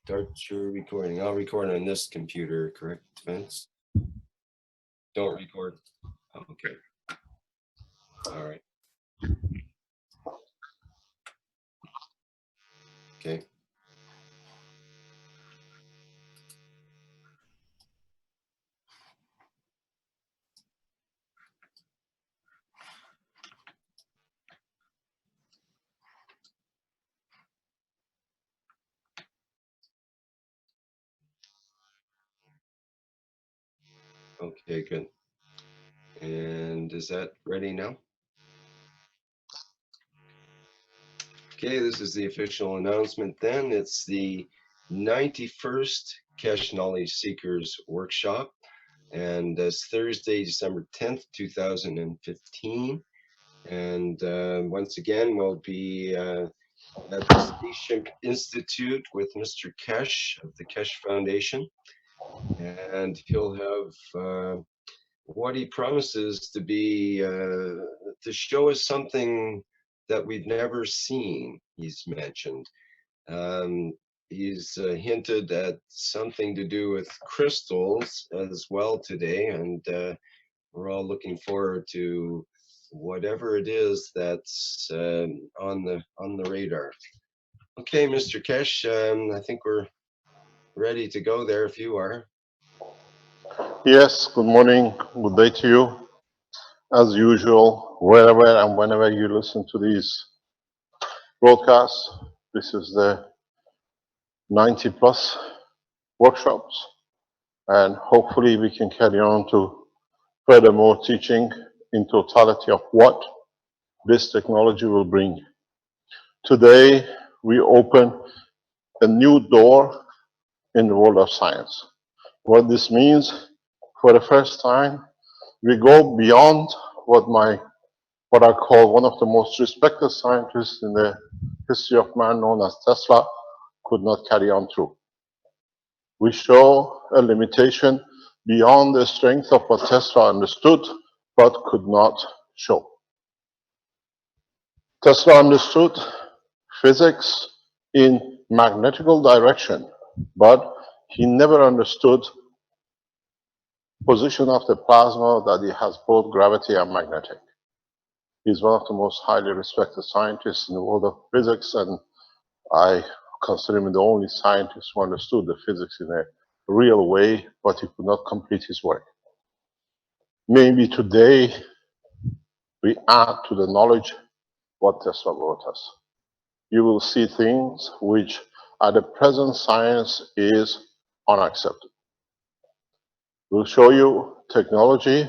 Start your recording. I'll record on this computer, correct, Vince? Don't record. Okay. All right. Okay. Okay, good. And is that ready now? Okay, this is the official announcement then. It's the 91st Keshe Knowledge Seekers Workshop, and it's Thursday, December 10th, 2015. And once again, we'll be at the Spaceship Institute with Mr. Keshe of the Keshe Foundation. And he'll have what he promises to be to show us something that we've never seen. He's mentioned. He's hinted at something to do with crystals as well today, and we're all looking forward to whatever it is that's on the radar. Okay, Mr. Keshe, I think we're ready to go there if you are. Yes, good morning, good day to you. As usual, wherever and whenever you listen to these broadcasts, this is the 90 plus workshops, and hopefully we can carry on to furthermore teaching in totality of what this technology will bring. Today, we open a new door in the world of science. What this means, for the first time, we go beyond what I call one of the most respected scientists in the history of man, known as Tesla, could not carry on through. We show a limitation beyond the strength of what Tesla understood, but could not show. Tesla understood physics in magnetical direction, but he never understood position of the plasma, that it has both gravity and magnetic. He's one of the most highly respected scientists in the world of physics, and I consider him the only scientist who understood the physics in a real way, but he could not complete his work. Maybe today we add to the knowledge what Tesla brought us. You will see things which at the present science is unacceptable. We'll show you technology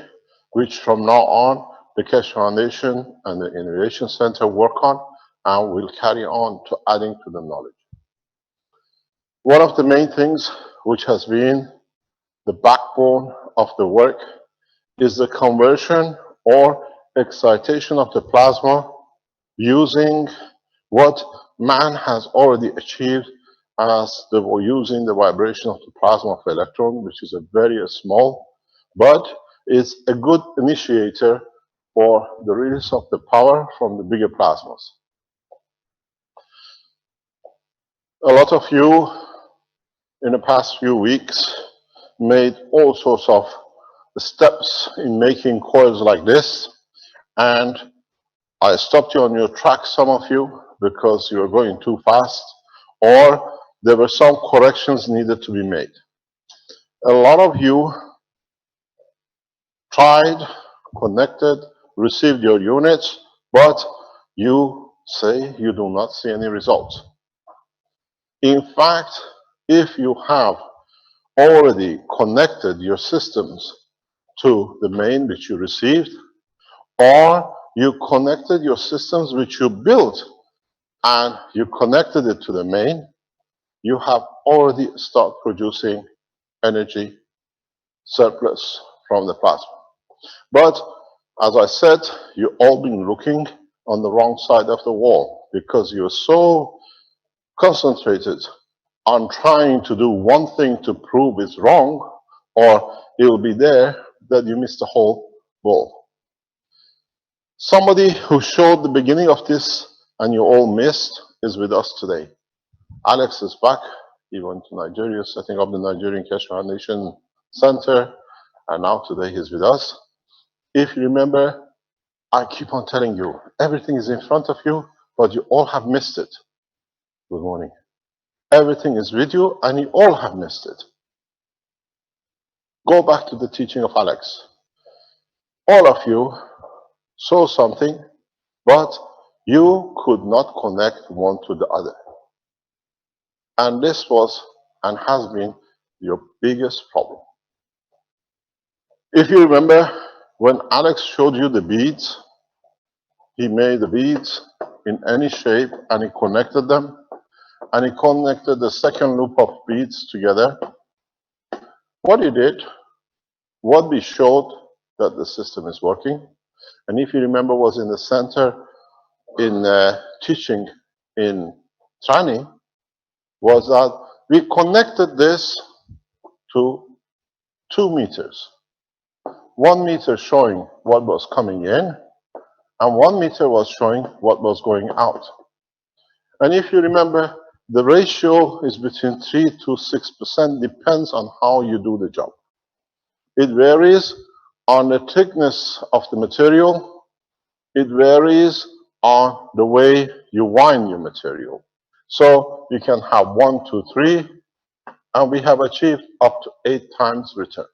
which from now on the Keshe Foundation and the Innovation Center work on, and will carry on to adding to the knowledge. One of the main things which has been the backbone of the work is the conversion or excitation of the plasma using what man has already achieved as using the vibration of the plasma of electron, which is a very small, but is a good initiator for the release of the power from the bigger plasmas. A lot of you in the past few weeks made all sorts of steps in making coils like this, and I stopped you on your track, some of you, because you were going too fast, or there were some corrections needed to be made. A lot of you tried, connected, received your units, but you say you do not see any results. In fact, if you have already connected your systems to the main which you received, or you connected your systems which you built and you connected it to the main, you have already started producing energy surplus from the plasma. But as I said, you've all been looking on the wrong side of the wall because you're so concentrated on trying to do one thing to prove it's wrong, or it will be there, that you miss the whole ball. Somebody who showed the beginning of this and you all missed is with us today. Alex is back. He went to Nigeria, setting up the Nigerian Keshe Foundation Center, and now today he's with us. If you remember, I keep on telling you, everything is in front of you, but you all have missed it. Good morning. Everything is with you, and you all have missed it. Go back to the teaching of Alex. All of you saw something, but you could not connect one to the other. And this was and has been your biggest problem. If you remember, when Alex showed you the beads, he made the beads in any shape and he connected them, and he connected the second loop of beads together. What he did, what we showed that the system is working, and if you remember was in the center in teaching in training, was that we connected this to 2 meters. 1 meter showing what was coming in, and 1 meter was showing what was going out. And if you remember, the ratio is between 3 to 6%, depends on how you do the job. It varies on the thickness of the material. It varies on the way you wind your material. So you can have 1, 2, 3, and we have achieved up to 8 times return.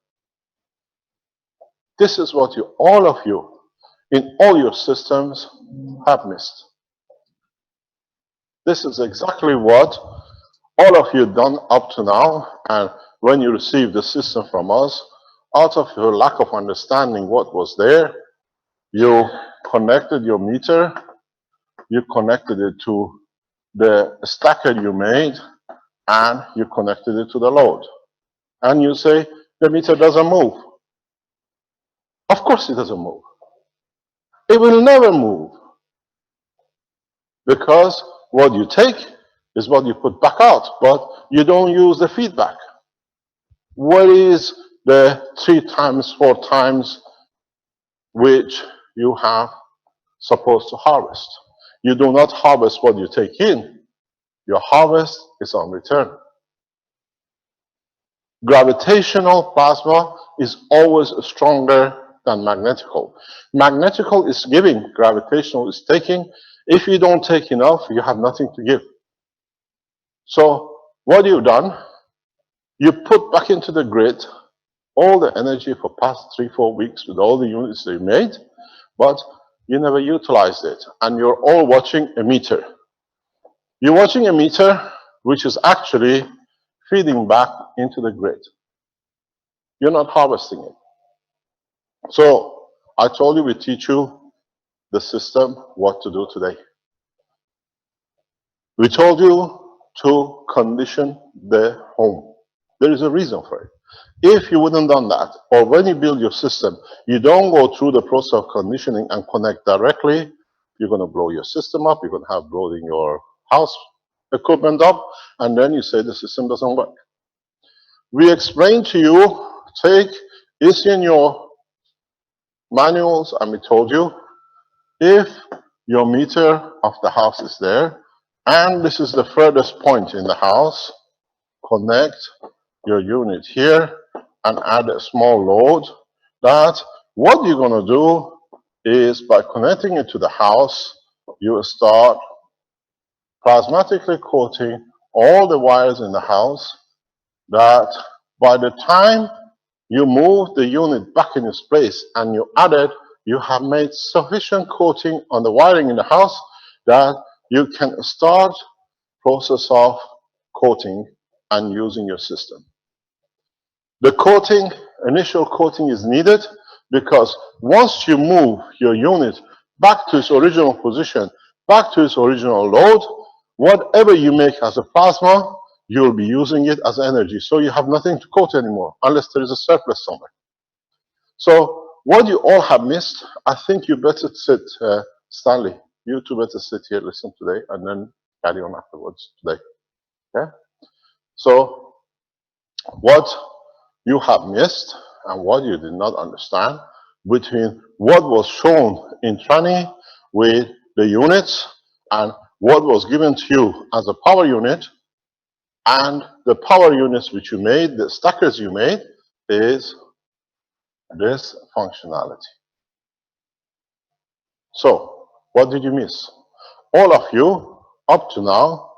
This is what you, all of you, in all your systems have missed. This is exactly what all of you done up to now, and when you received the system from us, out of your lack of understanding what was there, you connected your meter, you connected it to the stacker you made, and you connected it to the load. And you say, the meter doesn't move. Of course it doesn't move. It will never move. Because what you take is what you put back out, but you don't use the feedback. What is the 3 times, 4 times which you have supposed to harvest? You do not harvest what you take in. Your harvest is on return. Gravitational plasma is always stronger than magnetical. Magnetical is giving, gravitational is taking. If you don't take enough, you have nothing to give. So what you've done, you put back into the grid all the energy for past 3, 4 weeks with all the units they made, but you never utilized it. And you're all watching a meter. You're watching a meter which is actually feeding back into the grid. You're not harvesting it. So I told you we teach you the system what to do today. We told you to condition the home. There is a reason for it. If you wouldn't done that, or when you build your system, you don't go through the process of conditioning and connect directly, you're going to blow your system up, you're going to have blowing your house equipment up, and then you say the system doesn't work. We explained to you, it's in your manuals, and we told you, if your meter of the house is there, and this is the furthest point in the house, connect your unit here and add a small load. That what you're going to do is by connecting it to the house, you will start plasmatically coating all the wires in the house, that by the time you move the unit back in its place and you add it, you have made sufficient coating on the wiring in the house that you can start process of coating and using your system. The coating, initial coating is needed because once you move your unit back to its original position, back to its original load, whatever you make as a plasma, you'll be using it as energy. So you have nothing to coat anymore unless there is a surplus somewhere. So what you all have missed, I think you better sit, Stanley, you two better sit here, listen today, and then carry on afterwards today. Okay? So what you have missed and what you did not understand between what was shown in training with the units and what was given to you as a power unit, And the power units which you made, the stackers you made, is this functionality. So, what did you miss? All of you, up to now,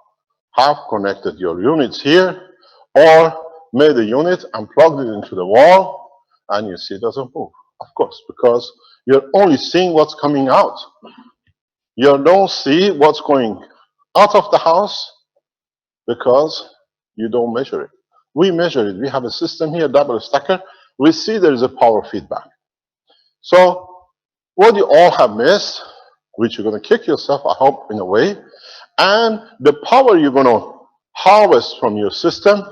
have connected your units here, or made a unit and plugged it into the wall, and you see it doesn't move. Of course, because you're only seeing what's coming out. You don't see what's going out of the house because you don't measure it. We measure it. We have a system here, double stacker. We see there is a power feedback. So what you all have missed, which you're going to kick yourself, I hope, in a way, and the power you're going to harvest from your system,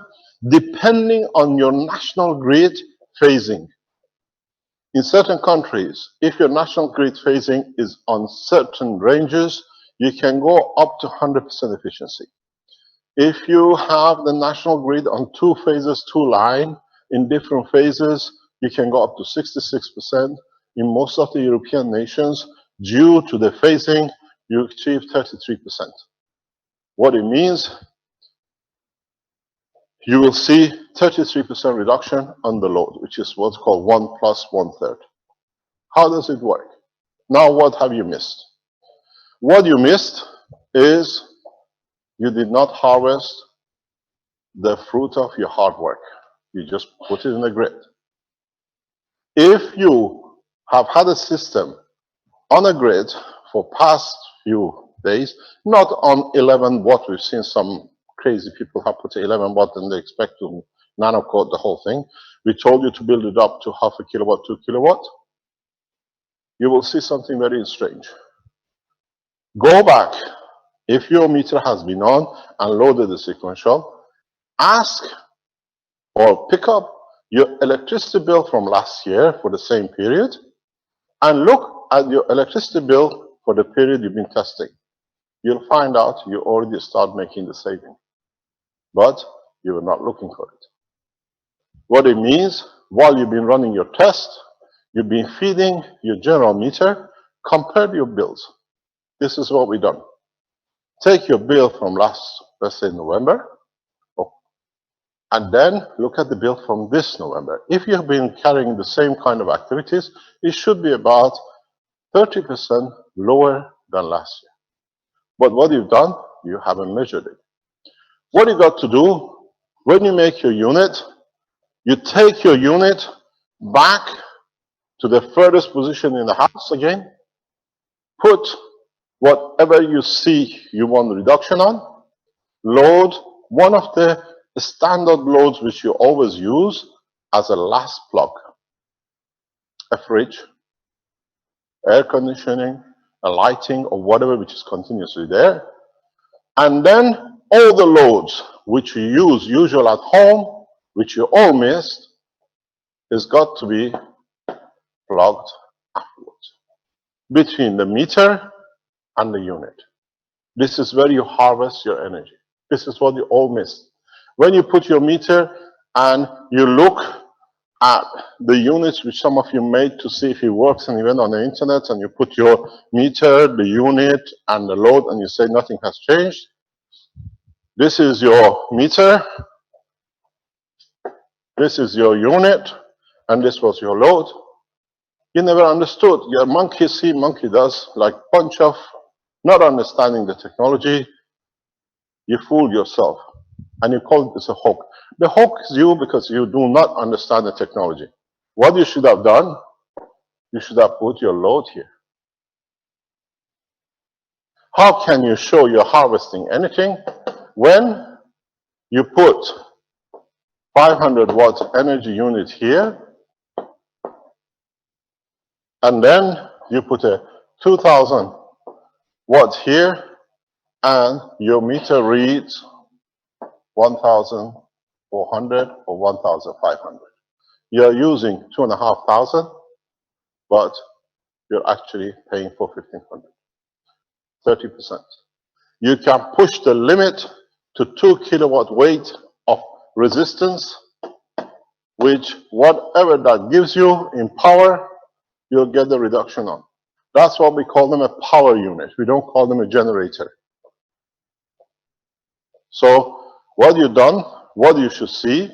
depending on your national grid phasing. In certain countries, if your national grid phasing is on certain ranges, you can go up to 100% efficiency. If you have the national grid on two phases, two lines, in different phases, you can go up to 66%. In most of the European nations, due to the phasing, you achieve 33%. What it means, you will see 33% reduction on the load, which is what's called 1 + 1/3. How does it work? Now, what have you missed? What you missed is you did not harvest the fruit of your hard work. You just put it in the grid. If you have had a system on a grid for past few days, not on 11 watt, we've seen some crazy people have put 11 watt and they expect to nano code the whole thing. We told you to build it up to 0.5 kilowatt, 2 kilowatt. You will see something very strange. Go back. If your meter has been on and loaded the sequential, ask or pick up your electricity bill from last year for the same period and look at your electricity bill for the period you've been testing. You'll find out you already start making the saving, but you were not looking for it. What it means, while you've been running your test, you've been feeding your general meter, compare your bills. This is what we've done. Take your bill from last, let's say November, and then look at the bill from this November. If you have been carrying the same kind of activities, it should be about 30% lower than last year. But what you've done, you haven't measured it. What you got to do, when you make your unit, you take your unit back to the furthest position in the house again, put whatever you see you want reduction on, load one of the standard loads which you always use as a last plug. A fridge, air conditioning, a lighting, or whatever which is continuously there. And then all the loads which you use usually at home, which you all missed, is got to be plugged afterwards between the meter and the unit. This is where you harvest your energy. This is what you all missed. When you put your meter and you look at the units which some of you made to see if it works, and you went on the internet and you put your meter, the unit, and the load, and you say nothing has changed. This is your meter, this is your unit, and this was your load. You never understood. Your monkey see, monkey does, like bunch of not understanding the technology. You fooled yourself, and you call this a hoax. The hoax is you because you do not understand the technology. What you should have done, you should have put your load here. How can you show you're harvesting anything when you put 500 watts energy unit here, and then you put a 2000 watts here, and your meter reads 1,400 or 1,500. You're using 2,500, but you're actually paying for 1,500. 30%. You can push the limit to 2 kilowatt weight of resistance, which whatever that gives you in power, you'll get the reduction on. That's what we call them, a power unit. We don't call them a generator. So What you've done, what you should see,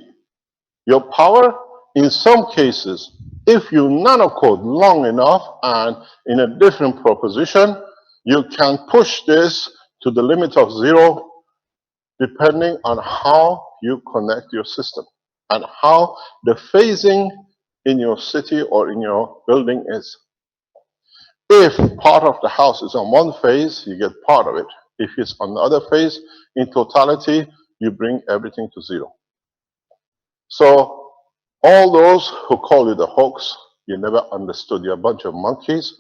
your power, in some cases, if you nanocode long enough and in a different proposition, you can push this to the limit of zero depending on how you connect your system and how the phasing in your city or in your building is. If part of the house is on one phase, you get part of it. If it's on the other phase, in totality, you bring everything to zero. So all those who call it a hoax, you never understood. You're a bunch of monkeys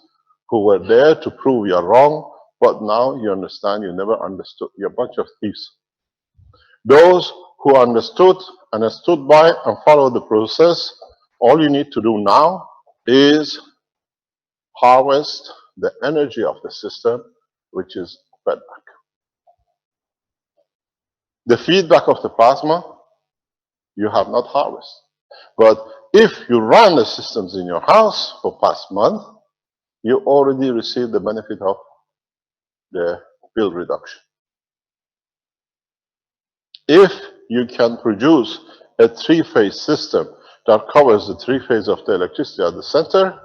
who were there to prove you're wrong, but now you understand you never understood. You're a bunch of thieves. Those who understood and stood by and followed the process, all you need to do now is harvest the energy of the system, which is feedback. The feedback of the plasma, you have not harvested. But if you run the systems in your house for past month, you already received the benefit of the bill reduction. If you can produce a three-phase system that covers the three phases of the electricity at the center,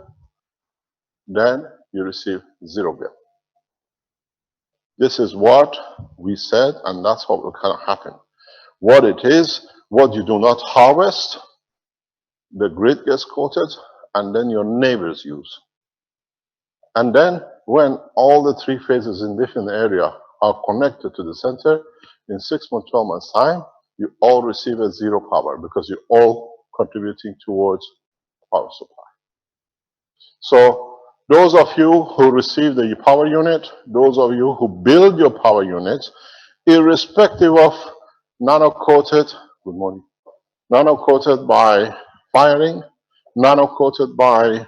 then you receive zero bill. This is what we said, and that's what will kind of happen. What it is, what you do not harvest, the grid gets coated, and then your neighbors use. And then when all the three phases in different area are connected to the center, in 6 months, 12 months time, you all receive a zero power because you're all contributing towards power supply. So those of you who receive the power unit, those of you who build your power units, irrespective of nano-coated, good morning, nano-coated by firing, nano-coated by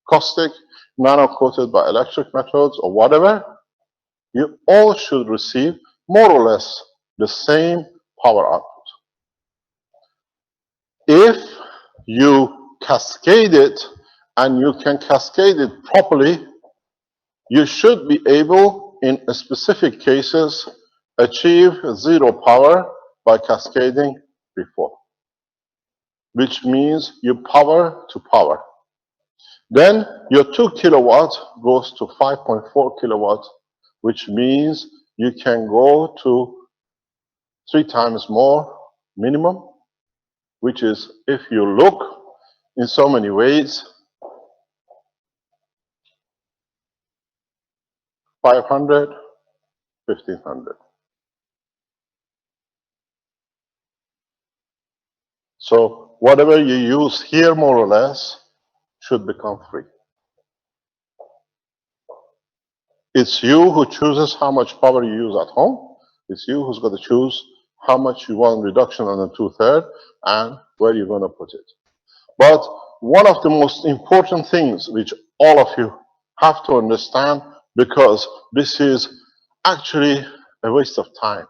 caustic, nano-coated by electric methods or whatever, you all should receive more or less the same power output. If you cascade it, and you can cascade it properly, you should be able, in specific cases, achieve zero power by cascading before, which means you power to power. Then your 2 kilowatts goes to 5.4 kilowatts, which means you can go to 3 times more minimum, which is, if you look in so many ways, 500, 1500. So whatever you use here, more or less, should become free. It's you who chooses how much power you use at home. It's you who's going to choose how much you want reduction on the 2/3 and where you're going to put it. But one of the most important things which all of you have to understand, because this is actually a waste of time,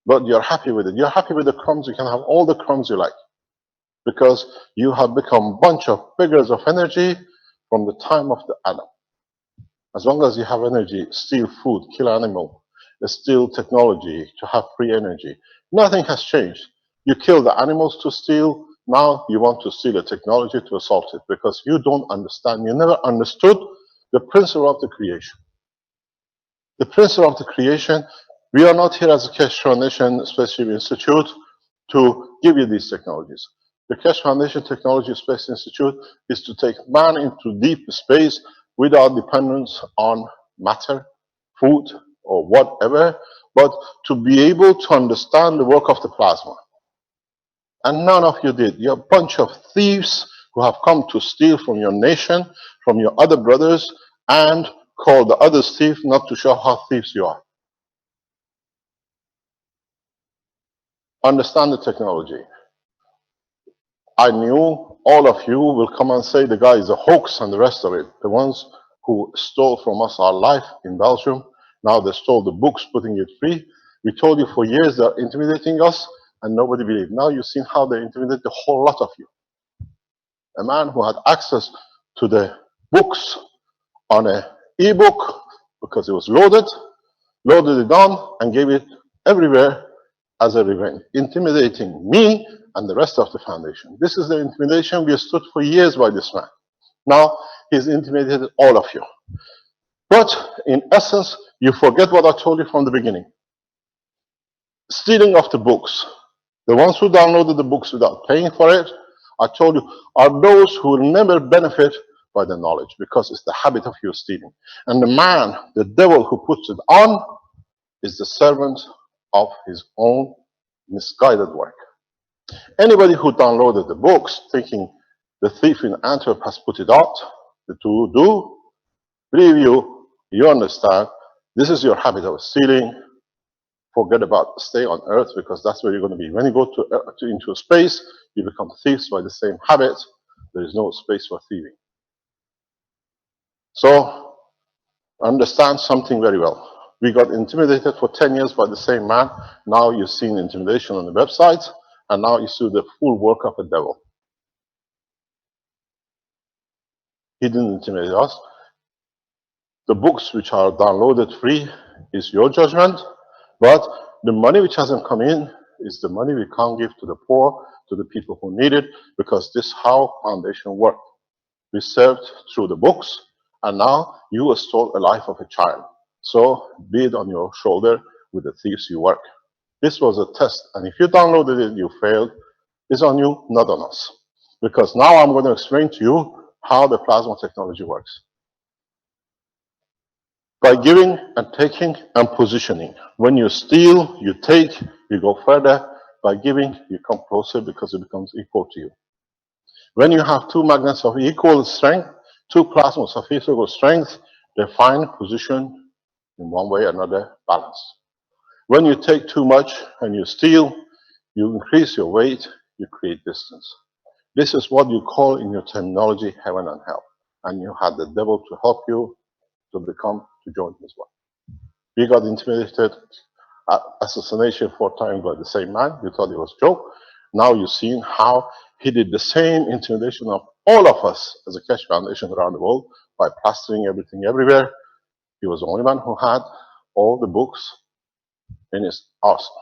but you're happy with it. You're happy with the crumbs. You can have all the crumbs you like, because you have become a bunch of figures of energy from the time of the atom. As long as you have energy, steal food, kill animal, steal technology to have free energy. Nothing has changed. You kill the animals to steal. Now you want to steal the technology to assault it because you don't understand. You never understood the principle of the creation. The principle of the creation, we are not here as a Keshe Foundation Spaceship Institute to give you these technologies. The Keshe Foundation Technology Space Institute is to take man into deep space without dependence on matter, food, or whatever, but to be able to understand the work of the plasma. And none of you did. You're a bunch of thieves who have come to steal from your nation, from your other brothers, and call the others thieves not to show how thieves you are. Understand the technology. I knew all of you will come and say the guy is a hoax and the rest of it. The ones who stole from us our life in Belgium, now they stole the books, putting it free. We told you for years they're intimidating us and nobody believed. Now you've seen how they intimidate the whole lot of you. A man who had access to the books on an e-book because it was loaded it on and gave it everywhere. as a revenge, intimidating me and the rest of the foundation. This is the intimidation we stood for years by this man. Now he's intimidated all of you. But in essence, you forget what I told you from the beginning. Stealing of the books. The ones who downloaded the books without paying for it, I told you, are those who will never benefit by the knowledge because it's the habit of you stealing. And the man, the devil who puts it on, is the servant of his own misguided work. Anybody who downloaded the books thinking the thief in Antwerp has put it out, the two do, believe you understand, this is your habit of stealing. Forget about stay on Earth because that's where you're going to be. When you go into space, you become thieves by the same habit. There is no space for thieving. So understand something very well. We got intimidated for 10 years by the same man. Now you've seen intimidation on the websites, and now you see the full work of a devil. He didn't intimidate us. The books which are downloaded free is your judgment, but the money which hasn't come in is the money we can't give to the poor, to the people who need it, because this is how foundation works. We served through the books, and now you stole a life of a child. So be it on your shoulder with the thieves you work. This was a test, and if you downloaded it, you failed. It's on you, not on us. Because now I'm going to explain to you how the plasma technology works. By giving and taking and positioning. When you steal, you take, you go further. By giving, you come closer because it becomes equal to you. When you have two magnets of equal strength, two plasmas of equal strength, they find position in one way or another balance. When you take too much and you steal, you increase your weight, you create distance. This is what you call in your terminology heaven and hell. And you had the devil to help you to join his one. We got intimidated, assassination 4 times by the same man. You thought it was a joke. Now you've seen how he did the same intimidation of all of us as a Keshe Foundation around the world by plastering everything everywhere. He was the only one who had all the books in his arsenal.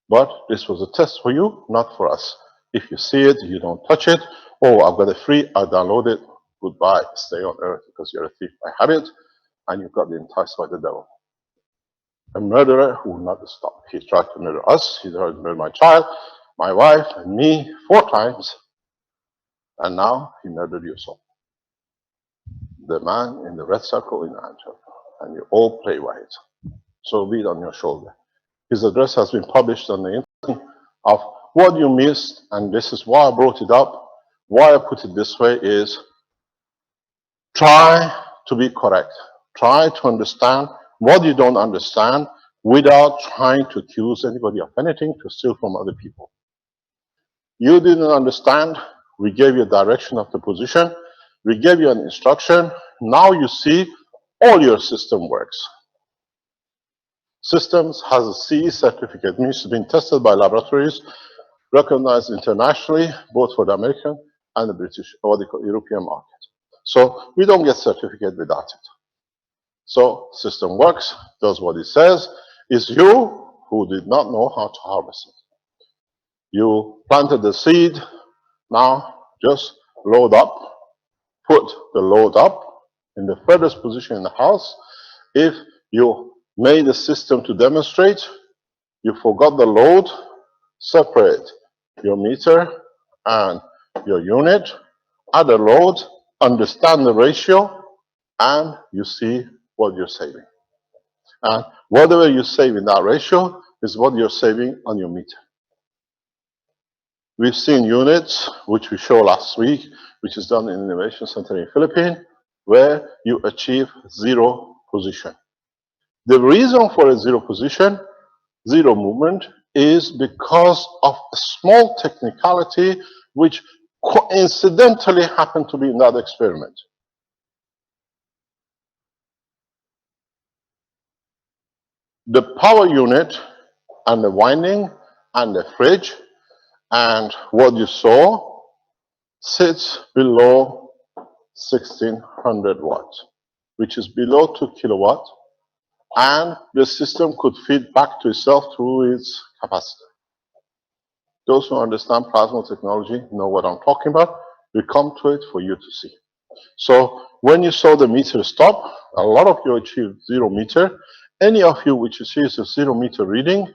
But this was a test for you, not for us. If you see it, you don't touch it. Oh, I've got it free, I download it. Goodbye, stay on Earth because you're a thief by habit and you got enticed by the devil. A murderer who will not stop. He tried to murder us, he tried to murder my child, my wife, and me 4 times. And now he murdered your soul. The man in the red circle in Antwerp. And you all play by it. So be it on your shoulder. His address has been published on the internet of what you missed, and this is why I brought it up. Why I put it this way is try to be correct. Try to understand what you don't understand without trying to accuse anybody of anything to steal from other people. You didn't understand, we gave you a direction of the position, we gave you an instruction, now you see all your system works. Systems has a CE certificate, means it's been tested by laboratories, recognized internationally, both for the American and the British, or the European market. So we don't get certificate without it. So system works, does what it says. It's you who did not know how to harvest it. You planted the seed, now just load up, put the load up in the furthest position in the house. If you made a system to demonstrate, you forgot the load, separate your meter and your unit, add a load, understand the ratio, and you see what you're saving. And whatever you save in that ratio is what you're saving on your meter. We've seen units, which we showed last week, which is done in Innovation Center in Philippines, where you achieve 0 position. The reason for a 0 position, 0 movement, is because of a small technicality which coincidentally happened to be in that experiment. The power unit and the winding and the fridge and what you saw sits below 1600 watts, which is below 2 kilowatts, and the system could feed back to itself through its capacitor. Those who understand plasma technology know what I'm talking about. We come to it for you to see. So when you saw the meter stop, a lot of you achieved 0 meter. Any of you which achieves a 0 meter reading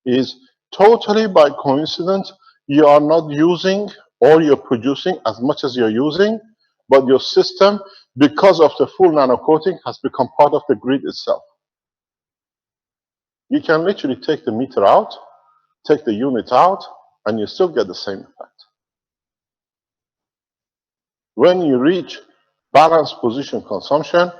is totally by coincidence. You are not using or you're producing as much as you're using, but your system, because of the full nano coating, has become part of the grid itself. You can literally take the meter out, take the unit out, and you still get the same effect. When you reach balanced position consumption,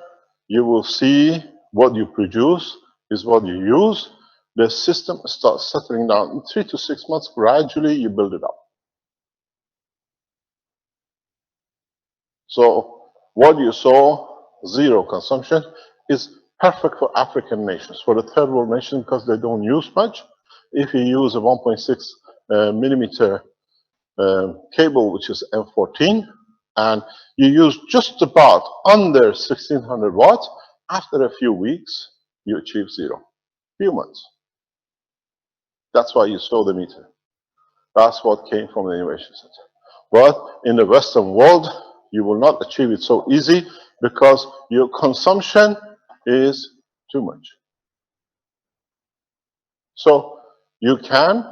you will see what you produce is what you use. The system starts settling down. In 3 to 6 months, gradually you build it up. So what you saw, 0 consumption, is perfect for African nations, for the third world nations, because they don't use much. If you use a 1.6 millimeter cable, which is M14, and you use just about under 1600 watts, after a few weeks, you achieve 0. Few months. That's why you saw the meter. That's what came from the Innovation Center. But in the Western world, you will not achieve it so easy because your consumption is too much. So you can,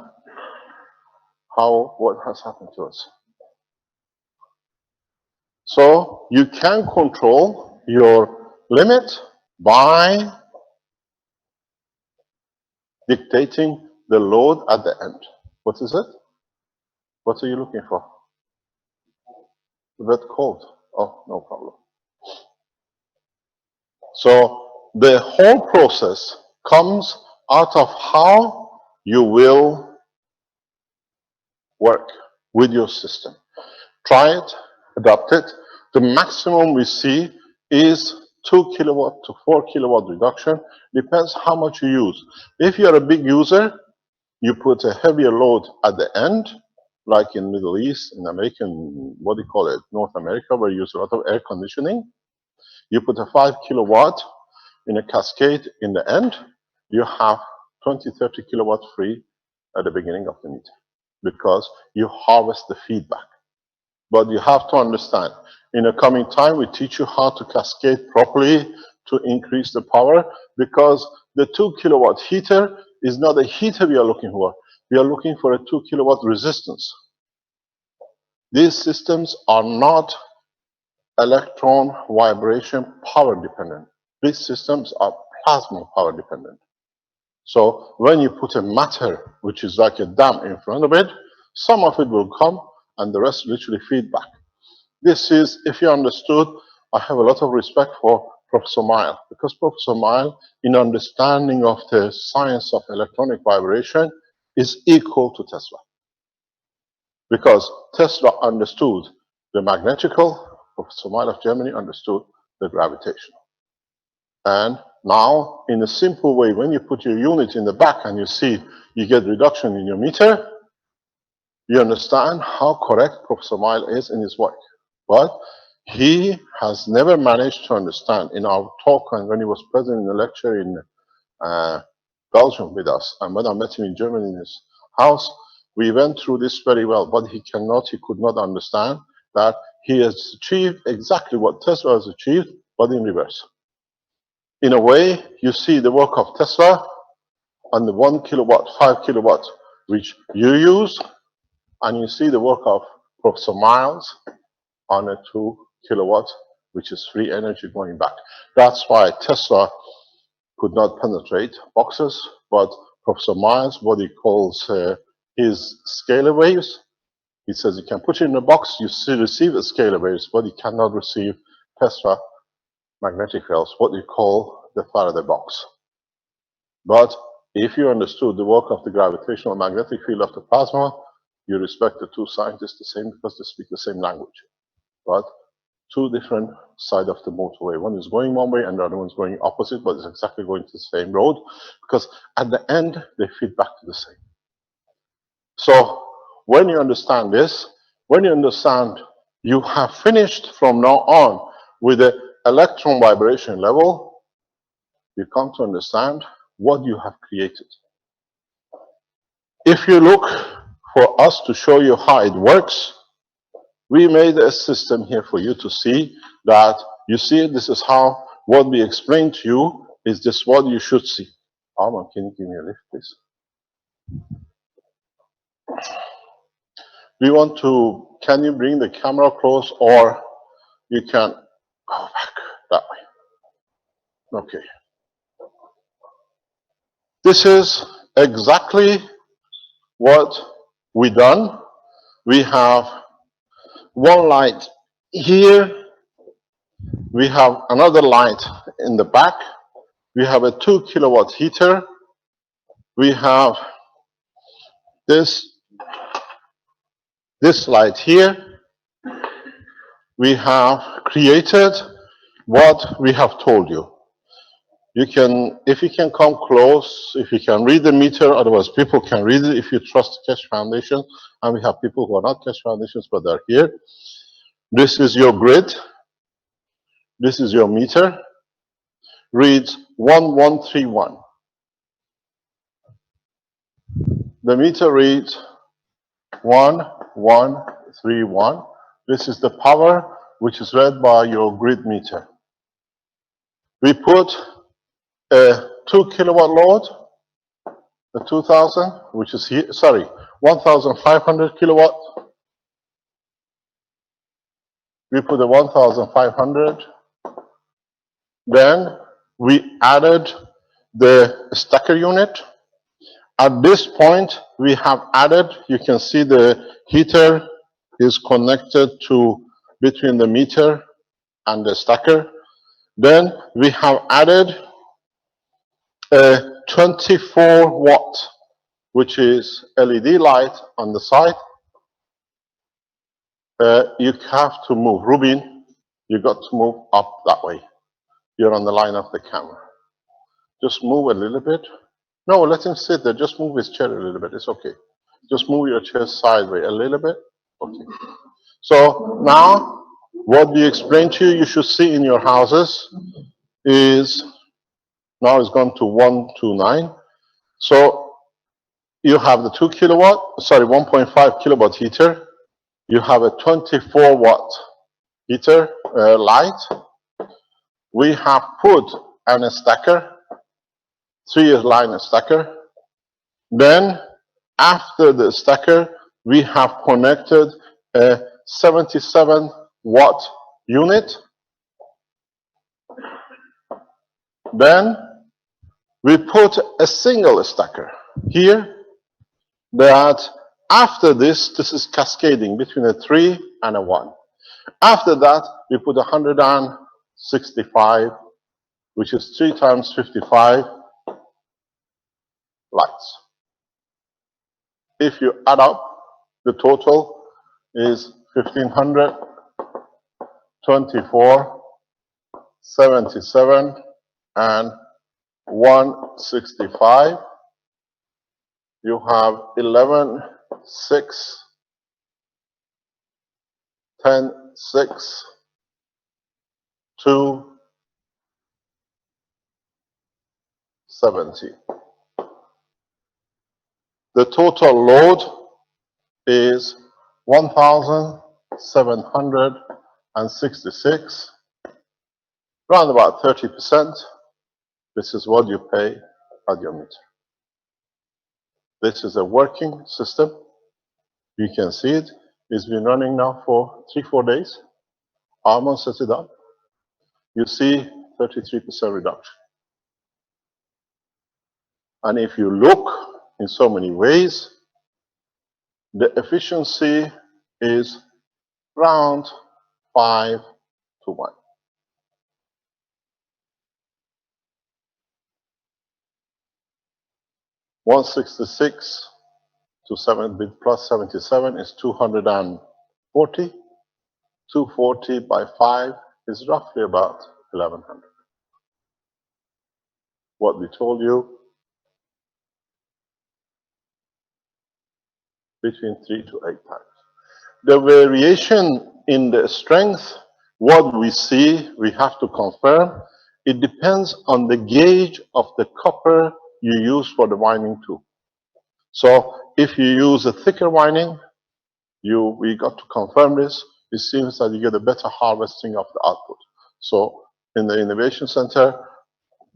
what has happened to us? So you can control your limit by dictating the load at the end. What is it? What are you looking for? Wet cold. Oh, no problem. So the whole process comes out of how you will work with your system. Try it, adopt it. The maximum we see is 2 kilowatt to 4 kilowatt reduction. Depends how much you use. If you're a big user, you put a heavier load at the end, like in Middle East, in American, what do you call it, North America, where you use a lot of air conditioning. You put a 5 kilowatt in a cascade in the end, you have 20, 30 kilowatt free at the beginning of the meter because you harvest the feedback. But you have to understand, in the coming time, we teach you how to cascade properly to increase the power because the 2 kilowatt heater is not a heater we are looking for. We are looking for a 2 kilowatt resistance. These systems are not electron vibration power dependent. These systems are plasma power dependent. So when you put a matter, which is like a dam in front of it, some of it will come and the rest literally feedback. This is, if you understood, I have a lot of respect for Professor Mile, because Professor Mile, in understanding of the science of electronic vibration, is equal to Tesla. Because Tesla understood the magnetical, Professor Mile of Germany understood the gravitational. And now, in a simple way, when you put your unit in the back and you see you get reduction in your meter, you understand how correct Professor Mile is in his work. But he has never managed to understand. In our talk, and when he was present in the lecture in Belgium with us, and when I met him in Germany in his house, we went through this very well, but he could not understand that he has achieved exactly what Tesla has achieved, but in reverse. In a way, you see the work of Tesla on the 1 kilowatt, 5 kilowatt, which you use, and you see the work of Professor Miles on a 2 kilowatt, which is free energy going back. That's why Tesla could not penetrate boxes, but Professor Miles, what he calls his scalar waves, he says you can put it in a box, you still receive a scalar waves, but you cannot receive Tesla magnetic fields, what you call the Faraday box. But if you understood the work of the gravitational magnetic field of the plasma, you respect the two scientists the same because they speak the same language. But two different sides of the motorway. One is going one way and the other one is going opposite, but it's exactly going to the same road because at the end, they feed back to the same. So when you understand this, when you understand you have finished from now on with the electron vibration level, you come to understand what you have created. If you look for us to show you how it works, we made a system here for you to see that, you see, this is how what we explained to you is this what you should see. Arman, can you give me a lift, please? Do you want to, can you bring the camera close, or you can go back that way? Okay. This is exactly what we done. We have one light here. We have another light in the back. We have a 2 kilowatt heater. We have this light here. We have created what we have told you. You can, if you can come close, if you can read the meter, otherwise people can read it if you trust Keshe Foundation. And we have people who are not Keshe Foundations, but they're here. This is your grid. This is your meter. Reads 1131. The meter reads 1131. This is the power which is read by your grid meter. We put a 2 kilowatt load, a 2000, which is here, sorry, 1500 kilowatt. We put a 1500. Then we added the stacker unit. At this point, we have added, you can see the heater is connected to between the meter and the stacker. Then we have added a 24 watt, which is LED light on the side. You have to move, Rubin, you got to move up that way. You're on the line of the camera. Just move a little bit. No, let him sit there. Just move his chair a little bit. It's okay. Just move your chair sideways a little bit. Okay. So now, what we explained to you, you should see in your houses is, now it's gone to 129. So you have the 2 kilowatt, sorry, 1.5 kilowatt heater. You have a 24 watt heater light. We have put a stacker, 3 line stacker. Then after the stacker, we have connected a 77 watt unit. Then we put a single stacker here that after this is cascading between a 3 and a 1. After that, we put 165, which is 3 times 55 lights. If you add up, the total is 1500, 24, 77, and 165. You have 11, 6, 10, 6, 2, 70. The total load is 1,766, around about 30%. This is what you pay at your meter. This is a working system. You can see it. It's been running now for 3-4 days. Almost set it up. You see 33% reduction. And if you look in so many ways, the efficiency is around 5 to 1. $166 to 7 bit plus 77 is 240. 240 by 5 is roughly about 1100. What we told you, between 3 to 8 times. The variation in the strength, what we see, we have to confirm, It depends on the gauge of the copper you use for the winding tool. So if you use a thicker winding, we got to confirm this. It seems that you get a better harvesting of the output. So in the Innovation Center,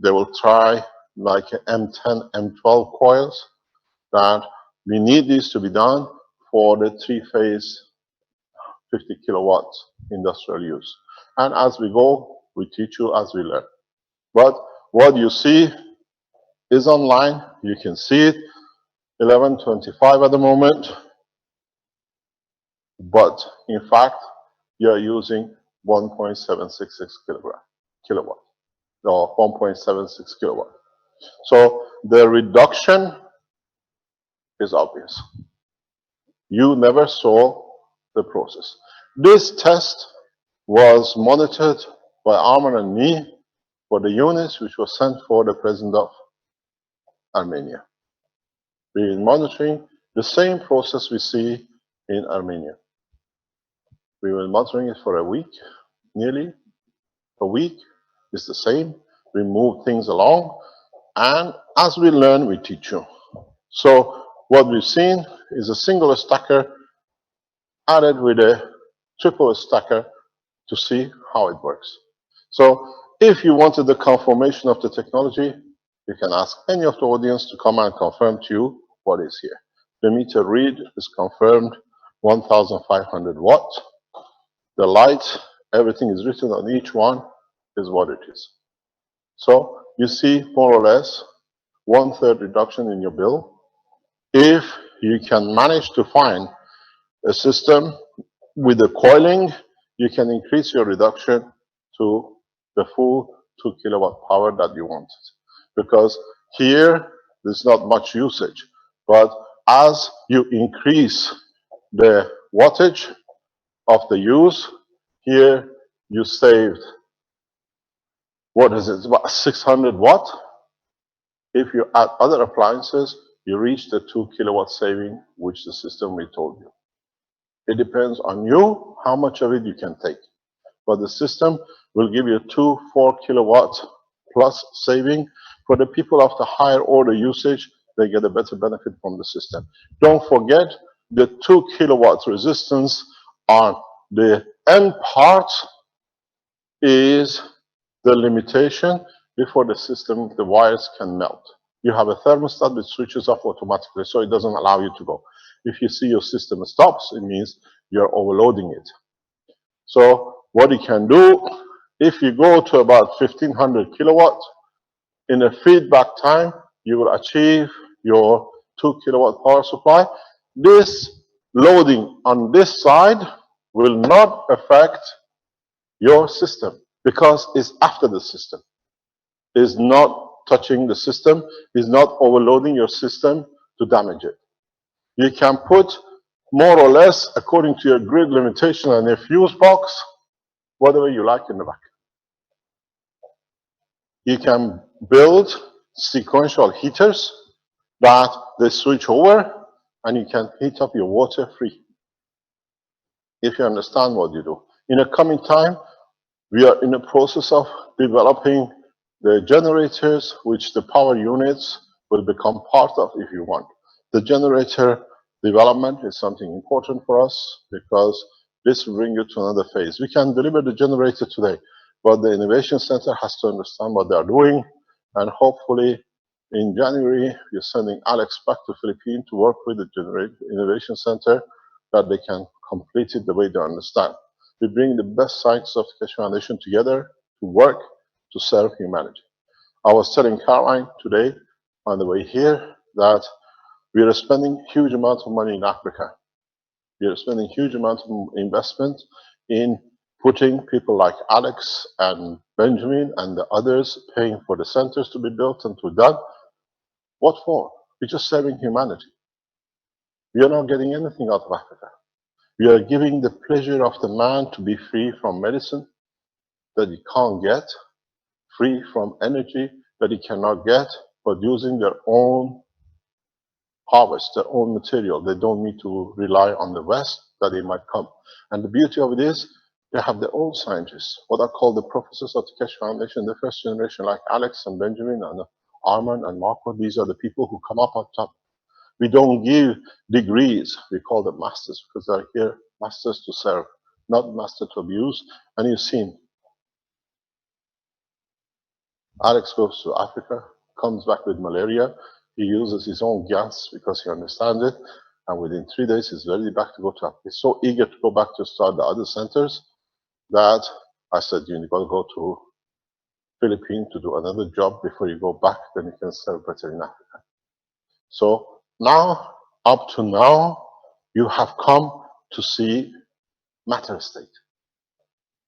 they will try like M10, M12 coils that we need these to be done for the three-phase 50 kilowatts industrial use. And as we go, we teach you as we learn. But what you see is online. You can see it, 1125 at the moment. But in fact, you're using 1.766 kilowatt, or 1.76 kilowatt. So the reduction is obvious. You never saw the process. This test was monitored by Arman and me for the units which was sent for the president of Armenia. We've been monitoring the same process we see in Armenia. We were monitoring it for a week, nearly a week. It's the same. We move things along, and as we learn, we teach you. So what we've seen is a single stacker added with a triple stacker to see how it works. So if you wanted the confirmation of the technology, you can ask any of the audience to come and confirm to you what is here. The meter read is confirmed 1,500 watts. The light, everything is written on each one, is what it is. So you see more or less 1/3 reduction in your bill. If you can manage to find a system with the coiling, you can increase your reduction to the full 2 kilowatt power that you want. Because here, there's not much usage. But as you increase the wattage of the use, here you saved, what is it, it's about 600 watt. If you add other appliances, you reach the 2 kilowatt saving, which the system we told you. It depends on you, how much of it you can take. But the system will give you 4 kilowatt plus saving. For the people of the higher order usage, they get a better benefit from the system. Don't forget the 2 kilowatt resistance on the end part is the limitation before the system, the wires can melt. You have a thermostat which switches off automatically, so it doesn't allow you to go. If you see your system stops, it means you're overloading it. So what you can do, if you go to about 1500 kilowatt, in a feedback time, you will achieve your 2 kilowatt power supply. This loading on this side will not affect your system because it's after the system. It's not touching the system, it's not overloading your system to damage it. You can put more or less, according to your grid limitation and a fuse box, whatever you like in the back. You can build sequential heaters that they switch over and you can heat up your water free. If you understand what you do. In a coming time, we are in the process of developing the generators, which the power units will become part of if you want. The generator development is something important for us because this will bring you to another phase. We can deliver the generator today, but the Innovation Center has to understand what they are doing, and hopefully in January, we're sending Alex back to Philippines to work with the Innovation Center that they can complete it the way they understand. We bring the best scientists of the Keshe Foundation together to work to serve humanity. I was telling Caroline today on the way here that we are spending huge amounts of money in Africa. We are spending huge amounts of investment in putting people like Alex and Benjamin and the others paying for the centers to be built and to be done. What for? We're just serving humanity. We are not getting anything out of Africa. We are giving the pleasure of the man to be free from medicine that he can't get, free from energy that he cannot get, but using their own harvest, their own material. They don't need to rely on the West that it might come. And the beauty of it is, They have their own scientists, what are called the professors of the Keshe Foundation, the first generation, like Alex and Benjamin and Arman and Marco. These are the people who come up on top. We don't give degrees, we call them masters, because they're here masters to serve, not master to abuse. And you've seen, Alex goes to Africa, comes back with malaria. He uses his own gas because he understands it. And within 3 days, he's ready back to go to Africa. He's so eager to go back to start the other centers that I said, you got to go to Philippines to do another job before you go back, then you can serve better in Africa. So now, up to now, you have come to see matter state.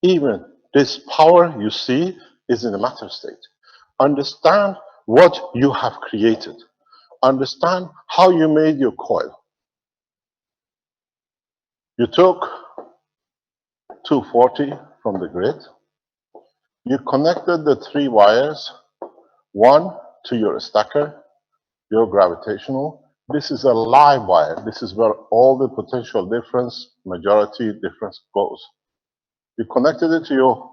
Even this power you see is in a matter state. Understand what you have created. Understand how you made your coil. You took 240 from the grid. You connected the 3 wires, one to your stacker, your gravitational. This is a live wire. This is where all the potential difference, majority difference goes. You connected it to your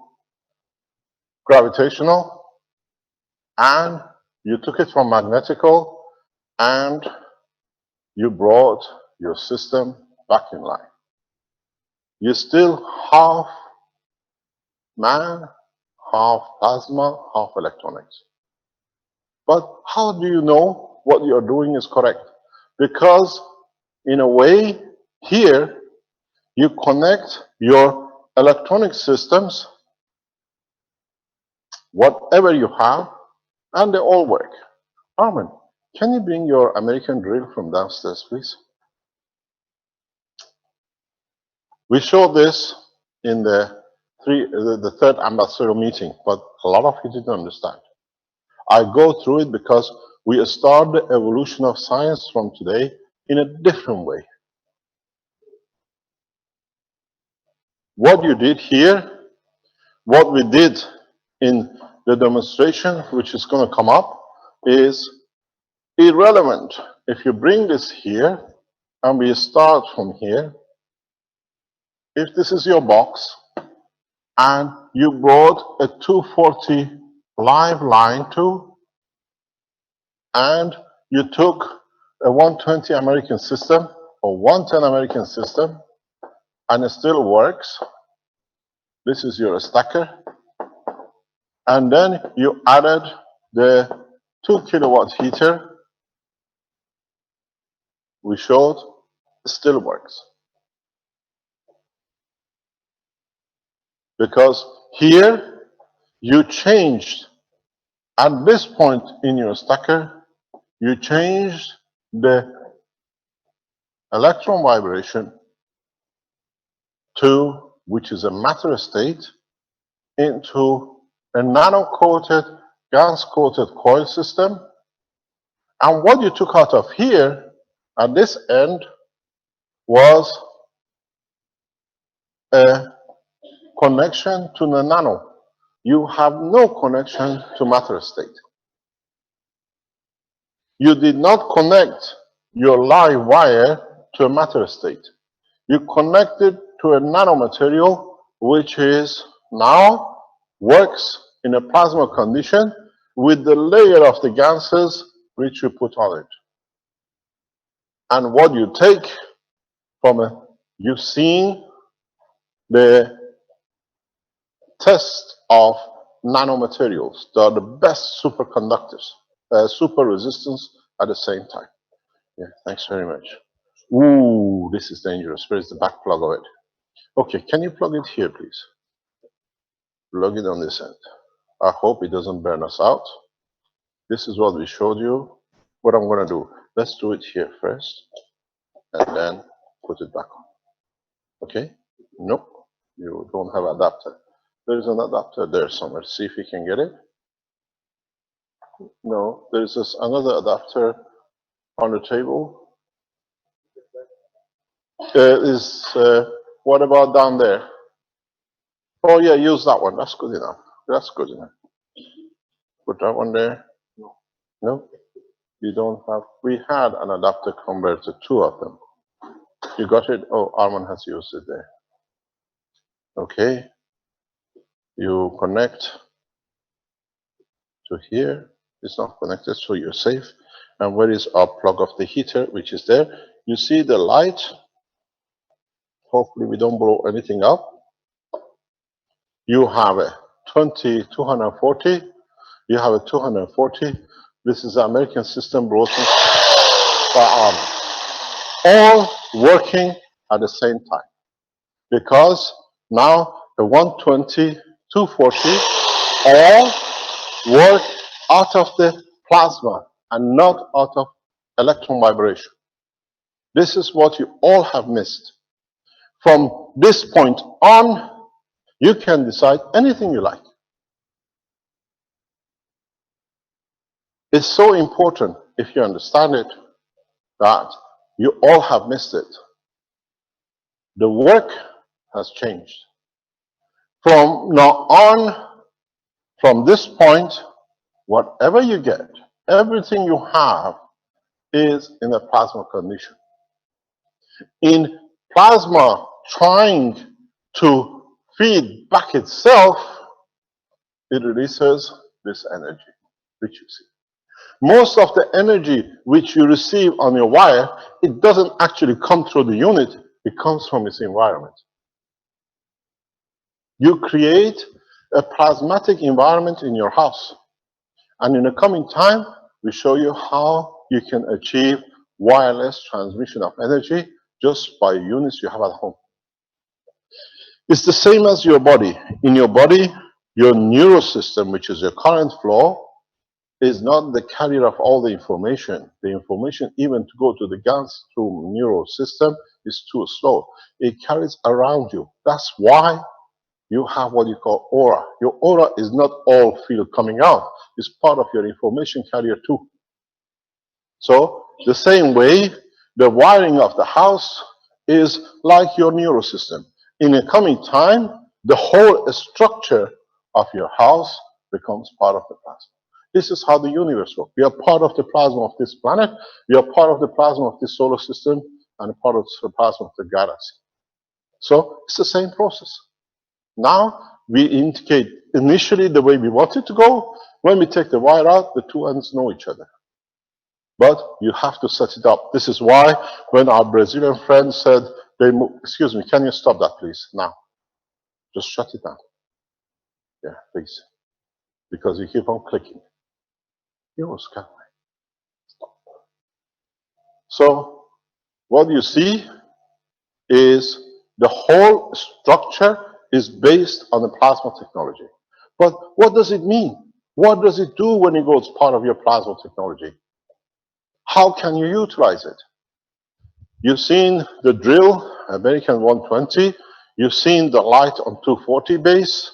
gravitational, and you took it from magnetical, and you brought your system back in line. You're still half man, half plasma, half electronics. But how do you know what you're doing is correct? Because in a way, here, you connect your electronic systems, whatever you have, and they all work. Armin, can you bring your American drill from downstairs, please? We showed this in the third ambassador meeting, but a lot of you didn't understand. I go through it because we start the evolution of science from today in a different way. What you did here, what we did in the demonstration, which is going to come up, is irrelevant. If you bring this here, and we start from here, if this is your box, and you brought a 240 live line to, and you took a 120 American system, or 110 American system, and it still works. This is your stacker. And then you added the 2 kilowatt heater. We showed it still works. Because here you changed, at this point in your stacker, you changed the electron vibration to, which is a matter state, into a nano-coated, gas-coated coil system. And what you took out of here, at this end, was a connection to the nano. You have no connection to matter state. You did not connect your live wire to a matter state. You connected to a nanomaterial, which is now works in a plasma condition with the layer of the gases which you put on it. And what you take from you've seen the test of nanomaterials. They are the best superconductors, super resistance at the same time. Yeah, thanks very much. Ooh, this is dangerous. Where's the back plug of it? Okay, can you plug it here, please? Plug it on this end. I hope it doesn't burn us out. This is what we showed you. What I'm going to do, let's do it here first, and then put it back on. Okay? Nope, you don't have adapter. There's an adapter there somewhere. See if you can get it. No, there's this another adapter on the table. What about down there? Oh yeah, use that one. That's good enough. That's good enough. Put that one there. No, you don't have. We had an adapter converter, 2 of them. You got it? Oh, Arman has used it there. Okay, you connect to here. It's not connected, so you're safe. And where is our plug of the heater, which is there? You see the light. Hopefully we don't blow anything up. You have a 240. You have a 240. This is the American system broken by arm. All working at the same time. Because now the 120, 240 all work out of the plasma and not out of electron vibration. This is what you all have missed. From this point on, you can decide anything you like. It's so important, if you understand it, that you all have missed it. The work has changed. From now on, from this point, whatever you get, everything you have is in a plasma condition. In plasma trying to feed back itself, it releases this energy, which you see. Most of the energy which you receive on your wire, it doesn't actually come through the unit, it comes from its environment. You create a plasmatic environment in your house. And in the coming time, we show you how you can achieve wireless transmission of energy just by units you have at home. It's the same as your body. In your body, your neurosystem, which is your current flow, is not the carrier of all the information. The information, even to go to the gans through neural system, is too slow. It carries around you. That's why you have what you call aura. Your aura is not all field coming out. It's part of your information carrier too. So the same way, the wiring of the house is like your neural system. In a coming time, the whole structure of your house becomes part of the plasma. This is how the universe works. We are part of the plasma of this planet. We are part of the plasma of this solar system and part of the plasma of the galaxy. So it's the same process. Now we indicate initially the way we want it to go. When we take the wire out, the two ends know each other. But you have to set it up. This is why when our Brazilian friend said, excuse me, can you stop that please now? Just shut it down. Yeah, please. Because you keep on clicking. Yours, can I? So what you see is the whole structure is based on the plasma technology. But what does it mean? What does it do when it goes part of your plasma technology? How can you utilize it? You've seen the drill, American 120. You've seen the light on 240 base.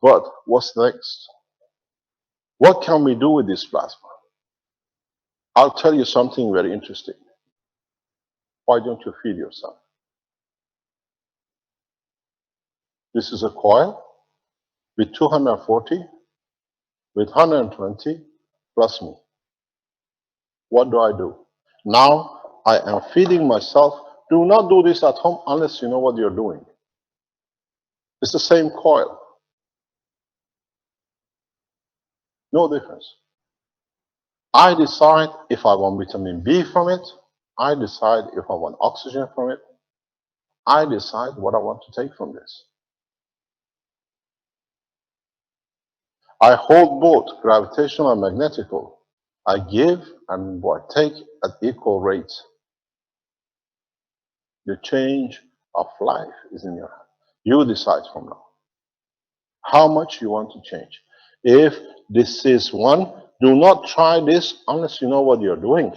But what's next? What can we do with this plasma? I'll tell you something very interesting. Why don't you feed yourself? This is a coil with 240, with 120, plus me. What do? Now I am feeding myself. Do not do this at home unless you know what you're doing. It's the same coil. No difference. I decide if I want vitamin B from it. I decide if I want oxygen from it. I decide what I want to take from this. I hold both gravitational and magnetical. I give and I take at equal rates. The change of life is in your hand. You decide from now how much you want to change. If this is one, do not try this unless you know what you're doing.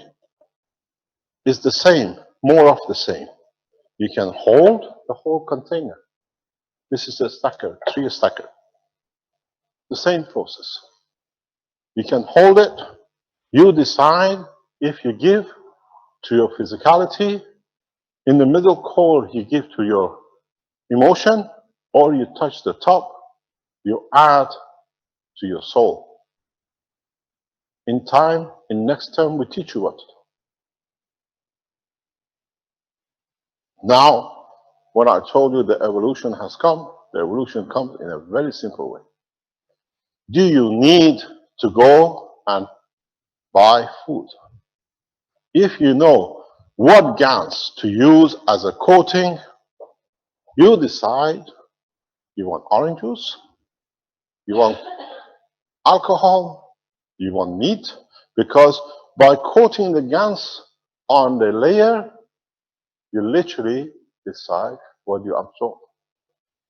It's the same, more of the same. You can hold the whole container. This is a stacker, 3 stacker. The same process. You can hold it. You decide if you give to your physicality. In the middle core, you give to your emotion, or you touch the top, you add to your soul. In time, in next term, we teach you what to do. Now, when I told you the evolution has come, The evolution comes in a very simple way. Do you need to go and buy food? If you know what GANs to use as a coating, you decide you want orange juice, you want alcohol, you want meat, because by coating the GANs on the layer, you literally decide what you absorb.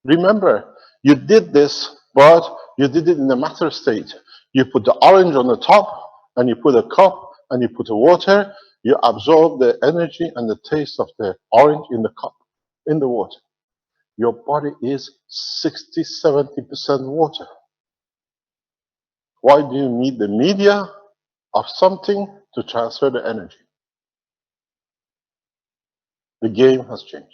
Remember, you did this, but you did it in a matter state. You put the orange on the top, and you put a cup, and you put the water. You absorb the energy and the taste of the orange in the cup, in the water. Your body is 60–70% water. Why do you need the media of something to transfer the energy? The game has changed.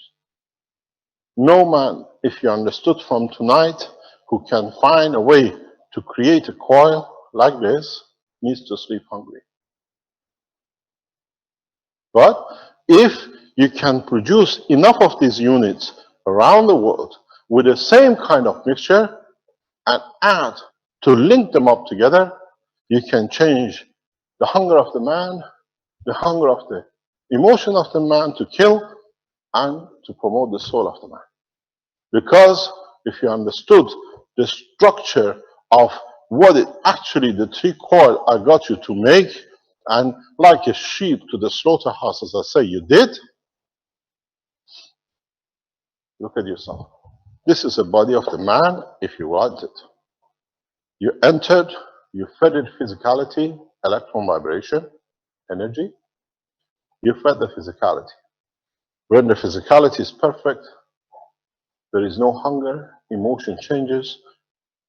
No man, if you understood from tonight, who can find a way to create a coil like this, needs to sleep hungry. But if you can produce enough of these units around the world with the same kind of mixture and add to link them up together, you can change the hunger of the man, the hunger of the emotion of the man to kill, and to promote the soul of the man. Because if you understood the structure of what it actually, the three coil I got you to make, and like a sheep to the slaughterhouse, as I say, you did, look at yourself. This is the body of the man if you want it. You entered, you fed it physicality, electron vibration, energy. You fed the physicality. When the physicality is perfect, there is no hunger, emotion changes,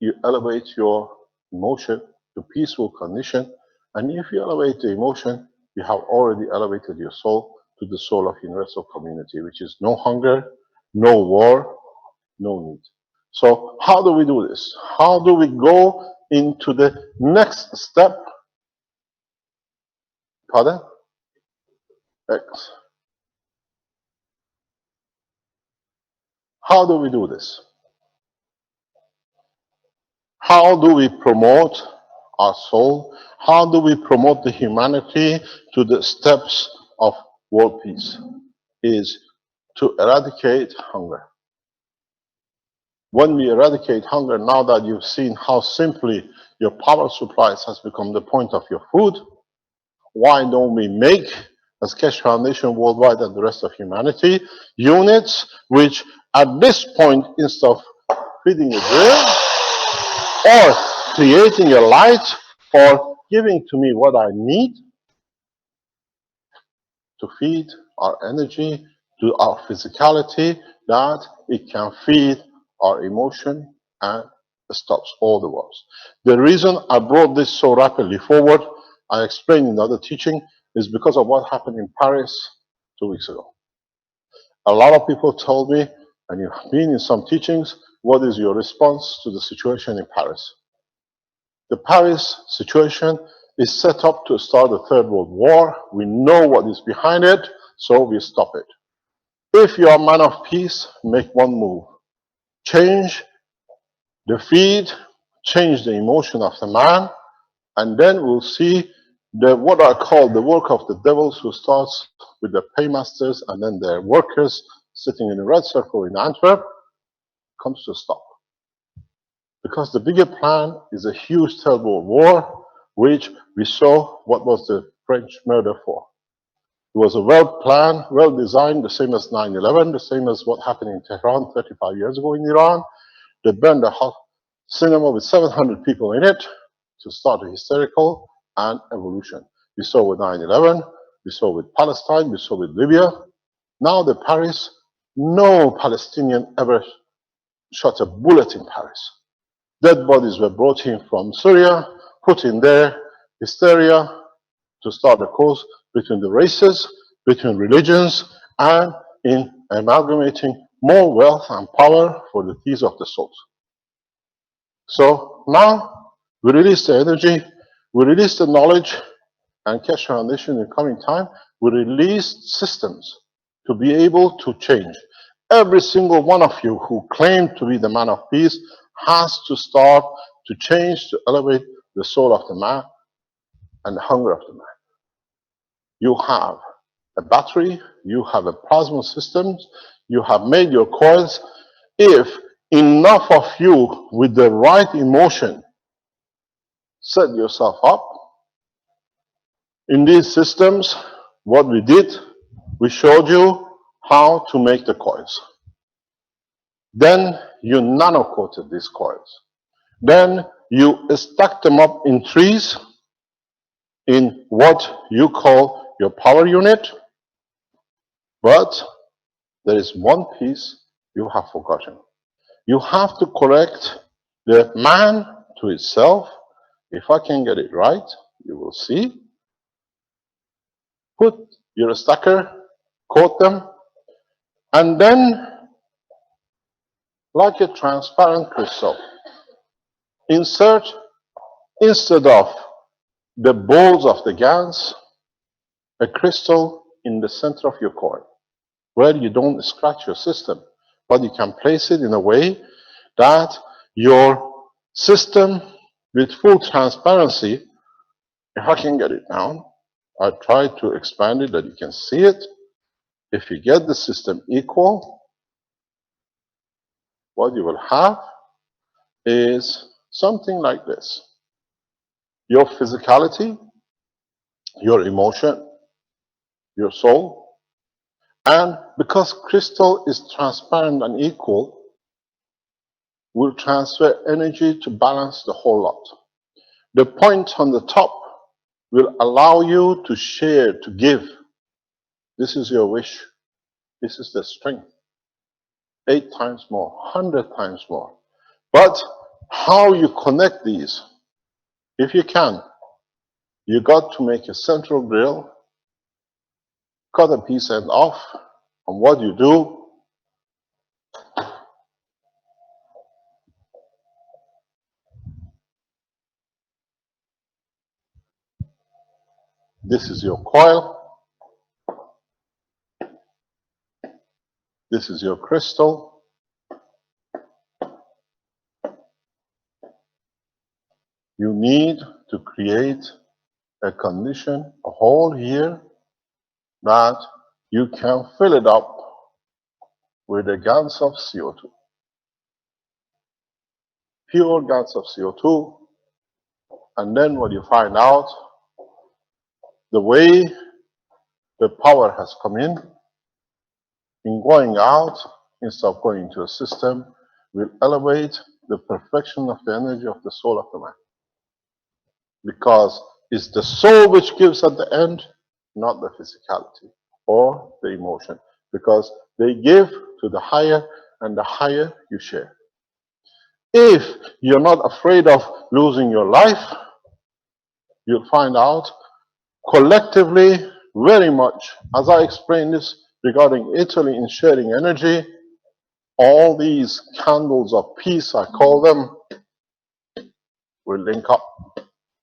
you elevate your emotion to peaceful condition, and if you elevate the emotion, you have already elevated your soul to the soul of universal community, which is no hunger, no war, no need. So how do we do this? How do we go into the next step? Pardon? X. How do we do this? How do we promote our soul? How do we promote the humanity to the steps of world peace? Is to eradicate hunger. When we eradicate hunger, now that you've seen how simply your power supplies has become the point of your food, why don't we make, as Keshe Foundation worldwide and the rest of humanity, units which at this point, instead of feeding a drill, or creating a light, or giving to me what I need to feed our energy, to our physicality, that it can feed our emotion and stops all the wars. The reason I brought this so rapidly forward, I explained in the other teaching, is because of what happened in Paris 2 weeks ago. A lot of people told me, and you've been in some teachings, what is your response to the situation in Paris? The Paris situation is set up to start the Third World War. We know what is behind it, so we stop it. If you are a man of peace, make one move. Change the feed, change the emotion of the man, and then we'll see what I call the work of the devils, who starts with the paymasters and then their workers sitting in a red circle in Antwerp, comes to a stop. Because the bigger plan is a huge Third World War, which we saw what was the French murder for. It was a well-planned, well-designed, the same as 9/11, the same as what happened in Tehran 35 years ago in Iran. They burned a cinema with 700 people in it to start a hysterical and evolution. We saw with 9/11, we saw with Palestine, we saw with Libya. Now the Paris, no Palestinian ever shot a bullet in Paris. Dead bodies were brought in from Syria, put in there, hysteria to start a cause between the races, between religions, and in amalgamating more wealth and power for the thieves of the souls. So now we release the energy, we release the knowledge, and Keshe Foundation in coming time will release systems to be able to change. Every single one of you who claim to be the man of peace has to start to change, to elevate the soul of the man and the hunger of the man. You have a battery, you have a plasma system, you have made your coils. If enough of you with the right emotion set yourself up in these systems, what we did, we showed you how to make the coils. Then you nano-coated these coils. Then you stack them up in trees in what you call your power unit. But there is one piece you have forgotten. You have to correct the man to itself. If I can get it right, you will see. Put your stacker, coat them, and then, like a transparent crystal, insert, instead of the balls of the GANs, a crystal in the center of your coil, where you don't scratch your system, but you can place it in a way that your system, with full transparency, if I can get it down, I try to expand it that you can see it. If you get the system equal, what you will have is something like this. Your physicality, your emotion, your soul, and because crystal is transparent and equal, will transfer energy to balance the whole lot. The point on the top will allow you to share, to give. This is your wish. This is the strength. 8 times more, 100 times more. But how you connect these, if you can, you got to make a central grill, cut a piece end off, and what you do, this is your coil, this is your crystal. You need to create a condition, a hole here, that you can fill it up with the gans of CO2. Pure gans of CO2. And then what you find out, the way the power has come in going out, instead of going into a system, will elevate the perfection of the energy of the soul of the man. Because it's the soul which gives at the end, not the physicality or the emotion. Because they give to the higher, and the higher you share. If you're not afraid of losing your life, you'll find out collectively very much, as I explained this regarding Italy in sharing energy, all these candles of peace, I call them, will link up.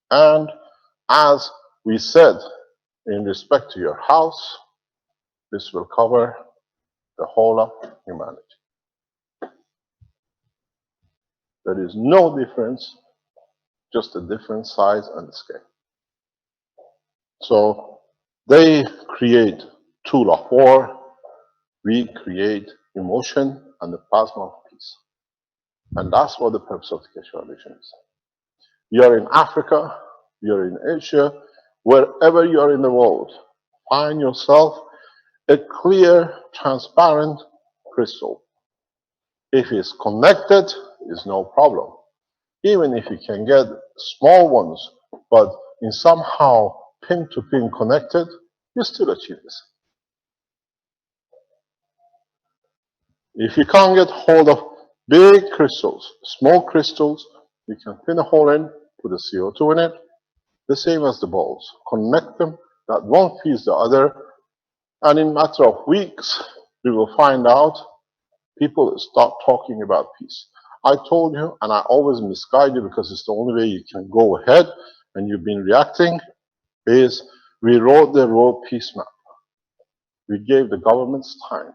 And as we said, in respect to your house, this will cover the whole of humanity. There is no difference, just a different size and scale. So they create tool of war, we create emotion and the plasma of peace. And that's what the purpose of the Keshe Foundation is. You're in Africa, you're in Asia, wherever you are in the world, find yourself a clear, transparent crystal. If it's connected, it's no problem. Even if you can get small ones, but in somehow pin to pin connected, you still achieve this. If you can't get hold of big crystals, small crystals, you can pin a hole in, put a CO2 in it, the same as the balls. Connect them, that one feeds the other, and in a matter of weeks, we will find out people start talking about peace. I told you, and I always misguide you because it's the only way you can go ahead, and you've been reacting, is we wrote the world peace map. We gave the governments time.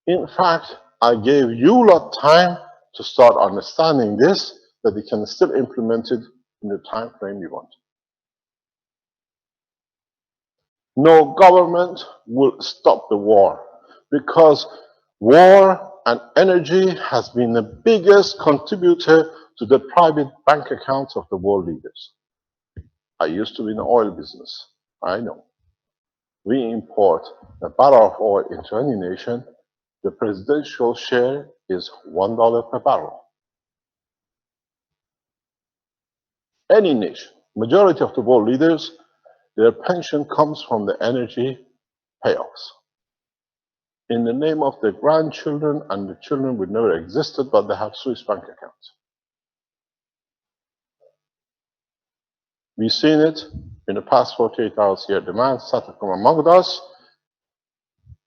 In fact, I gave you lot time to start understanding this, that you can still implement it in the time frame you want. No government will stop the war, because war and energy has been the biggest contributor to the private bank accounts of the world leaders. I used to be in the oil business. I know. We import a barrel of oil into any nation, the presidential share is $1 per barrel. Any nation, majority of the world leaders, their pension comes from the energy payoffs, in the name of their grandchildren and the children who never existed, but they have Swiss bank accounts. We've seen it in the past 48 hours here. The man sat from among us,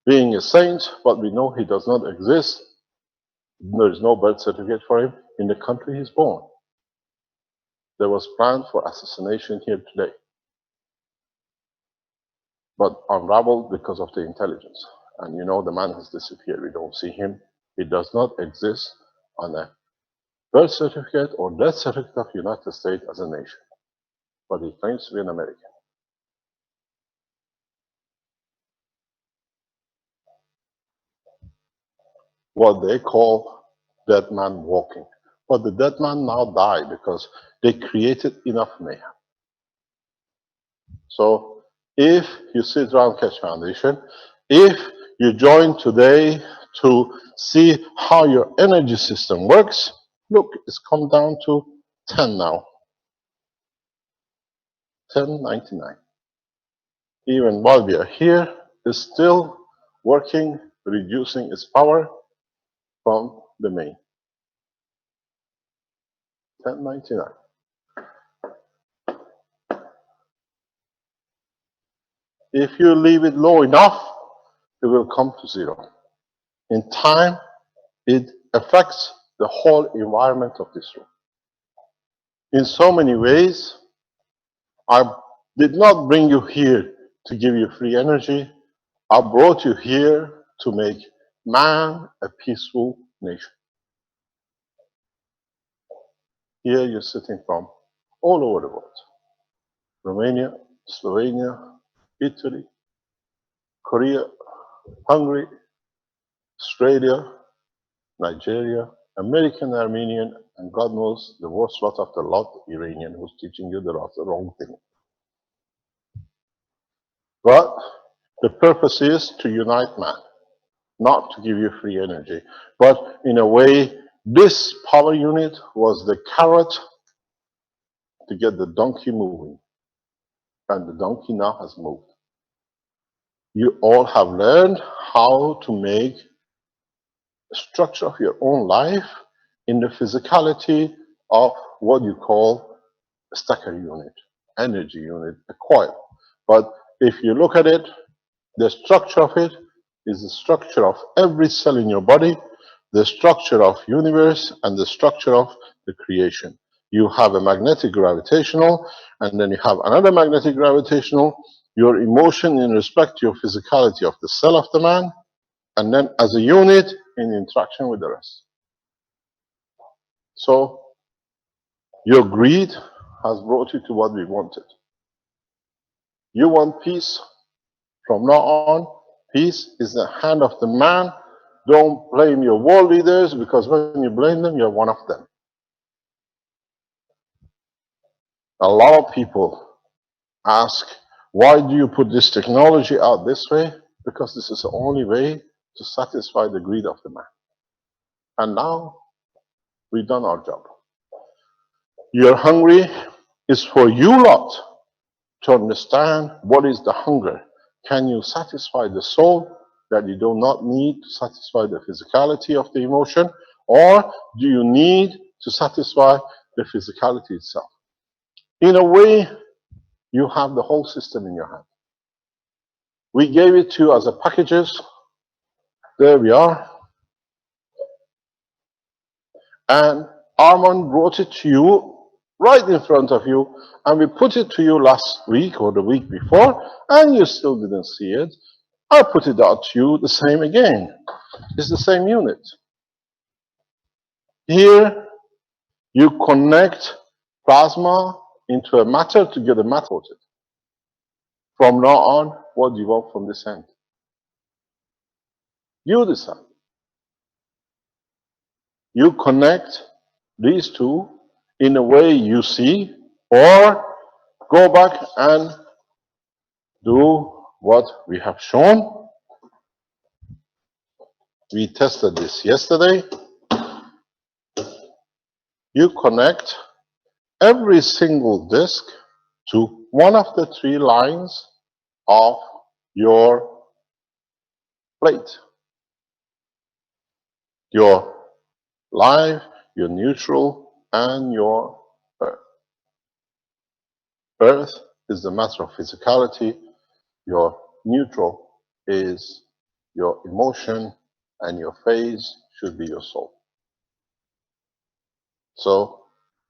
being a saint, but we know he does not exist. There is no birth certificate for him in the country he's born. There was plan for assassination here today, but unraveled because of the intelligence. And you know, the man has disappeared. We don't see him. He does not exist on a birth certificate or death certificate of the United States as a nation, but he claims to be an American. What they call dead man walking. But the dead man now died because they created enough mayhem. So if you sit around Keshe Foundation, if you join today to see how your energy system works, look, it's come down to 10 now. 10.99. Even while we are here, it's still working, reducing its power from the main. 10.99. If you leave it low enough, it will come to zero. In time, it affects the whole environment of this room. In so many ways, I did not bring you here to give you free energy. I brought you here to make man a peaceful nation. Here you're sitting from all over the world. Romania, Slovenia, Italy, Korea, Hungary, Australia, Nigeria, American, Armenian, and God knows the worst lot of the lot, Iranian, who's teaching you the wrong thing. But the purpose is to unite man, not to give you free energy. But in a way, this power unit was the carrot to get the donkey moving. And the donkey now has moved. You all have learned how to make a structure of your own life in the physicality of what you call a stacker unit, energy unit, a coil. But if you look at it, the structure of it is the structure of every cell in your body, the structure of universe, and the structure of the creation. You have a magnetic gravitational, and then you have another magnetic gravitational, your emotion in respect to your physicality of the cell of the man, and then as a unit in interaction with the rest. So your greed has brought you to what we wanted. You want peace? From now on, peace is the hand of the man. Don't blame your world leaders, because when you blame them, you're one of them. A lot of people ask, why do you put this technology out this way? Because this is the only way to satisfy the greed of the man. And now we've done our job. You're hungry. It's for you lot to understand what is the hunger. Can you satisfy the soul that you do not need to satisfy the physicality of the emotion? Or do you need to satisfy the physicality itself? In a way, you have the whole system in your hand. We gave it to you as a packages. There we are. And Armand brought it to you right in front of you, and we put it to you last week or the week before, and you still didn't see it. I put it out to you the same again. It's the same unit. Here, you connect plasma into a matter to get a matter out. From now on, what do you want from this end? You decide. You connect these two in a way you see, or go back and do what we have shown. We tested this yesterday. You connect every single disk to one of the three lines of your plate. Your live, your neutral, and your earth. Earth is the matter of physicality. Your neutral is your emotion, and your phase should be your soul. So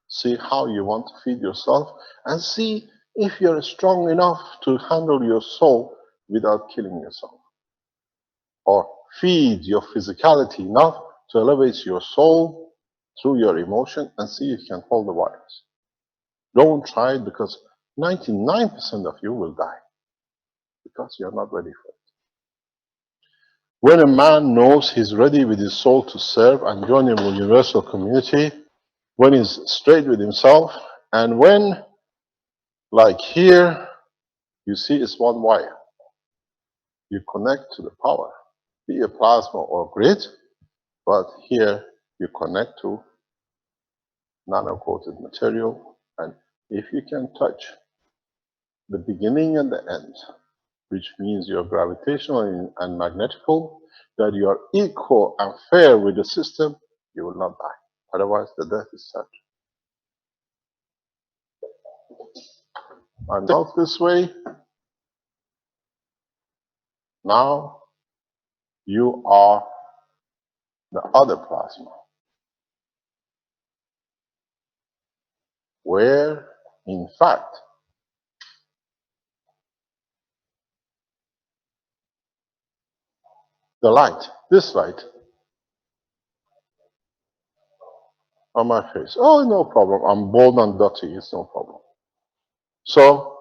see how you want to feed yourself, and see if you're strong enough to handle your soul without killing yourself. Or feed your physicality enough to elevate your soul through your emotion, and see if you can hold the wires. Don't try it, because 99% of you will die because you're not ready for it. When a man knows he's ready with his soul to serve and join a universal community, when he's straight with himself, and when, like here, you see it's one wire, you connect to the power, be it plasma or grid, but here you connect to nano-coated material, and if you can touch the beginning and the end, which means you're gravitational and magnetical, that you are equal and fair with the system, you will not die. Otherwise, the death is certain. I'm not this way. Now you are the other plasma, where, in fact, the light, this light, on my face. Oh, no problem. I'm bald and dirty. It's no problem. So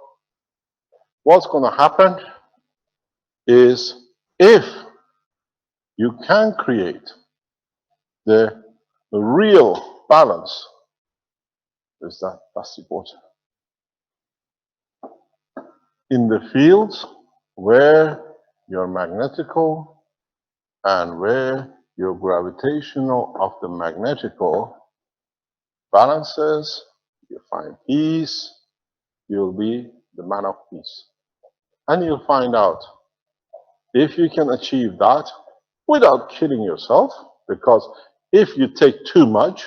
what's going to happen is, if you can create the real balance, is that plastic water, in the fields where you're magnetical and where your gravitational of the magnetical balances, you find peace, you'll be the man of peace. And you'll find out if you can achieve that without killing yourself, because if you take too much,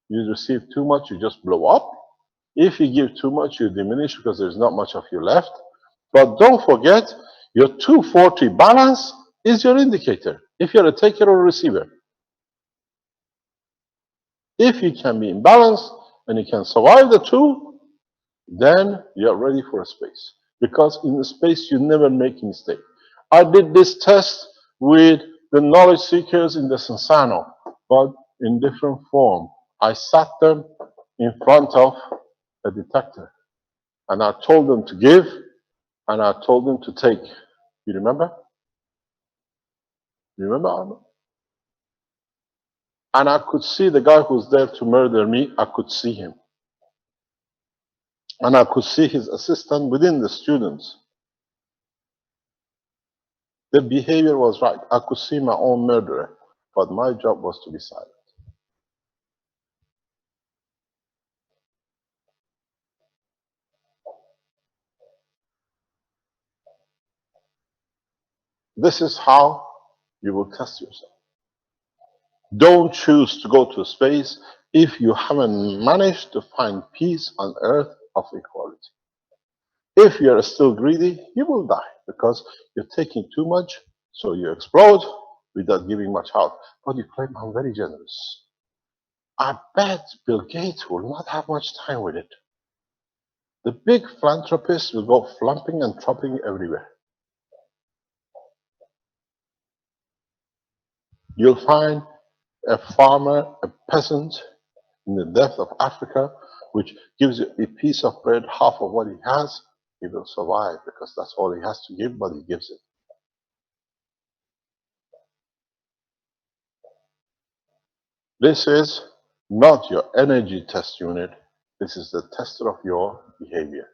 you receive too much, you just blow up. If you give too much, you diminish because there's not much of you left. But don't forget, your 240 balance is your indicator, if you're a taker or a receiver. If you can be in balance and you can survive the two, then you're ready for a space. Because in the space, you never make a mistake. I did this test with the knowledge seekers in the Sansano, but in different form. I sat them in front of a detector, and I told them to give, and I told them to take. You remember? You remember, Arnold? And I could see the guy who's there to murder me, I could see him. And I could see his assistant within the students. The behavior was right. I could see my own murderer, but my job was to be silent. This is how you will test yourself. Don't choose to go to space if you haven't managed to find peace on earth of equality. If you're still greedy, you will die because you're taking too much, so you explode without giving much out. But you claim, I'm very generous. I bet Bill Gates will not have much time with it. The big philanthropists will go flumping and tromping everywhere. You'll find a farmer, a peasant in the depth of Africa, which gives you a piece of bread, half of what he has, he will survive because that's all he has to give, but he gives it. This is not your energy test unit. This is the tester of your behavior.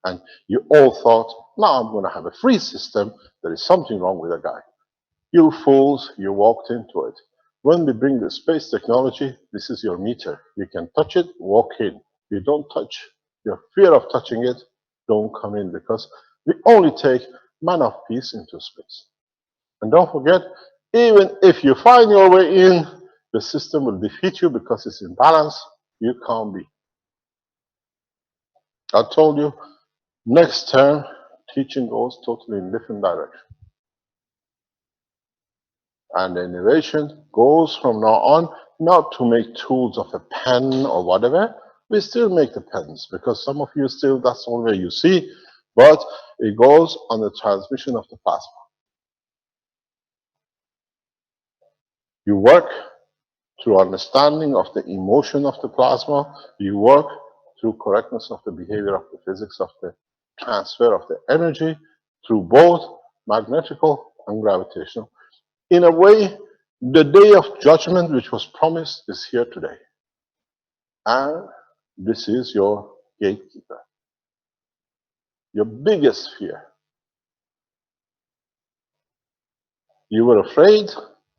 And you all thought, now I'm going to have a free system. There is something wrong with the guy. You fools, you walked into it. When we bring the space technology, this is your meter. You can touch it, walk in. You don't touch. Your fear of touching it, don't come in, because we only take man of peace into space. And don't forget, even if you find your way in, the system will defeat you because it's in balance. You can't be. I told you, next term, teaching goes totally in different direction. And the innovation goes from now on not to make tools of a pen or whatever. We still make the pens because some of you still, that's all where you see, but it goes on the transmission of the plasma. You work through understanding of the emotion of the plasma. You work through correctness of the behavior of the physics of the transfer of the energy through both magnetical and gravitational. In a way, the day of judgment which was promised is here today. And this is your gatekeeper, your biggest fear. You were afraid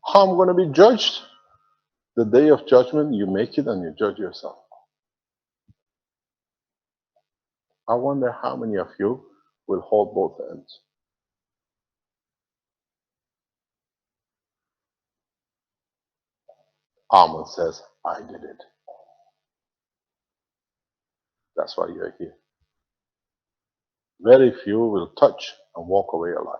how I'm going to be judged. The day of judgment, you make it and you judge yourself. I wonder how many of you will hold both ends. Armand says, I did it. That's why you're here. Very few will touch and walk away alive.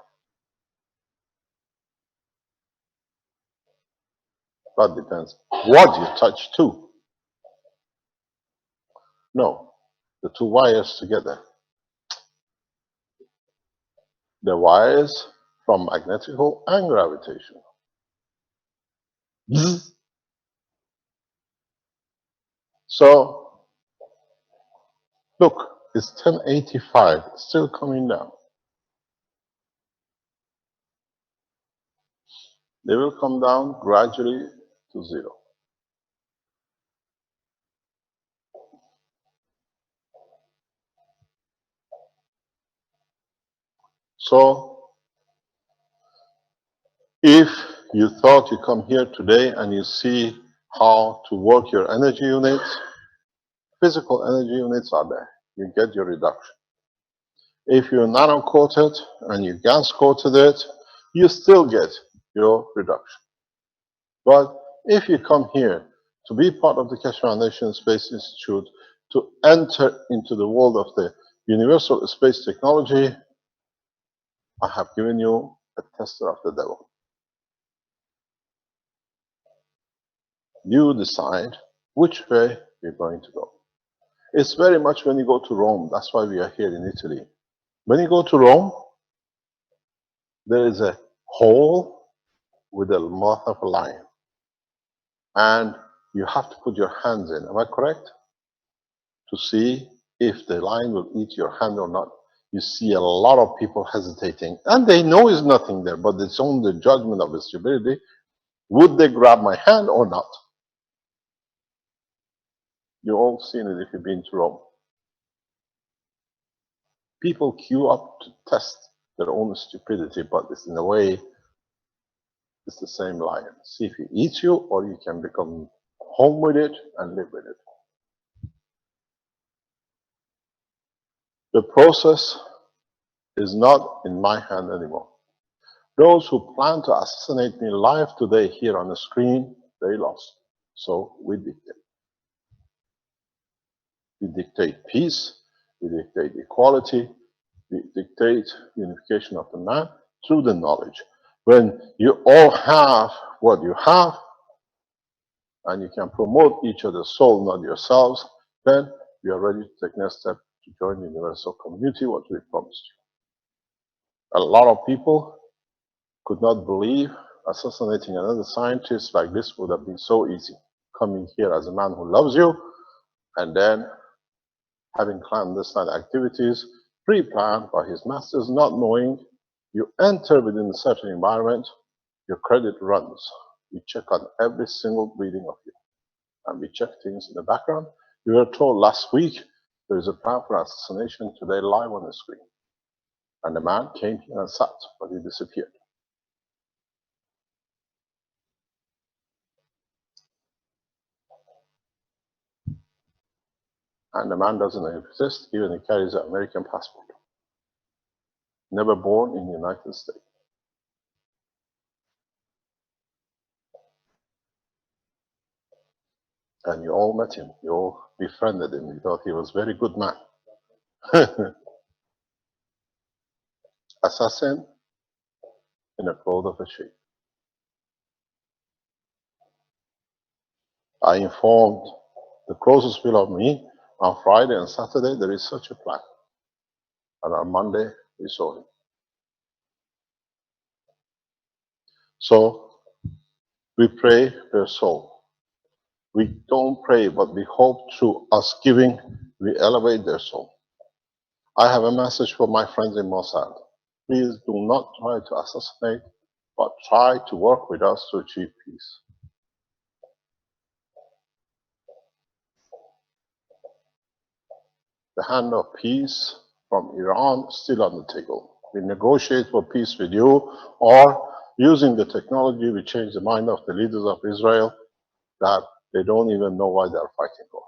That depends what you touch too. No, the two wires together. The wires from magnetical and gravitational. So, look, it's 1085, it's still coming down. They will come down gradually to zero. So, if you thought you come here today and you see how to work your energy units, physical energy units are there. You get your reduction. If you nano-coated and you gas-coated it, you still get your reduction. But if you come here to be part of the Keshe Foundation Space Institute, to enter into the world of the universal space technology, I have given you a tester of the devil. You decide which way you're going to go. It's very much when you go to Rome. That's why we are here in Italy. When you go to Rome, there is a hole with the mouth of a lion. And you have to put your hands in. Am I correct? To see if the lion will eat your hand or not. You see a lot of people hesitating. And they know there's nothing there, but it's on the judgment of the stupidity. Would they grab my hand or not? You've all seen it if you've been to Rome. People queue up to test their own stupidity, but it's in a way, it's the same lion. See if he eats you, or you can become home with it and live with it. The process is not in my hand anymore. Those who plan to assassinate me live today here on the screen, they lost. So we dictate. We dictate peace, we dictate equality, we dictate unification of the man through the knowledge. When you all have what you have, and you can promote each other's soul, not yourselves, then you are ready to take next step to join the universal community, what we promised you. A lot of people could not believe assassinating another scientist like this would have been so easy. Coming here as a man who loves you, and then having clandestine activities pre-planned by his masters, not knowing. You enter within a certain environment, your credit runs. We check on every single breathing of you, and we check things in the background. We were told last week there is a plan for assassination today live on the screen. And the man came here and sat, but he disappeared. And the man doesn't exist, even he carries an American passport. Never born in the United States. And you all met him, you all befriended him, you thought he was a very good man. Assassin in a cloth of a sheep. I informed the closest people of me on Friday and Saturday there is such a plan. And on Monday we saw him. So we pray their soul. We don't pray, but we hope through us giving, we elevate their soul. I have a message for my friends in Mossad. Please do not try to assassinate, but try to work with us to achieve peace. The hand of peace from Iran is still on the table. We negotiate for peace with you, or using the technology, we change the mind of the leaders of Israel that they don't even know why they are fighting for.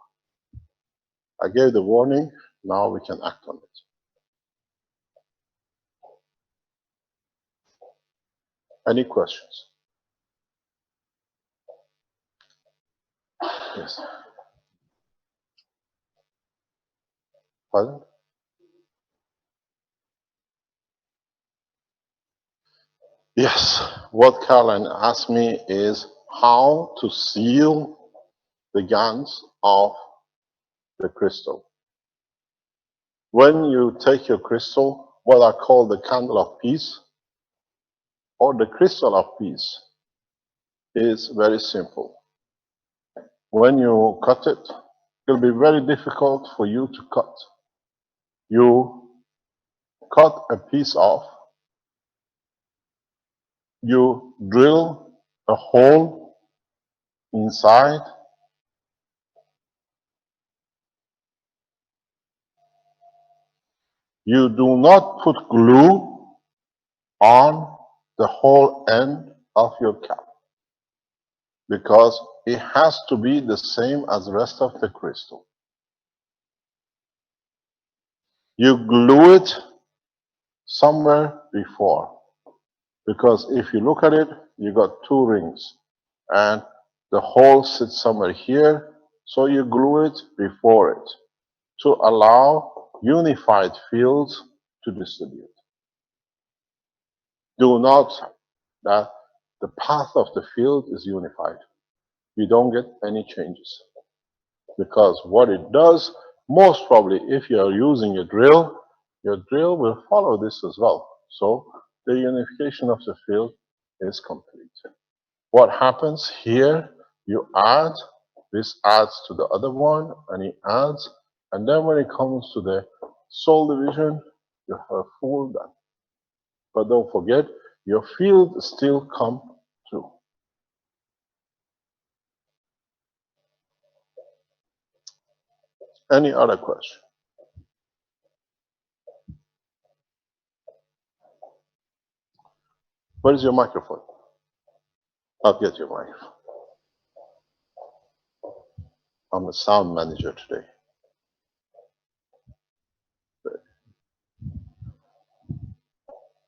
I gave the warning, now we can act on it. Any questions? Yes. Pardon? Yes. What Caroline asked me is how to seal the guns of the crystal. When you take your crystal, what I call the candle of peace, or the crystal of peace, is very simple. When you cut it, it'll be very difficult for you to cut. You cut a piece off, you drill a hole inside, you do not put glue on the whole end of your cap, because it has to be the same as the rest of the crystal. You glue it somewhere before, because if you look at it, you got two rings, and the hole sits somewhere here, so you glue it before it to allow unified fields to distribute. Do not that the path of the field is unified. You don't get any changes, because what it does, most probably if you are using a drill, your drill will follow this as well. So the unification of the field is complete. What happens here, you add, this adds to the other one, and it adds, and then when it comes to the soul division, you have full done. But don't forget, your field still come through. Any other question? Where is your microphone? I'll get your microphone. I'm the sound manager today.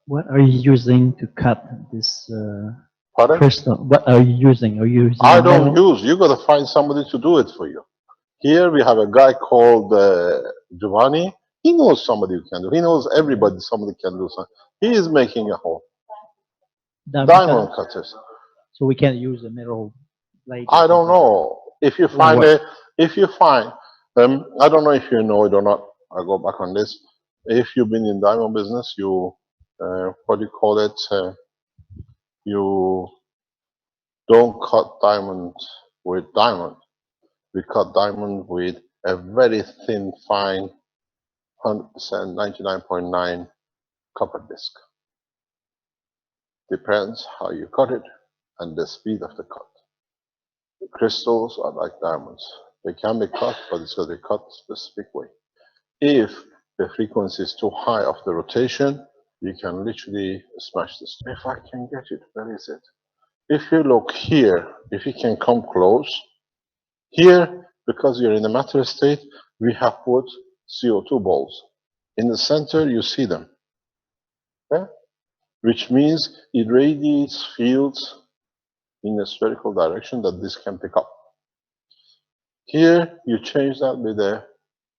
What are you using to cut this Pardon? crystal? What are you using? Are you using I don't metal? use, you got to find somebody to do it for you. Here we have a guy called Giovanni. He knows somebody who can do. He knows everybody. Somebody can do something. He is making a hole. Diamond cutters. So we can't use a metal blade. I don't know. If you find what? if you find, I don't know if you know it or not. I'll go back on this. If you've been in diamond business, you, what do you call it? you don't cut diamond with diamond. We cut diamond with a very thin, fine, 100%, 99.9 copper disc. Depends how you cut it and the speed of the cut. The crystals are like diamonds. They can be cut, but it's got to be cut a specific way. If the frequency is too high of the rotation, you can literally smash this. If I can get it, where is it? If you look here, if you can come close, here, because you're in the matter state, we have put CO2 balls. In the center, you see them. Okay? Which means it radiates fields in a spherical direction that this can pick up. Here, you change that with a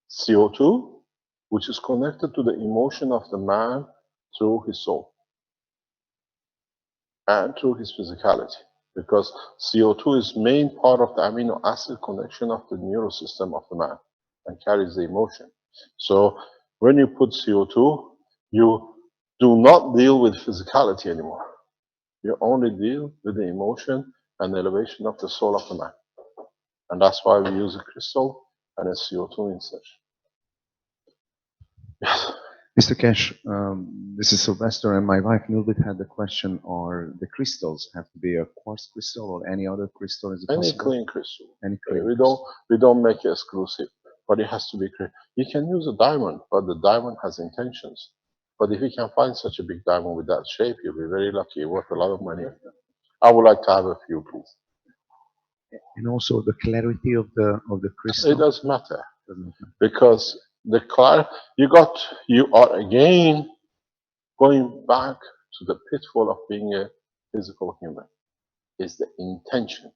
CO2, which is connected to the emotion of the man through his soul and through his physicality. Because CO2 is main part of the amino acid connection of the neurosystem of the man and carries the emotion. So when you put CO2, you do not deal with physicality anymore. You only deal with the emotion and the elevation of the soul of the man. And that's why we use a crystal and a CO2 insertion. Yes. Mr. Keshe, this is Sylvester, and my wife Mildred had the question: are the crystals have to be a quartz crystal or any other crystal? Is it Any possible? clean crystal. Any clean We don't make it exclusive, but it has to be clean. You can use a diamond, but the diamond has intentions. But if you can find such a big diamond with that shape, you'll be very lucky. It's worth a lot of money. I would like to have a few, please. And also the clarity of the crystal. It doesn't matter because the you are again going back to the pitfall of being a physical human. Is the intention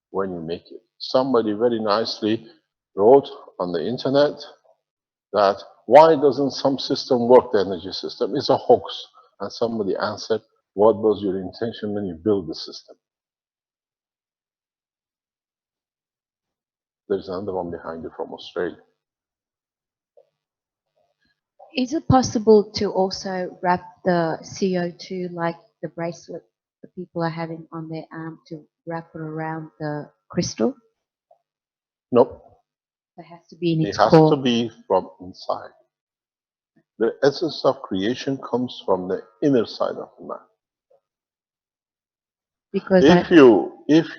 when you make it. Somebody very nicely wrote on the internet that why doesn't some system work, the energy system? It's a hoax. And somebody answered, what was your intention when you built the system? There's another one behind you from Australia. Is it possible to also wrap the CO2 like the bracelet the people are having on their arm to wrap it around the crystal? Nope. It has to be in It its has core. to be from inside. The essence of creation comes from the inner side of the man. Because If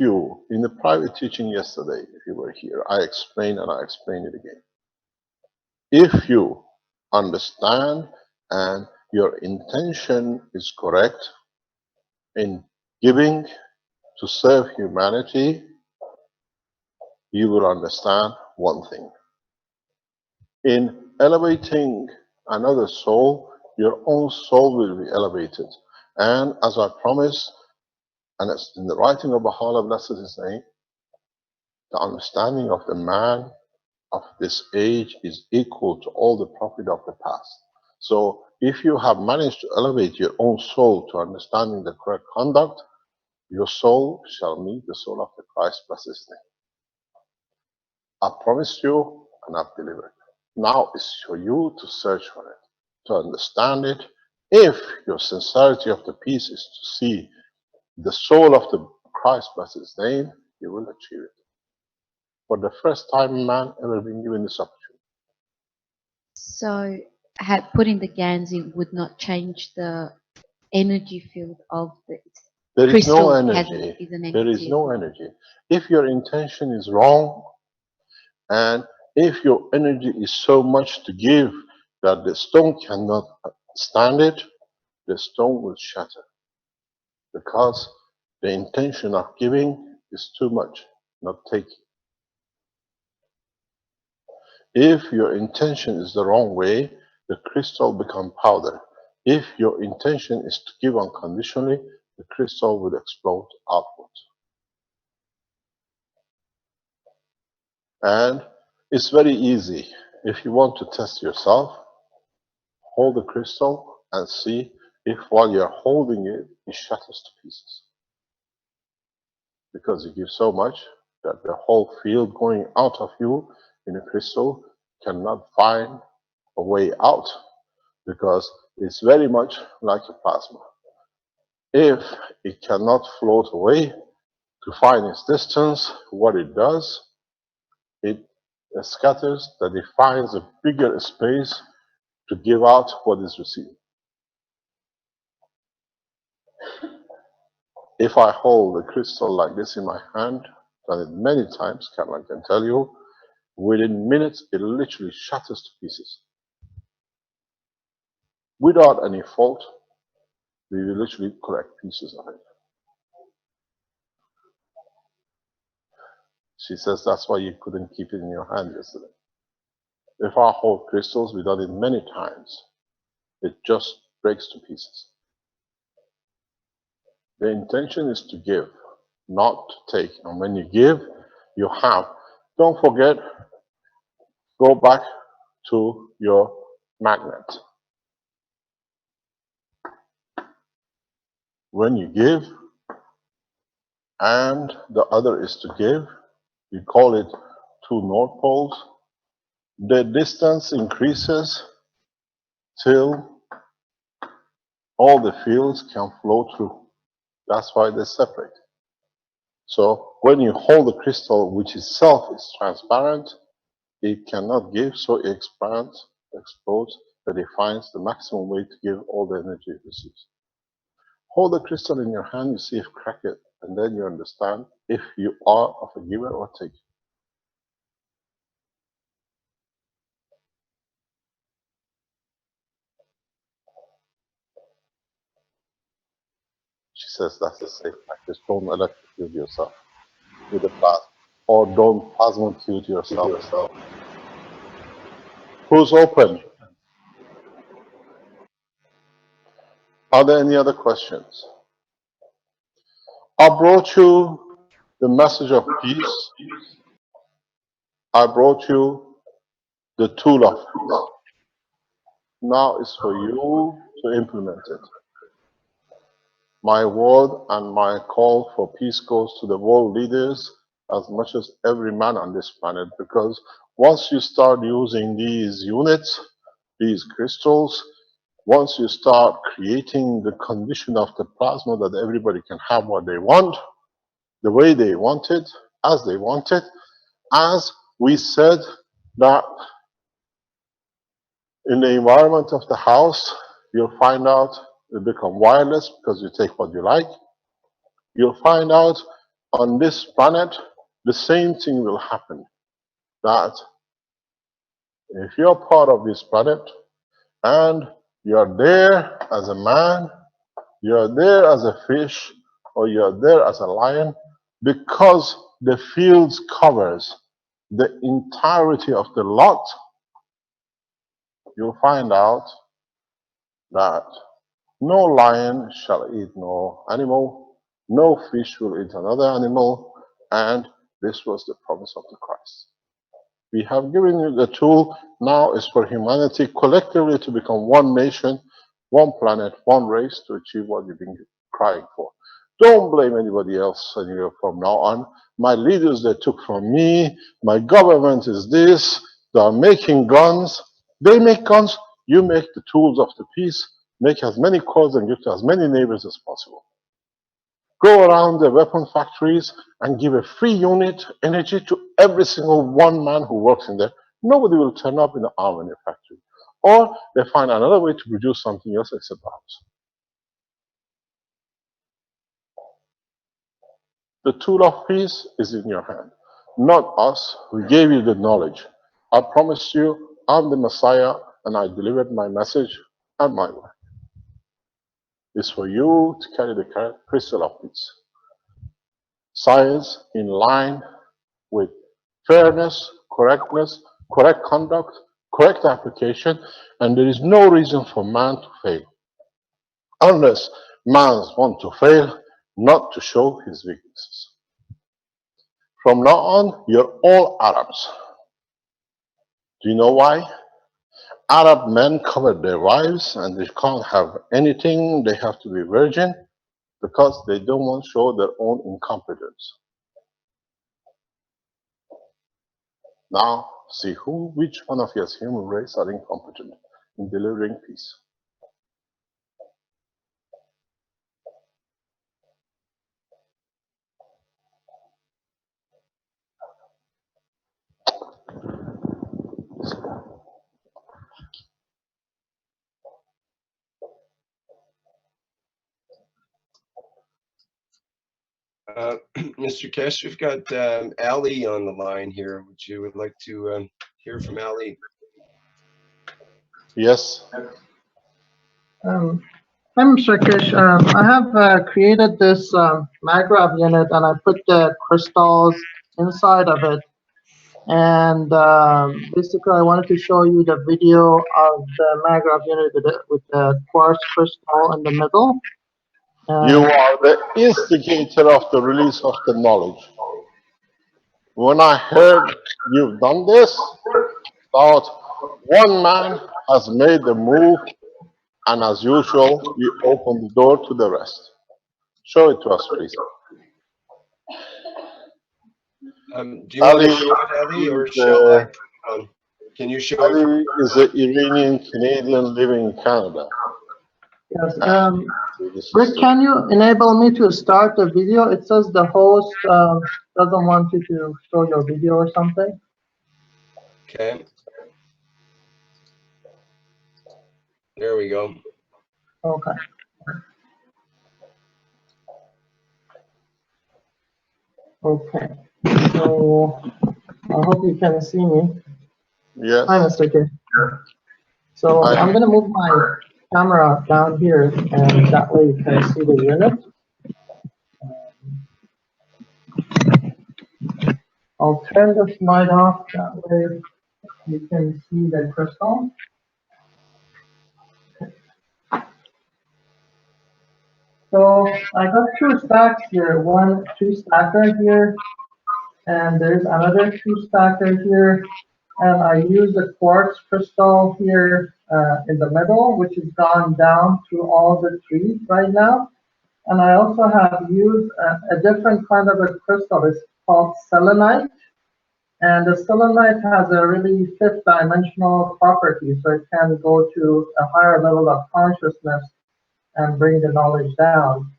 you, in the private teaching yesterday, if you were here, I explained and I explain it again. If you understand and your intention is correct in giving to serve humanity, you will understand one thing. In elevating another soul, your own soul will be elevated. And as I promised, and it's in the writing of Baha'u'llah, blessed his name, the understanding of the man of this age is equal to all the prophet of the past. So if you have managed to elevate your own soul to understanding the correct conduct, your soul shall meet the soul of the Christ, blessed his name. I promised you and I've delivered. Now it's for you to search for it, to understand it. If your sincerity of the piece is to see the soul of the Christ, blessed his name, you will achieve it. For the first time, man ever been given this opportunity. so putting the GANs in would not change the energy field of the There is crystal. no Is energy. an There is entity. no energy. If your intention is wrong, and if your energy is so much to give that the stone cannot stand it, the stone will shatter. Because the intention of giving is too much, not taking. If your intention is the wrong way, the crystal becomes powder. If your intention is to give unconditionally, the crystal will explode outward. And it's very easy. If you want to test yourself, hold the crystal and see if while you're holding it, it shatters to pieces. Because you give so much that the whole field going out of you in a crystal cannot find a way out, because it's very much like a plasma. If it cannot float away to find its distance, what it does, it scatters, that it finds a bigger space to give out what is received. If I hold a crystal like this in my hand, done it many times, I can tell you, within minutes it literally shatters to pieces. Without any fault, we will literally collect pieces of it. She says that's why you couldn't keep it in your hand yesterday. If I hold crystals, we've done it many times, it just breaks to pieces. The intention is to give, not to take. And when you give, you have. Don't forget, go back to your magnet. When you give, and the other is to give, we call it two north poles. The distance increases till all the fields can flow through. That's why they separate. So when you hold the crystal, which itself is transparent, it cannot give, so it expands, explodes, that it finds the maximum way to give all the energy it receives. Hold the crystal in your hand, you see if crack it, and then you understand if you are of a giver or taker. She says that's a safe practice. Don't electrocute yourself with a plasma, or don't plasmocute yourself. Who's open? Are there any other questions? I brought you the message of peace. I brought you the tool of peace. Now it's for you to implement it. My word and my call for peace goes to the world leaders as much as every man on this planet, because once you start using these units, these crystals, once you start creating the condition of the plasma that everybody can have what they want, the way they want it, as they want it, as we said that in the environment of the house, you'll find out it become wireless because you take what you like. You'll find out on this planet, the same thing will happen. That if you're part of this planet and you're there as a man, you're there as a fish, or you're there as a lion, because the fields covers the entirety of the lot, you'll find out that no lion shall eat no animal, no fish will eat another animal, and this was the promise of the Christ. We have given you the tool, now is for humanity collectively to become one nation, one planet, one race to achieve what you've been crying for. Don't blame anybody else anywhere from now on. My leaders, they took from me, my government is this, they are making guns. They make guns, you make the tools of the peace, make as many calls and give to as many neighbors as possible. Go around the weapon factories and give a free unit energy to every single one man who works in there. Nobody will turn up in the arm in your factory. Or they find another way to produce something else except arms. The tool of peace is in your hand. Not us, we gave you the knowledge. I promised you, I'm the Messiah, and I delivered my message and my word. It's for you to carry the crystal of peace. Science in line with fairness, correctness, correct conduct, correct application, and there is no reason for man to fail. Unless man wants to fail, not to show his weaknesses. From now on, you're all Arabs. Do you know why? Arab men cover their wives and they can't have anything, they have to be virgin, because they don't want to show their own incompetence. Now, see which one of you as human race, are incompetent in delivering peace. Mr. Keshe, we've got Ali on the line here. Would like to hear from Ali? Yes. Hi, Mr. Kish. I have created this MagRav unit, and I put the crystals inside of it. And basically, I wanted to show you the video of the MagRav unit with the quartz crystal in the middle. You are the instigator of the release of the knowledge. When I heard you've done this, thought one man has made the move, and as usual, you open the door to the rest. Show it to us, please. Do you want Ali to show it, Ali, or is shall I? Can you show it? Ali is an Iranian Canadian living in Canada. Yes. Rick, can you enable me to start the video? It says the host doesn't want you to show your video or something. Okay. There we go. Okay. Okay. So I hope you can see me. Yes. Hi, Mr. K. So Hi. I'm going to move my camera down here, and that way you can see the unit. I'll turn this light off, that way you can see the crystal. So I got two stacks here, two stacker here, and there's another two stacker here. And I use the quartz crystal here in the middle, which has gone down through all the trees right now. And I also have used a different kind of a crystal. It's called selenite. And the selenite has a really fifth dimensional property, so it can go to a higher level of consciousness and bring the knowledge down.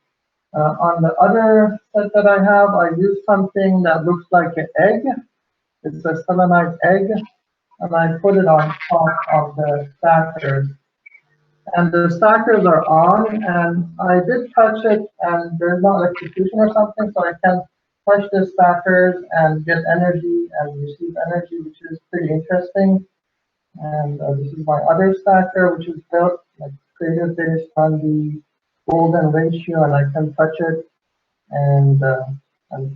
On the other set that I have, I use something that looks like an egg. It's a selenite egg, and I put it on top of the stackers. And the stackers are on, and I did touch it, and there's no electrocution or something, so I can touch the stackers and get energy and receive energy, which is pretty interesting. And this is my other stacker, which is built, like, created based on the golden ratio, and I can touch it and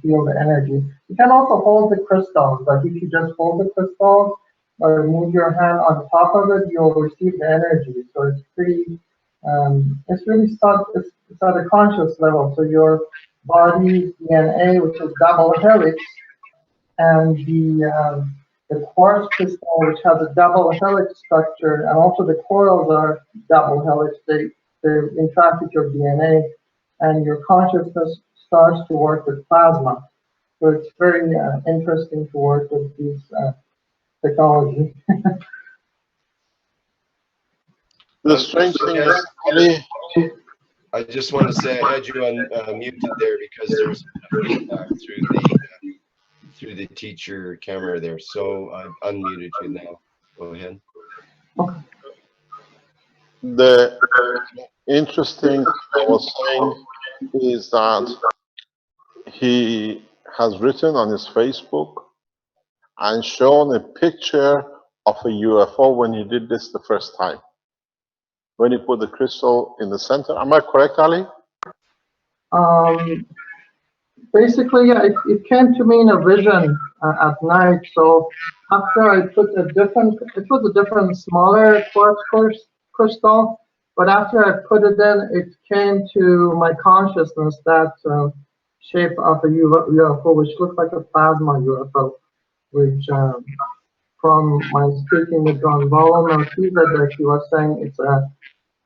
feel the energy. You can also hold the crystals, like if you just hold the crystals or move your hand on top of it, you'll receive the energy. So it's pretty, it's really it's at a conscious level. So your body's DNA, which is double helix, and the quartz crystal, which has a double helix structure, and also the coils are double helix. They interact with your DNA, and your consciousness starts to work with plasma. So it's very interesting to work with these technology. The strange thing is, Ali, I just want to say I had you muted there because there was feedback through the teacher camera there. So I've unmuted you now. Go ahead. the interesting I was saying is that he has written on his Facebook and shown a picture of a UFO when he did this the first time. When he put the crystal in the center. Am I correct, Ali? Basically, yeah, it came to me in a vision at night. So after I put it was a different smaller quartz crystal, but after I put it in, it came to my consciousness that shape of a UFO, which looked like a plasma UFO, which from my speaking with John Ballon, he said that he was saying it's a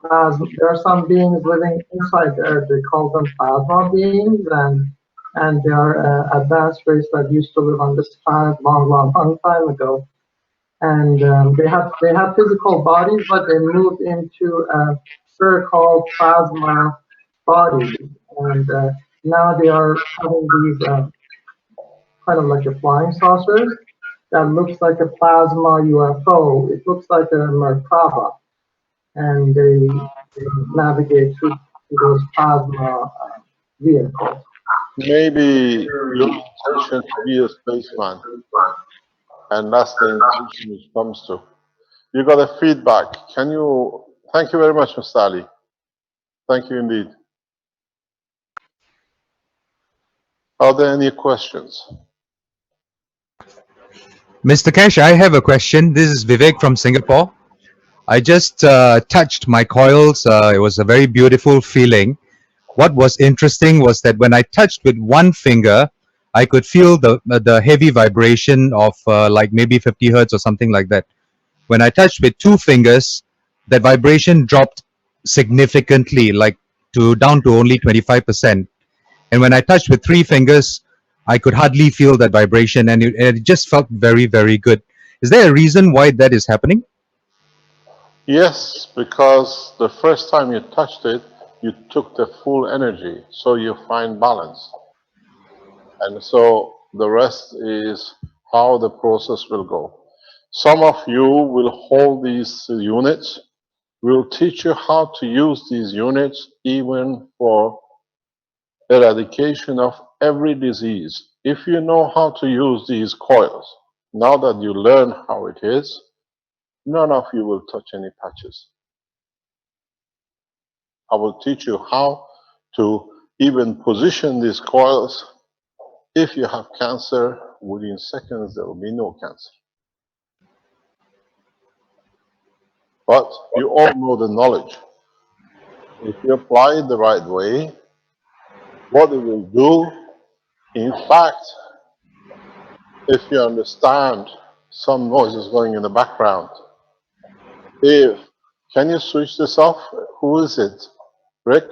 plasma. There are some beings living inside there. They call them plasma beings, and they are advanced race that used to live on this planet long time ago. And they have physical bodies, but they moved into a spherical plasma body, and now they are having these kind of like a flying saucers that looks like a plasma UFO. It looks like a Merkaba, and they navigate through those plasma vehicles. Maybe your intention to be a spaceman, and that's the intention which comes to. You got a feedback. Can you? Thank you very much, Mr. Ali. Thank you indeed. Are there any questions? Mr. Keshe, I have a question. This is Vivek from Singapore. I just touched my coils. It was a very beautiful feeling. What was interesting was that when I touched with one finger, I could feel the heavy vibration of like maybe 50 hertz or something like that. When I touched with two fingers, that vibration dropped significantly, like to down to only 25%. And when I touched with three fingers, I could hardly feel that vibration, and it just felt very, very good. Is there a reason why that is happening? Yes, because the first time you touched it, you took the full energy, so you find balance. And so the rest is how the process will go. Some of you will hold these units. We'll teach you how to use these units even for eradication of every disease. If you know how to use these coils, now that you learn how it is, none of you will touch any patches. I will teach you how to even position these coils. If you have cancer, within seconds there will be no cancer. But you all know the knowledge. If you apply it the right way, what it will do, in fact, if you understand some noise is going in the background, can you switch this off? Who is it? Rick?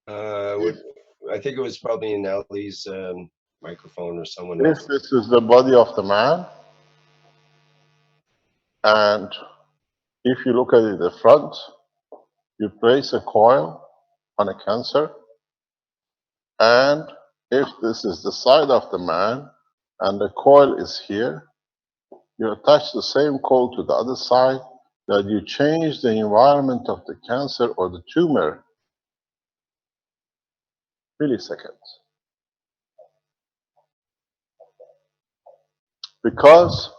I think it was probably in Ali's microphone or someone If else. this is the body of the man, and if you look at it in the front, you place a coil on a cancer, and if this is the side of the man, and the coil is here, you attach the same coil to the other side, that you change the environment of the cancer or the tumor milliseconds. Because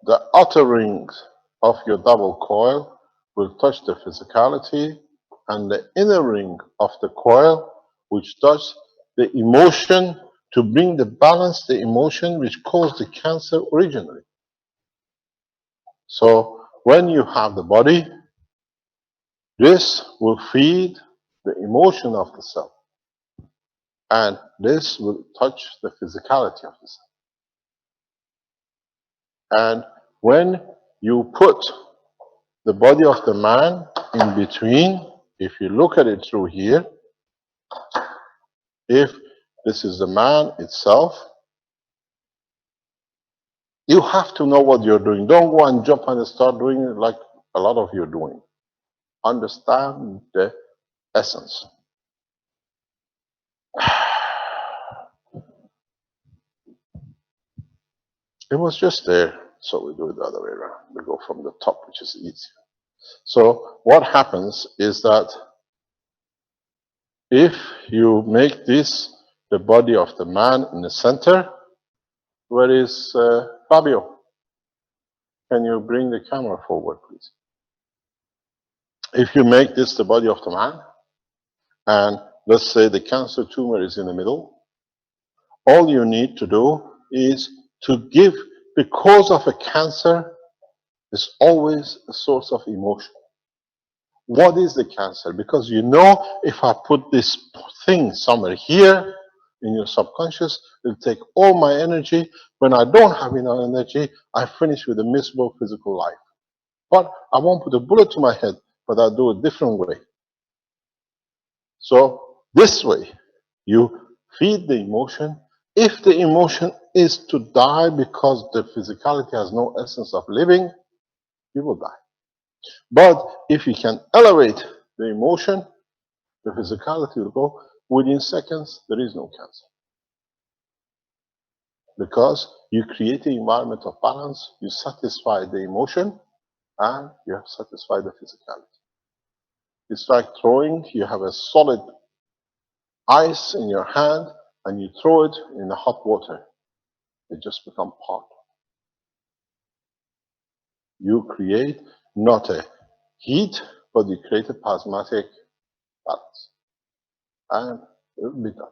the outer rings of your double coil will touch the physicality, and the inner ring of the coil, which touch the emotion, to bring the balance, the emotion which caused the cancer originally. So when you have the body, this will feed the emotion of the cell, and this will touch the physicality of the cell. And when you put the body of the man in between, if you look at it through here, if this is the man itself, you have to know what you're doing. Don't go and jump and start doing it like a lot of you are doing. Understand the essence. It was just there, so we do it the other way around. We go from the top, which is easier. So what happens is that if you make this the body of the man in the center, where is Fabio? Can you bring the camera forward, please? If you make this the body of the man, and let's say the cancer tumor is in the middle, all you need to do is to give, because of a cancer, is always a source of emotion. What is the cancer? Because you know, if I put this thing somewhere here in your subconscious, it'll take all my energy. When I don't have enough energy, I finish with a miserable physical life. But I won't put a bullet to my head, but I'll do a different way. So this way, you feed the emotion. If the emotion is to die because the physicality has no essence of living, you will die. But if you can elevate the emotion, the physicality will go. Within seconds, there is no cancer. Because you create an environment of balance, you satisfy the emotion, and you have satisfied the physicality. It's like throwing, you have a solid ice in your hand and you throw it in the hot water. It just becomes part. You create not a heat, but you create a plasmatic balance. And it will be done.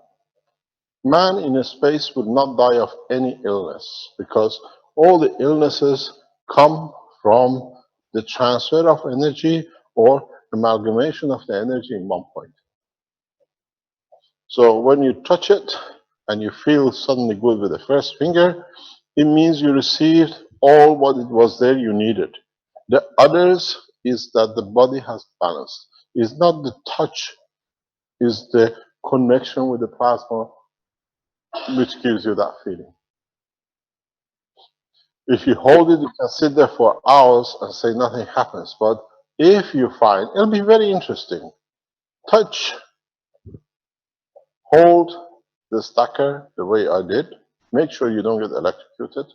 Man in space would not die of any illness because all the illnesses come from the transfer of energy or amalgamation of the energy in one point. So when you touch it and you feel suddenly good with the first finger, it means you received all what it was there you needed. The others is that the body has balance. It's not the touch, it's the connection with the plasma which gives you that feeling. If you hold it, you can sit there for hours and say nothing happens. But if you find, it'll be very interesting. Touch, hold the stacker the way I did. Make sure you don't get electrocuted.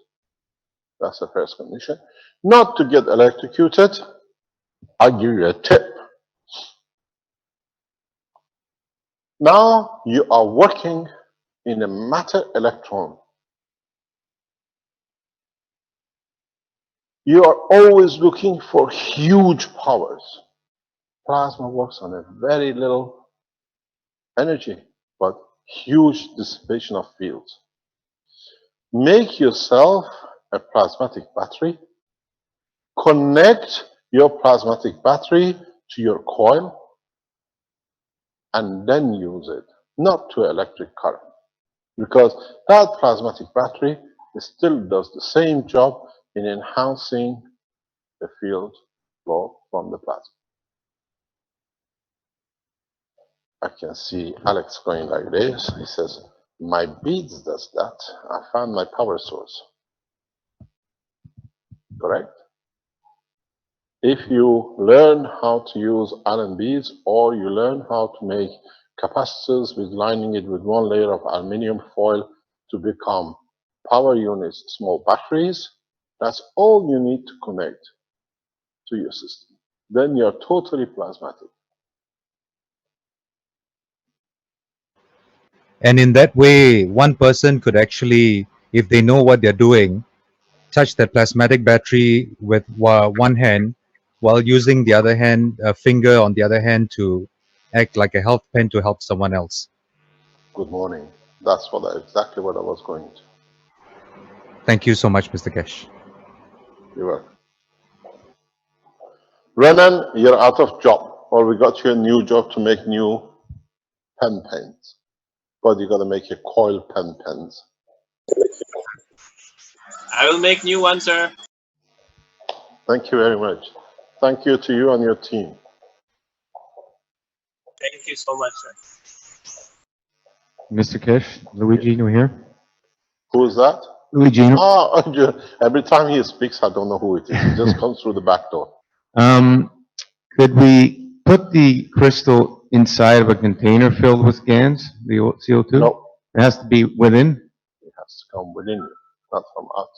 That's the first condition. Not to get electrocuted, I'll give you a tip. Now you are working in a matter electron. You are always looking for huge powers. Plasma works on a very little energy, but huge dissipation of fields. Make yourself a plasmatic battery. Connect your plasmatic battery to your coil and then use it, not to electric current. Because that plasmatic battery still does the same job in enhancing the field flow from the plasma. I can see Alex going like this. He says, my beads does that. I found my power source. Correct? If you learn how to use Allen beads or you learn how to make capacitors with lining it with one layer of aluminum foil to become power units, small batteries, that's all you need to connect to your system. Then you're totally plasmatic. And in that way, one person could actually, if they know what they're doing, touch that plasmatic battery with one hand while using the other hand, a finger on the other hand to act like a health pen to help someone else. Good morning. That's exactly what I was going to. Thank you so much, Mr. Keshe. You're welcome. Renan, you're out of job, or we got you a new job to make new pen pens. But you got to make your coil pens. I will make new ones, sir. Thank you very much. Thank you to you and your team. Thank you so much, sir. Mr. Keshe, Luigi, you here? Who is that? Luigi. Every time he speaks, I don't know who it is. He just comes through the back door. Could we put the crystal inside of a container filled with GANs, the CO2? No. It has to be within? It has to come within you, not from out.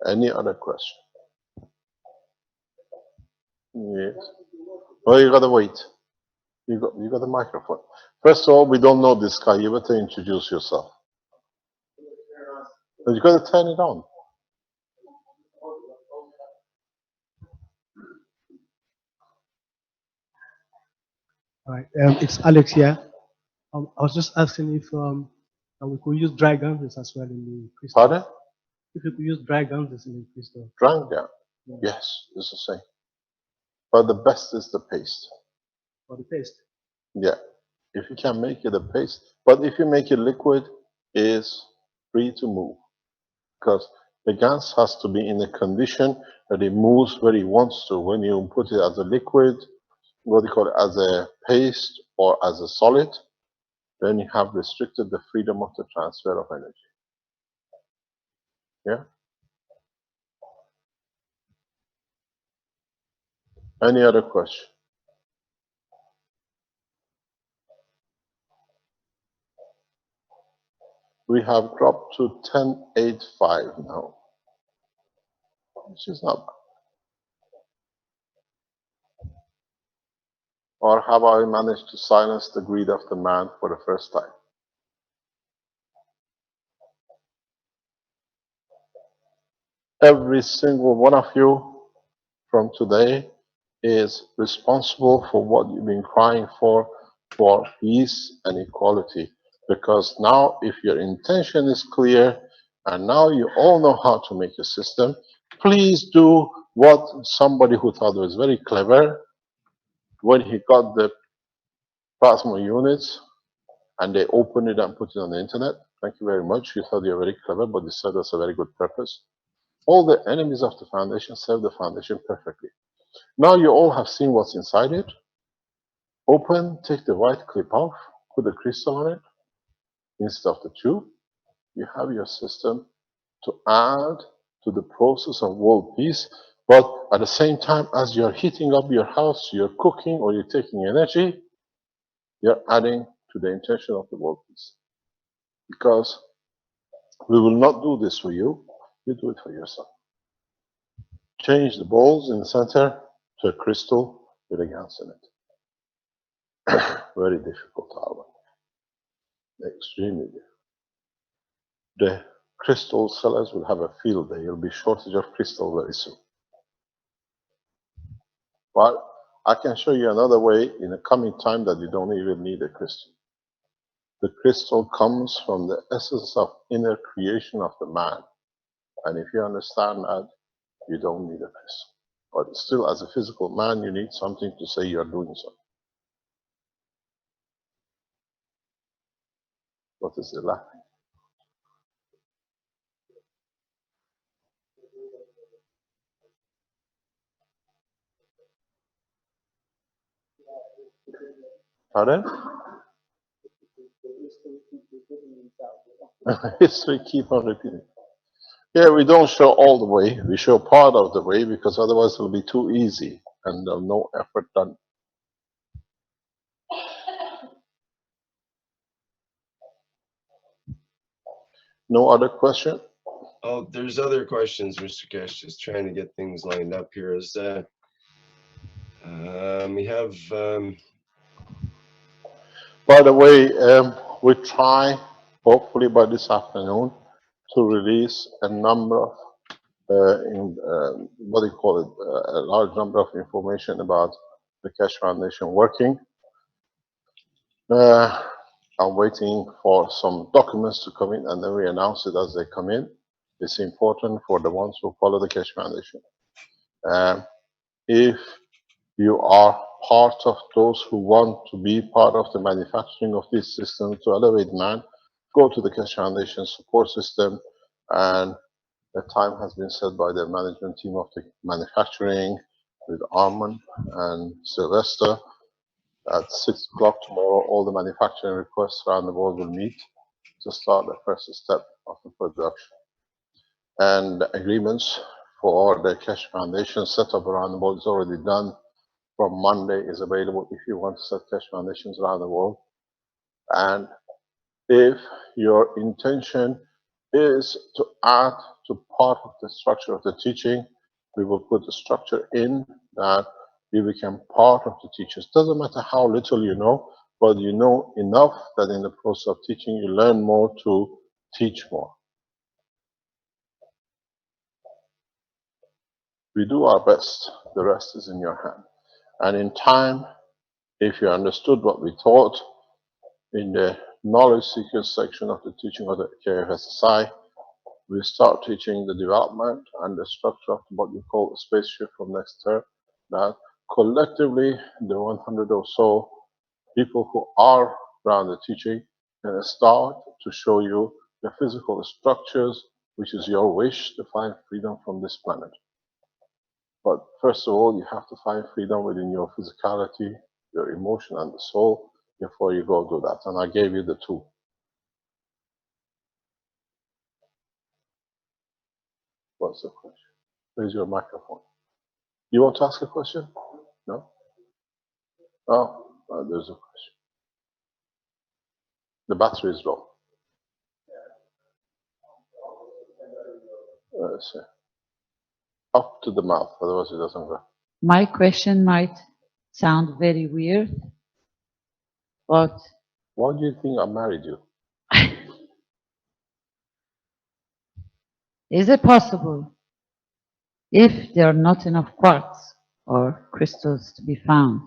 Any other question? Yes. Well, you gotta wait. You got the microphone. First of all, we don't know this guy. You better introduce yourself. But you gotta turn it on. All right, it's Alex here. I was just asking if we could use dry ganses as well in the crystal. Pardon? If we could use dry ganses in the crystal. Dry down. Yeah. Yes, it's the same. But the best is the paste. For the paste. Yeah. If you can make it a paste, but if you make it liquid, it's free to move. Because the gas has to be in a condition that it moves where it wants to. When you put it as a liquid, what do you call it, as a paste or as a solid, then you have restricted the freedom of the transfer of energy. Yeah? Any other question? We have dropped to 10.85 now. which is not bad. Or have I managed to silence the greed of the man for the first time? Every single one of you from today is responsible for what you've been crying for peace and equality. Because now, if your intention is clear, and now you all know how to make a system, please do what somebody who thought was very clever when he got the plasma units and they opened it and put it on the internet. Thank you very much. You thought you were very clever, but you said that's a very good purpose. All the enemies of the foundation serve the foundation perfectly. Now you all have seen what's inside it. Open, take the white clip off, put the crystal on it instead of the tube. You have your system to add to the process of world peace. But at the same time, as you're heating up your house, you're cooking, or you're taking energy, you're adding to the intention of the world peace. Because we will not do this for you, you do it for yourself. Change the balls in the center to a crystal with a gas in it. Very difficult, however. Extremely difficult. The crystal sellers will have a field day. There'll be shortage of crystal very soon. But I can show you another way in the coming time that you don't even need a crystal. The crystal comes from the essence of inner creation of the man. And if you understand that, you don't need a crystal. But still, as a physical man, you need something to say you're doing something. What is it laughing? Pardon? History keep on repeating. Yeah, we don't show all the way. We show part of the way because otherwise it'll be too easy and there'll no effort done. No other question? Oh, there's other questions, Mr. Keshe. Just trying to get things lined up here. We have. By the way, we try, hopefully by this afternoon, to release a number of, what do you call it, a large number of information about the Keshe Foundation working. I'm waiting for some documents to come in and then we announce it as they come in. It's important for the ones who follow the Keshe Foundation. If you are part of those who want to be part of the manufacturing of this system to elevate man, go to the Keshe Foundation support system, and the time has been set by the management team of the manufacturing with Armand and Sylvester. At 6 o'clock tomorrow, all the manufacturing requests around the world will meet to start the first step of the production. And the agreements for the Keshe Foundation setup around the world is already done. From Monday is available if you want to set Keshe Foundations around the world. And if your intention is to add to part of the structure of the teaching, we will put the structure in that you become part of the teachers. Doesn't matter how little you know, but you know enough that in the process of teaching, you learn more to teach more. We do our best. The rest is in your hand. And in time, if you understood what we taught in the knowledge seekers section of the teaching of the KFSSI, we start teaching the development and the structure of what we call a spaceship from next term, that collectively the 100 or so people who are around the teaching can start to show you the physical structures, which is your wish to find freedom from this planet. But first of all, you have to find freedom within your physicality, your emotion and the soul before you go do that. And I gave you the two. What's the question? Where's your microphone? You want to ask a question? No? Oh, there's a question. The battery is low. Let's see. Up to the mouth, otherwise it doesn't go. My question might sound very weird, but Why do you think I married you? is it possible, if there are not enough quartz or crystals to be found,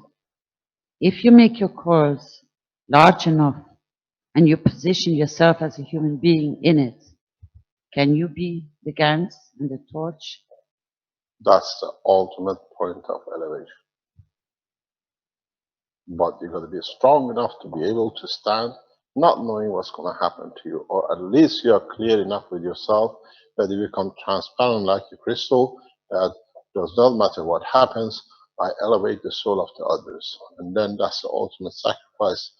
if you make your coils large enough and you position yourself as a human being in it, can you be the Gans and the torch? That's the ultimate point of elevation. But you got to be strong enough to be able to stand, not knowing what's going to happen to you, or at least you are clear enough with yourself that you become transparent like a crystal, that does not matter what happens, I elevate the soul of the others. And then that's the ultimate sacrifice.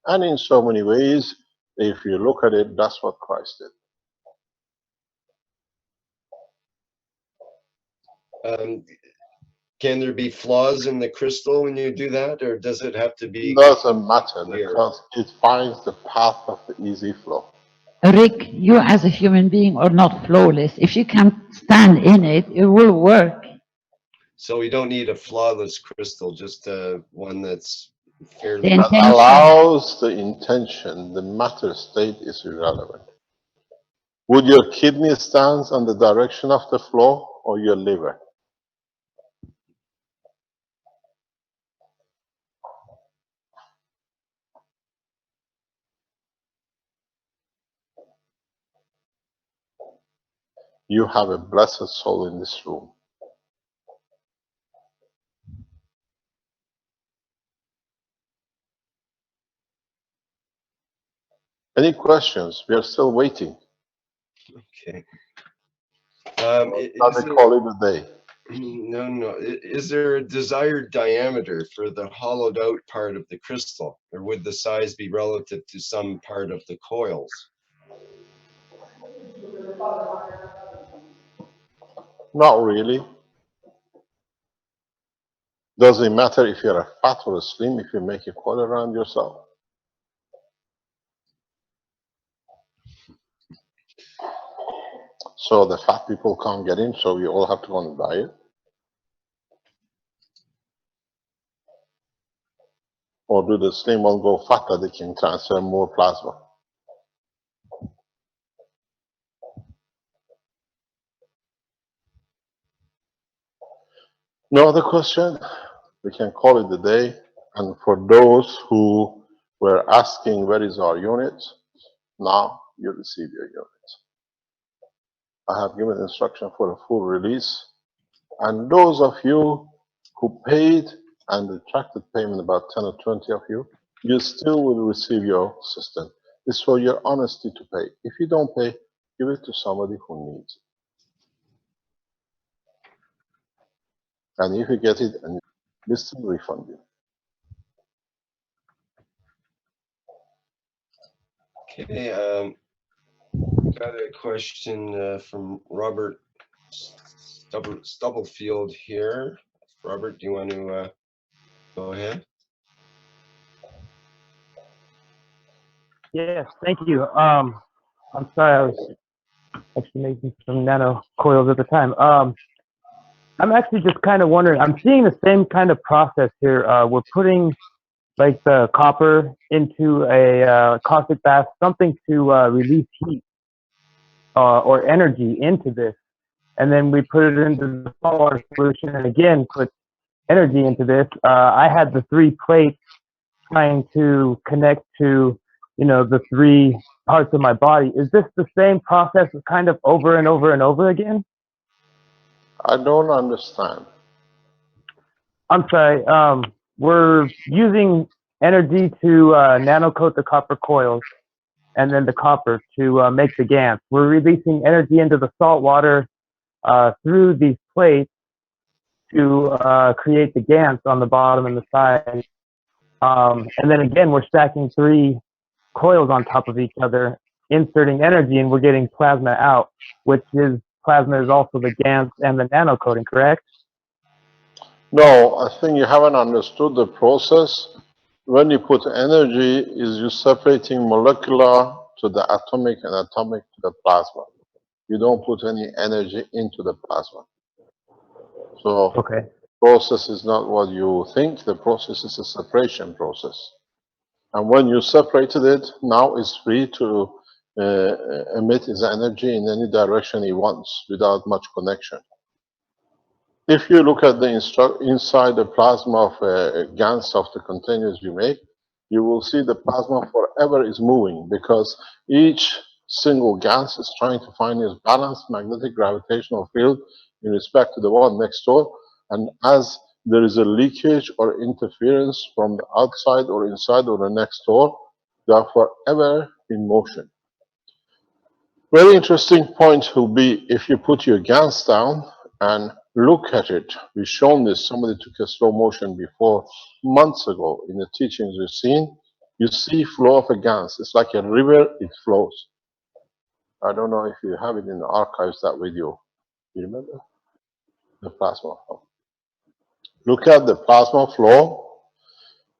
And in so many ways, if you look at it, that's what Christ did. Can there be flaws in the crystal when you do that, or does it have to be? It doesn't matter clear? because it finds the path of the easy flow. Rick, you as a human being are not flawless. If you can stand in it, it will work. So we don't need a flawless crystal, just one that's fairly. The That intention. allows the intention, the matter state is irrelevant. Would your kidney stand on the direction of the flow or your liver? You have a blessed soul in this room. Any questions? We are still waiting. Okay. Now they call it a day. No. Is there a desired diameter for the hollowed out part of the crystal, or would the size be relative to some part of the coils? Not really. Doesn't matter if you're a fat or a slim, if you make a coil around yourself. So the fat people can't get in, so you all have to go on a diet. Or do the slim one go fat that they can transfer more plasma? No other question? We can call it a day. And for those who were asking where is our unit, now you receive your unit. I have given instruction for a full release. And those of you who paid and retracted payment, about 10 or 20 of you, you still will receive your system. It's for your honesty to pay. If you don't pay, give it to somebody who needs it. And if you get it, and we still refund you. Okay, got a question from Robert Stubblefield here. Robert, do you want to go ahead? Yes, thank you. I'm sorry, I was actually making some nano coils at the time. I'm actually just kind of wondering, I'm seeing the same kind of process here. We're putting like the copper into a caustic bath, something to release heat or energy into this. And then we put it into the saltwater solution and again put energy into this. I had the 3 plates trying to connect to, you know, the 3 parts of my body. Is this the same process kind of over and over and over again? I don't understand. I'm sorry. We're using energy to nano coat the copper coils and then the copper to make the GANs. We're releasing energy into the salt water through these plates to create the GANs on the bottom and the side. And then again, we're stacking 3 coils on top of each other, inserting energy, and we're getting plasma out, which is plasma is also the GANs and the nano coating, correct? No, I think you haven't understood the process. When you put energy, is you separating molecular to the atomic and atomic to the plasma. You don't put any energy into the plasma. So Okay. process is not what you think. The process is a separation process. And when you separated it, now it's free to emit its energy in any direction it wants without much connection. If you look at the inside the plasma of GANs of the containers you make, you will see the plasma forever is moving because each single GANs is trying to find its balanced magnetic gravitational field in respect to the one next door. And as there is a leakage or interference from the outside or inside or the next door, they are forever in motion. Very interesting point will be if you put your GANs down and look at it. We've shown this. Somebody took a slow motion before months ago in the teachings we've seen. You see flow of a GANs. It's like a river, it flows. I don't know if you have it in the archives, that video. You remember? The plasma flow. Look at the plasma flow.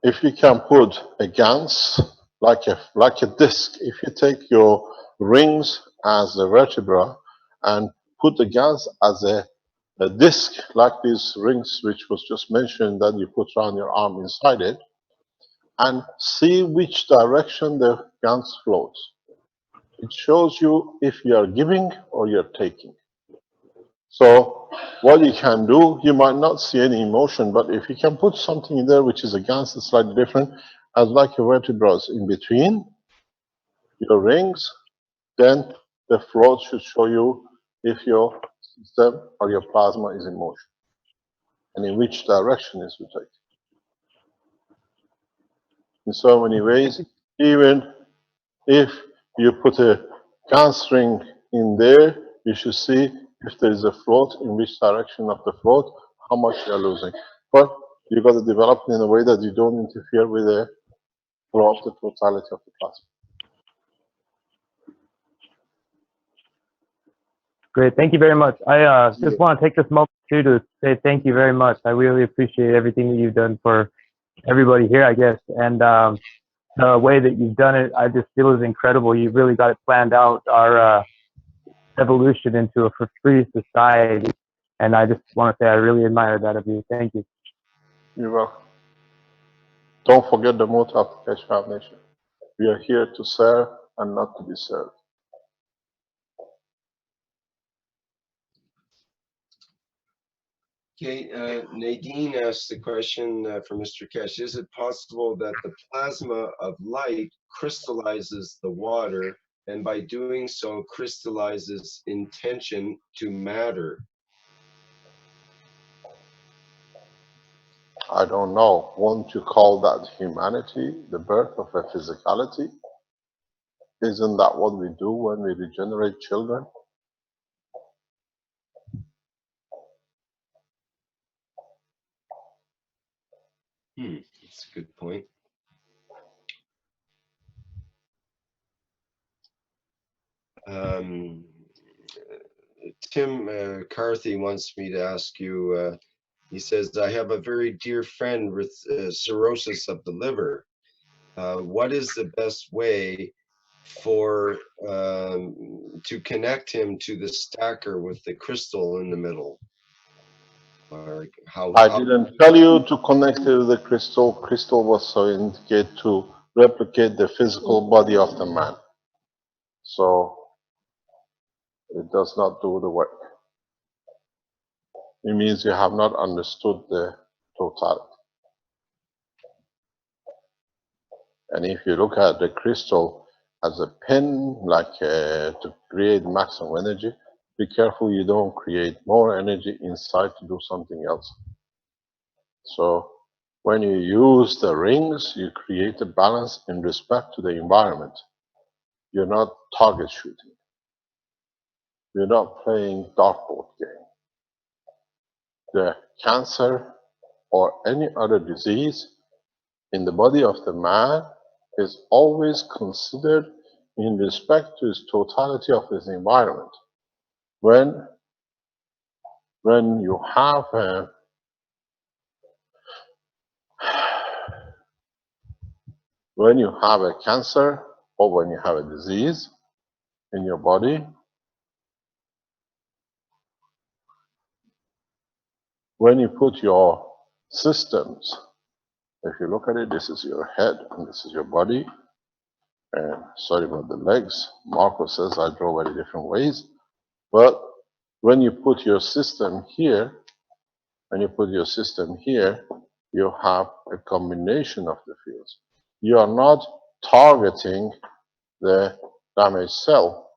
If you can put a GANs like a disc, if you take your rings as a vertebra and put the GANs as a disc like these rings which was just mentioned that you put around your arm inside it, and see which direction the GANs flows. It shows you if you are giving or you're taking. So what you can do, you might not see any emotion, but if you can put something in there which is a GANs that's slightly different, as like your vertebrae in between your rings, then the float should show you if your system or your plasma is in motion and in which direction is rotating. In so many ways, even if you put a GANs ring in there, you should see if there is a float, in which direction of the float, how much you are losing. But you got to develop it in a way that you don't interfere with the flow of the totality of the plasma. Great. Thank you very much. I just want to take this moment too to say thank you very much. I really appreciate everything that you've done for everybody here, I guess. And the way that you've done it, I just feel is incredible. You've really got it planned out, our evolution into a free society. And I just want to say I really admire that of you. Thank you. You're welcome. Don't forget the motto of the Keshe Foundation. We are here to serve and not to be served. Okay, Nadine asked the question for Mr. Keshe. Is it possible that the plasma of light crystallizes the water and by doing so crystallizes intention to matter? I don't know. Won't you call that humanity, the birth of a physicality? Isn't that what we do when we regenerate children? That's a good point. Tim Carthy wants me to ask you, he says, I have a very dear friend with cirrhosis of the liver. What is the best way for to connect him to the stacker with the crystal in the middle? Or I didn't tell you to connect to the crystal. Crystal was so indicated to replicate the physical body of the man. So it does not do the work. It means you have not understood the totality. And if you look at the crystal as a pin, like to create maximum energy, be careful you don't create more energy inside to do something else. So when you use the rings, you create a balance in respect to the environment. You're not target shooting. You're not playing dartboard game. The cancer or any other disease in the body of the man is always considered in respect to his totality of his environment. When you have a cancer or when you have a disease in your body, when you put your systems, if you look at it, this is your head and this is your body. And sorry about the legs. Marco says I draw very different ways. But when you put your system here, you have a combination of the fields. You are not targeting the damaged cell.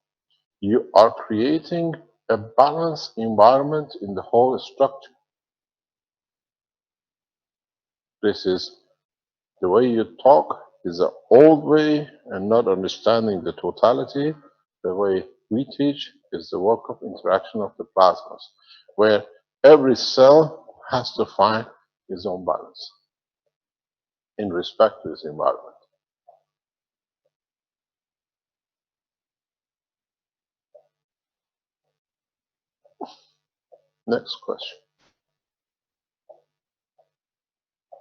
You are creating a balanced environment in the whole structure. This is the way you talk is an old way and not understanding the totality. The way we teach is the work of interaction of the plasmas, where every cell has to find its own balance in respect to its environment. Next question.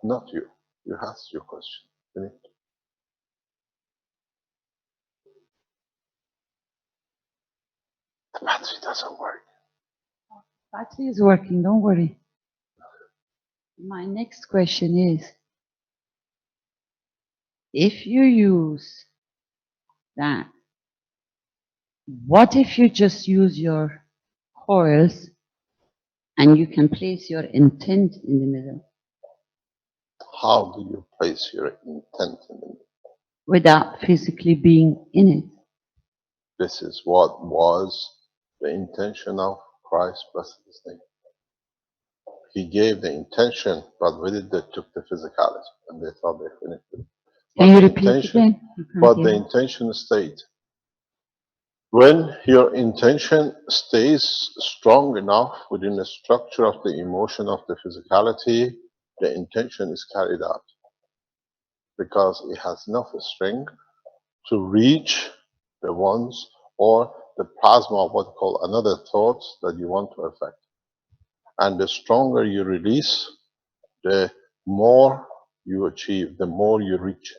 Not you. You asked your question. The battery doesn't work. Battery is working, don't worry. My next question is, if you use that, what if you just use your coils and you can place your intent in the middle How do you place your intent in it? without physically being in it? This is what was the intention of Christ, blessed his name. He gave the intention, but with it they took the physicality, and they thought they finished it. Can you repeat again? But the intention stayed. When your intention stays strong enough within the structure of the emotion of the physicality, the intention is carried out because it has enough strength to reach the ones or the plasma of what you call another thought that you want to affect. And the stronger you release, the more you achieve, the more you reach.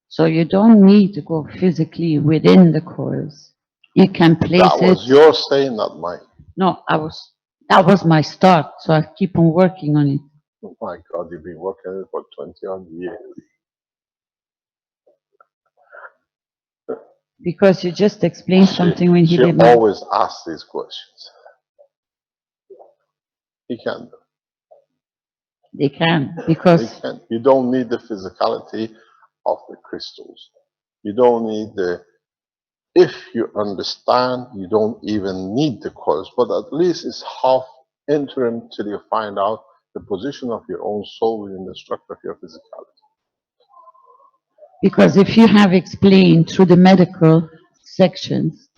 So you don't need to go physically within the coils. You can place That was your saying, not mine. No, that was my start, so I keep on working on it. Oh my God, you've been working on it for 20 odd years. Because you just explained something when he She didn't. always asks these questions. He can do. They can, because They can. You don't need the physicality of the crystals. You don't need the, if you understand, you don't even need the coils, but at least it's half interim till you find out the position of your own soul within the structure of your physicality. Because if you have explained through the medical sections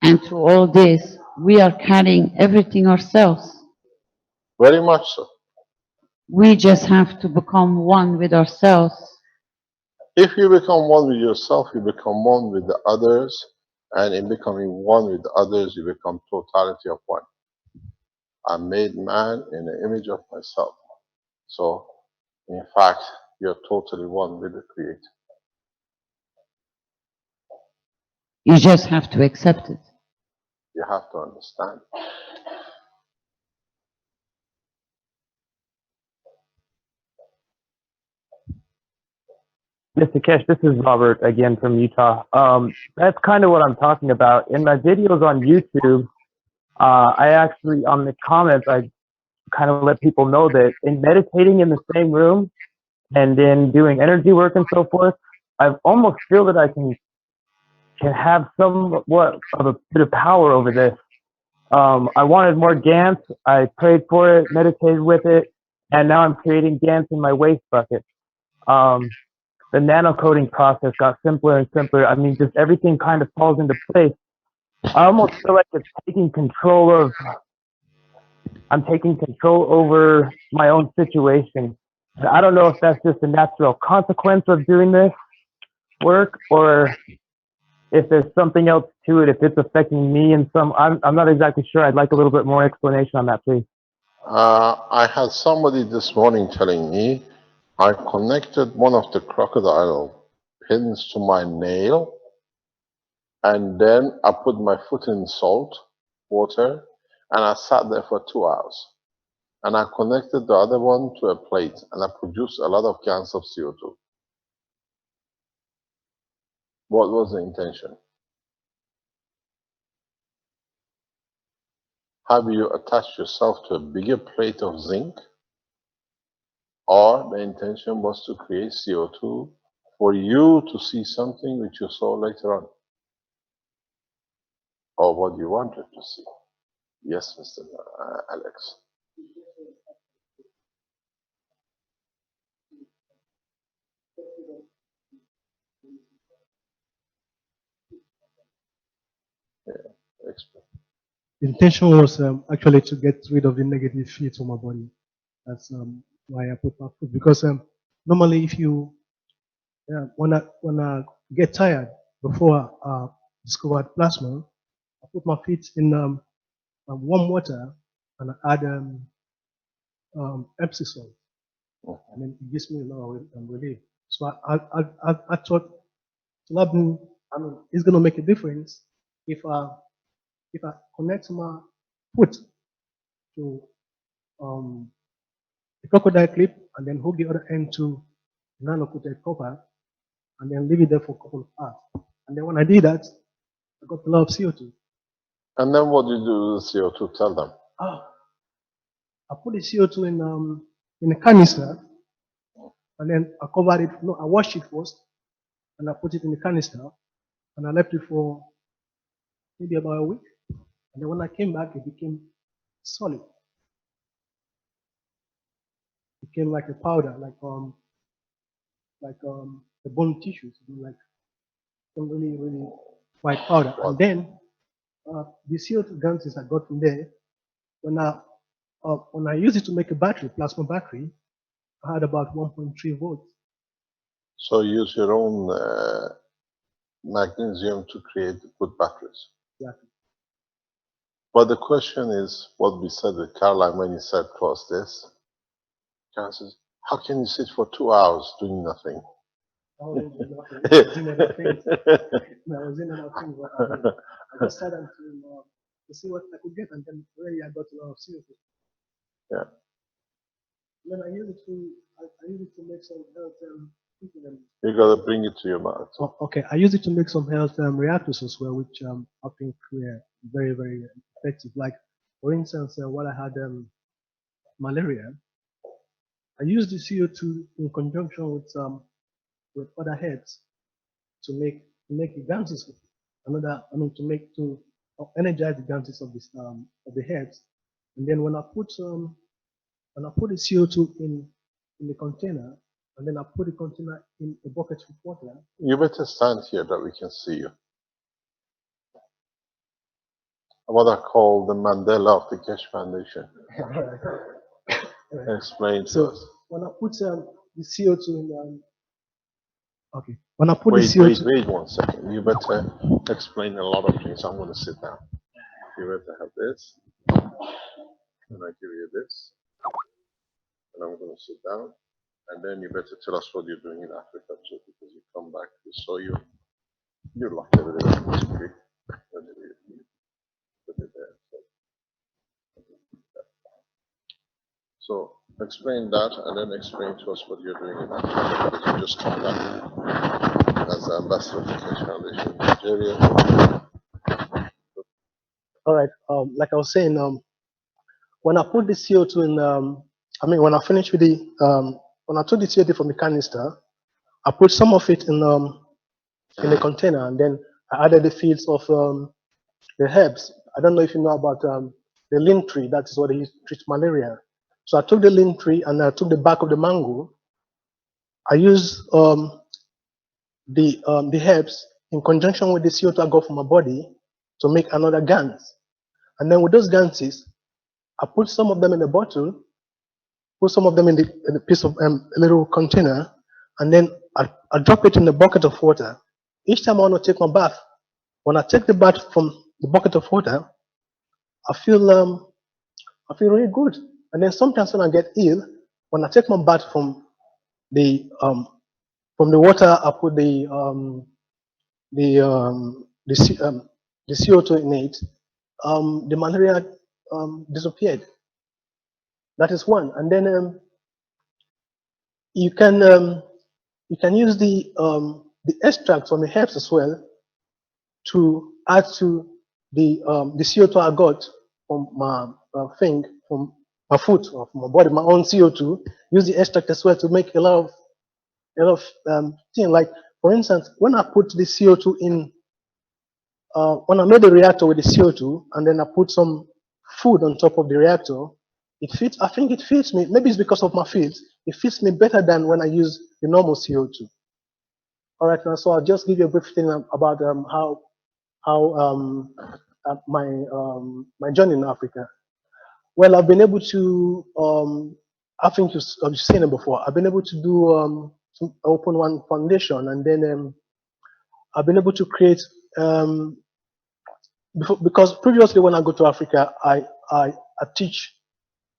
and through all this, we are carrying everything ourselves. Very much so. We just have to become one with ourselves. If you become one with yourself, you become one with the others, and in becoming one with the others, you become totality of one. I made man in the image of myself. So, in fact, you're totally one with the Creator. You just have to accept it. You have to understand. Mr. Keshe, this is Robert again from Utah. That's kind of what I'm talking about. In my videos on YouTube, I actually, on the comments, I kind of let people know that in meditating in the same room and then doing energy work and so forth, I almost feel that I can have somewhat of a bit of power over this. I wanted more GANs. I prayed for it, meditated with it, and now I'm creating GANs in my waste bucket. The nano-coding process got simpler and simpler. I mean, just everything kind of falls into place. I almost feel like it's taking control of, I'm taking control over my own situation. And I don't know if that's just a natural consequence of doing this work or if there's something else to it, if it's affecting me in some, I'm not exactly sure. I'd like a little bit more explanation on that, please. I had somebody this morning telling me I connected one of the crocodile pins to my nail, and then I put my foot in salt water, and I sat there for 2 hours. And I connected the other one to a plate, and I produced a lot of gallons of CO2. What was the intention? Have you attached yourself to a bigger plate of zinc? Or the intention was to create CO2 for you to see something which you saw later on? Or what you wanted to see? Yes, Mr. Alex. Yeah, explain. The intention was actually to get rid of the negative feeds from my body. That's why I put my foot, because normally if you when I get tired before I discovered plasma, I put my feet in warm water and I add Epsom salt, and then it gives me a lot of relief. So I thought it's gonna make a difference if I connect my foot to a crocodile clip and then hook the other end to nano-coated copper and then leave it there for a couple of hours. And then when I did that, I got a lot of CO2. And then what did you do with the CO2? Tell them. I put the CO2 in a canister, and then I covered it. No, I washed it first, and I put it in the canister, and I left it for maybe about a week. And then when I came back, it became solid. It became like a powder, like the bone tissues, like some really, really white powder. And then the CO2 gases I got from there, when I used it to make a battery, plasma battery, I had about 1.3 volts. So use your own magnesium to create good batteries. Exactly. But the question is, what we said with Caroline when he said to us this, Caroline says, how can you sit for 2 hours doing nothing? I was in other things. I just started to see what I could get, and then really I got a lot of CO2. Yeah. Then I use it to make some health You got to bring it to your mouth. Okay, I use it to make some health reactors as well, which I think were very, very effective. Like, for instance, when I had malaria, I used the CO2 in conjunction with other herbs to make the ganses to energize the ganses of this of the herbs. And then when I put the CO2 in the container, and then I put the container in a bucket with water. You better stand here that we can see you. What I call the Mandela of the Keshe Foundation. Explain to us. When I put the CO2 in okay. When I put the CO2. Wait 1 second. You better explain a lot of things. I'm going to sit down. You better have this. And I give you this. And I'm going to sit down. And then you better tell us what you're doing in Africa too, because you come back, we saw you. You locked everything up. Put it there. So explain that, and then explain to us what you're doing in Africa, because you just come back as the ambassador of the Keshe Foundation in Nigeria. All right. Like I was saying, when I put the CO2 in, when I finished with when I took the CO2 from the canister, I put some of it in a container, and then I added the fields of the herbs. I don't know if you know about the lint tree. That is what they use to treat malaria. So I took the lint tree and I took the bark of the mango. I used the herbs in conjunction with the CO2 I got from my body to make another gans. And then with those ganses, I put some of them in a bottle, put some of them in the piece of a little container, and then I drop it in a bucket of water. Each time I want to take my bath, when I take the bath from the bucket of water, I feel really good. And then sometimes when I get ill, when I take my bath from the water, I put the CO2 in it. The malaria disappeared. That is one. And then you can use the extract from the herbs as well to add to the CO2 I got from my thing, from my food or from my body, my own CO2. Use the extract as well to make a lot of things. Like for instance, when I put the CO2 in, when I made the reactor with the CO2 and then I put some food on top of the reactor, it fits. I think it fits me. Maybe it's because of my fields. It fits me better than when I use the normal CO2. All right, now so I'll just give you a brief thing about my journey in Africa. Well, I've been able to I think you've seen it before. I've been able to do open one foundation, and then I've been able to create because previously when I go to Africa, I teach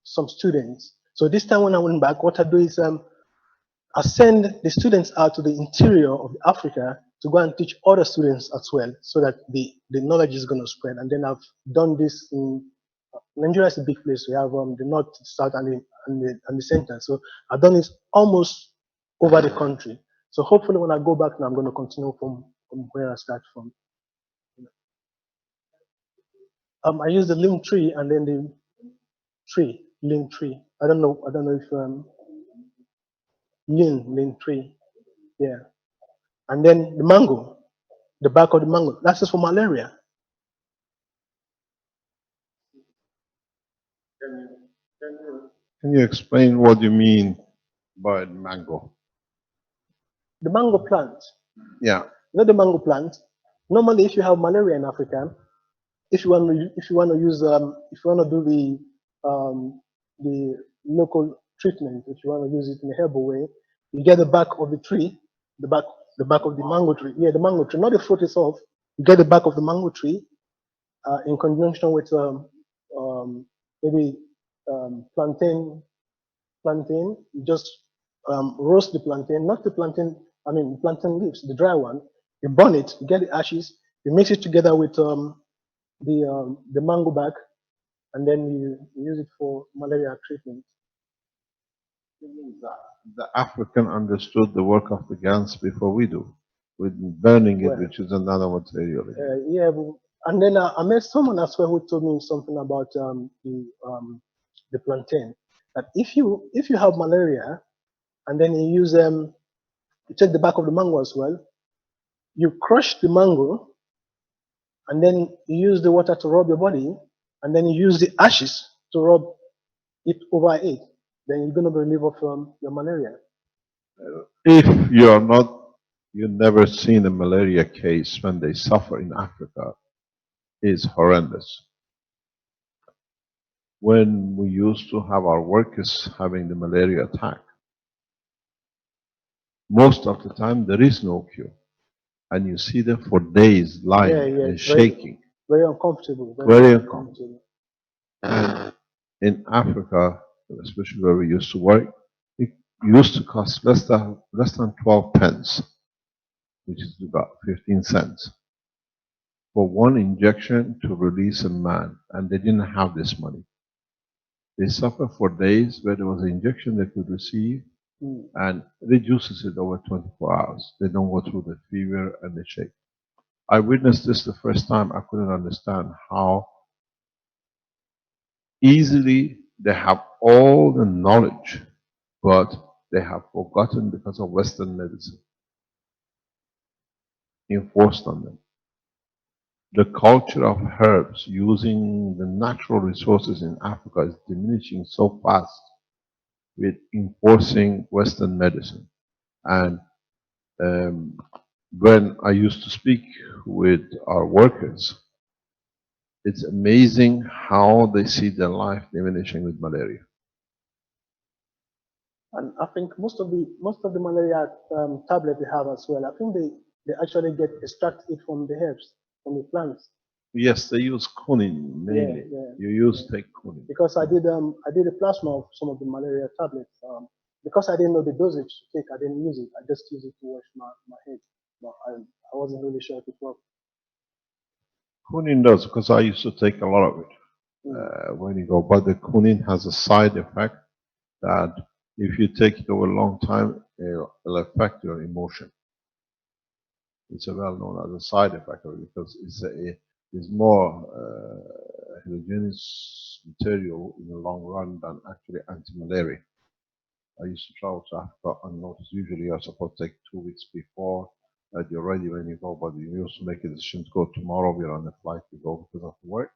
some students. So this time when I went back, what I do is I send the students out to the interior of Africa to go and teach other students as well, so that the knowledge is going to spread. And then I've done this in Nigeria is a big place. We have the north, south, and the center. So I've done this almost over the country. So hopefully when I go back now, I'm going to continue from where I start from. I use the limb tree and then the limb tree. I don't know if limb tree, yeah. And then the mango, the bark of the mango. That's just for malaria. Can you explain what you mean by mango? The mango plant. Yeah. You know the mango plant. Normally, if you have malaria in Africa, if you want to use if you want to do the local treatment, if you want to use it in a herbal way, you get the bark of the tree, the bark of the mango tree. Yeah, the mango tree, not the fruit itself. You get the bark of the mango tree in conjunction with maybe plantain. You just roast the plantain, not the plantain. I mean plantain leaves, the dry one. You burn it. You get the ashes. You mix it together with the mango bark, and then you use it for malaria treatment. The African understood the work of the gans before we do, with burning it, Well, which is another material. yeah, and then I met someone as well who told me something about the plantain. That if you have malaria, and then you use you take the back of the mango as well, you crush the mango, and then you use the water to rub your body, and then you use the ashes to rub it over it. Then you're gonna be relieved of your malaria. If you've never seen a malaria case when they suffer in Africa, is horrendous. When we used to have our workers having the malaria attack, most of the time there is no cure. And you see them for days lying and shaking. Very uncomfortable. Very uncomfortable. And in Africa, especially where we used to work, it used to cost less than 12 pence, which is about 15 cents, for one injection to release a man, and they didn't have this money. They suffer for days where there was an injection they could receive and reduces it over 24 hours. They don't go through the fever and the shake. I witnessed this the first time. I couldn't understand how easily they have all the knowledge, but they have forgotten because of Western medicine enforced on them. The culture of herbs using the natural resources in Africa is diminishing so fast with enforcing Western medicine. And when I used to speak with our workers, it's amazing how they see their life diminishing with malaria. And I think most of the malaria tablet they have as well, I think they actually extract it from the herbs, from the plants. Yes, they use quinine mainly. You take quinine. Because I did a plasma of some of the malaria tablets. Because I didn't know the dosage to take, I didn't use it. I just used it to wash my head. But I wasn't really sure if it worked. Quinine does, because I used to take a lot of it. when you go. But the quinine has a side effect that if you take it over a long time, it'll affect your emotion. It's a well known as a side effect of it because it's more heterogeneous material in the long run than actually anti-malaria. I used to travel to Africa and notice usually you're supposed to take 2 weeks before that you're ready when you go, but you used to make a decision to go tomorrow. We're on a flight to go because of work.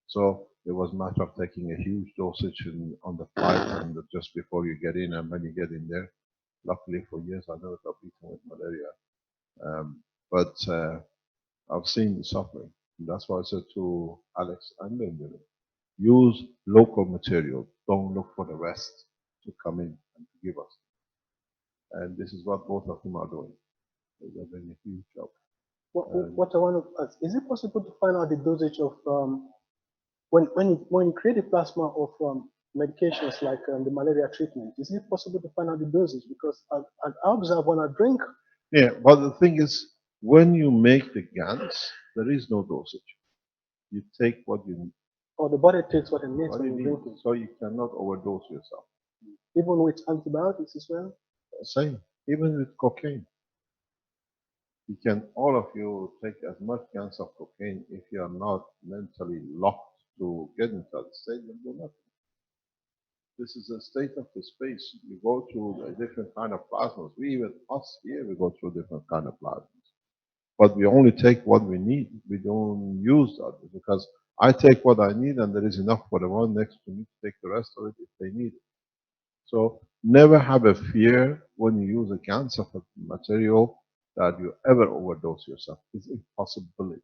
So it was a matter of taking a huge dosage on the flight and just before you get in, and when you get in there, luckily for years I never got beaten with malaria. But I've seen the suffering. And that's why I said to Alex and Benjamin, use local material. Don't look for the West to come in and to give us. And this is what both of them are doing. They're doing a huge job. What I want to ask, is it possible to find out the dosage of when you create a plasma of medications like the malaria treatment? Is it possible to find out the dosage? Because I observe when I drink. Yeah, but the thing is, when you make the GANs, there is no dosage. You take what you need. Or the body takes what it needs when you drink it. So you cannot overdose yourself. Even with antibiotics as well? Same. Even with cocaine. You can, all of you, take as much GANs of cocaine if you are not mentally locked to get into that state and do nothing. This is a state of the space. You go through a different kind of plasmas. We even, us here, we go through different kind of plasmas. But we only take what we need. We don't use that because I take what I need and there is enough for the one next to me to take the rest of it if they need it. So never have a fear when you use a cancer material that you ever overdose yourself. It's impossibility.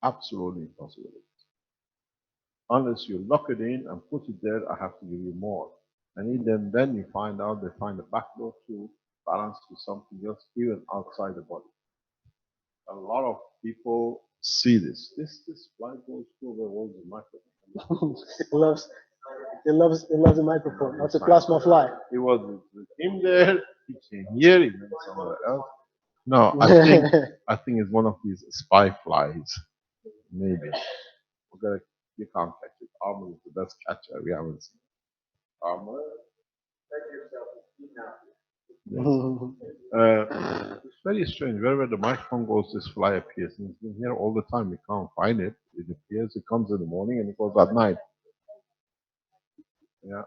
Absolutely impossibility. Unless you lock it in and put it there, I have to give you more. And then you find out they find a backdoor to balance with something else, even outside the body. A lot of people see this. This fly goes through the walls of the microphone. It loves the microphone. That's a plasma fly. It was with him there. He came here. He went somewhere else. No, I think it's one of these spy flies. Maybe. You can't catch it. Armor is the best catcher we haven't seen. Armor. It's very strange. Wherever the microphone goes, this fly appears. And it's been here all the time. We can't find it. It appears. It comes in the morning and it goes at night. Yeah.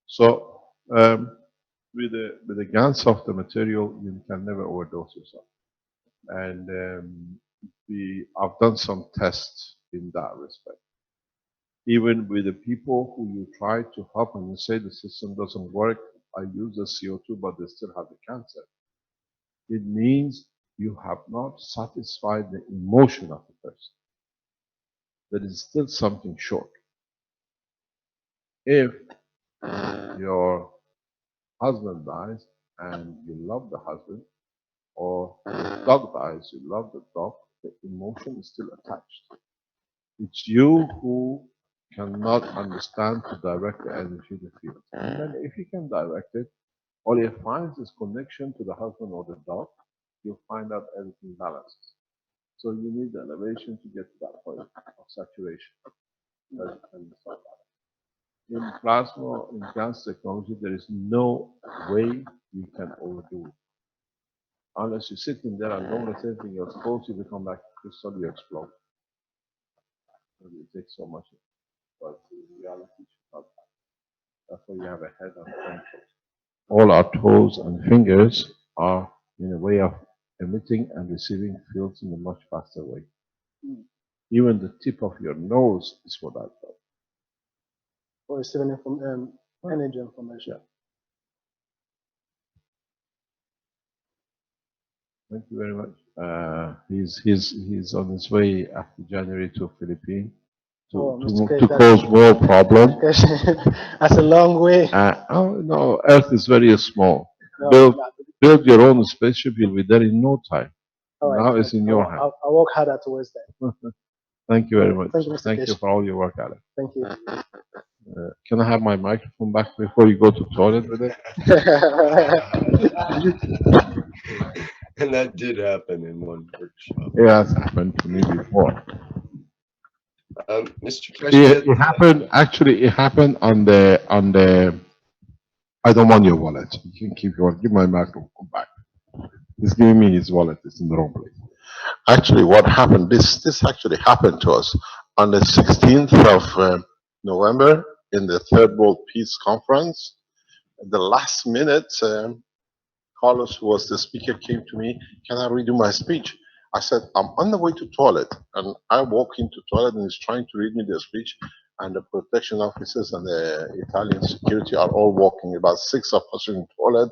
So with the GANs of the material, you can never overdose yourself. And I've done some tests in that respect. Even with the people who you try to help and you say the system doesn't work, I use the CO2, but they still have the cancer. It means you have not satisfied the emotion of the person. There is still something short. If your husband dies and you love the husband, or the dog dies, you love the dog, the emotion is still attached. It's you who cannot understand to direct the energy to the field. And then if you can direct it, all you find is connection to the husband or the dog, you'll find out everything balances. So you need the elevation to get to that point of saturation. In plasma, in gas technology, there is no way you can overdo it. Unless you sit in there and don't let anything else goes, you become like crystal, you explode. It takes so much. But in reality, it's not that. That's why you have a head and control. All our toes and fingers are in a way of emitting and receiving fields in a much faster way. Even the tip of your nose is what I thought. Or receiving energy information. Yeah. Thank you very much. He's on his way after January to Philippines to cause more problems. That's a long way. Oh no, Earth is very small. Build your own spaceship. You'll be there in no time. Right. Now it's in your hand. I'll work harder towards that. Thank you very much. Thank you for all your work, Alex. Thank you. Can I have my microphone back before you go to the toilet with it? And that did happen in one workshop. Yeah, that's happened to me before. Mr. It, Keshe, it happened, actually, it happened on the, I don't want your wallet. You can keep your wallet. Give my microphone back. He's giving me his wallet. It's in the wrong place. Actually, what happened, this actually happened to us on the 16th of November in the Third World Peace Conference. At the last minute, Carlos, who was the speaker, came to me, can I redo my speech? I said, I'm on the way to toilet. And I walk into toilet and he's trying to read me the speech. And the protection officers and the Italian security are all walking, about 6 of us in toilet,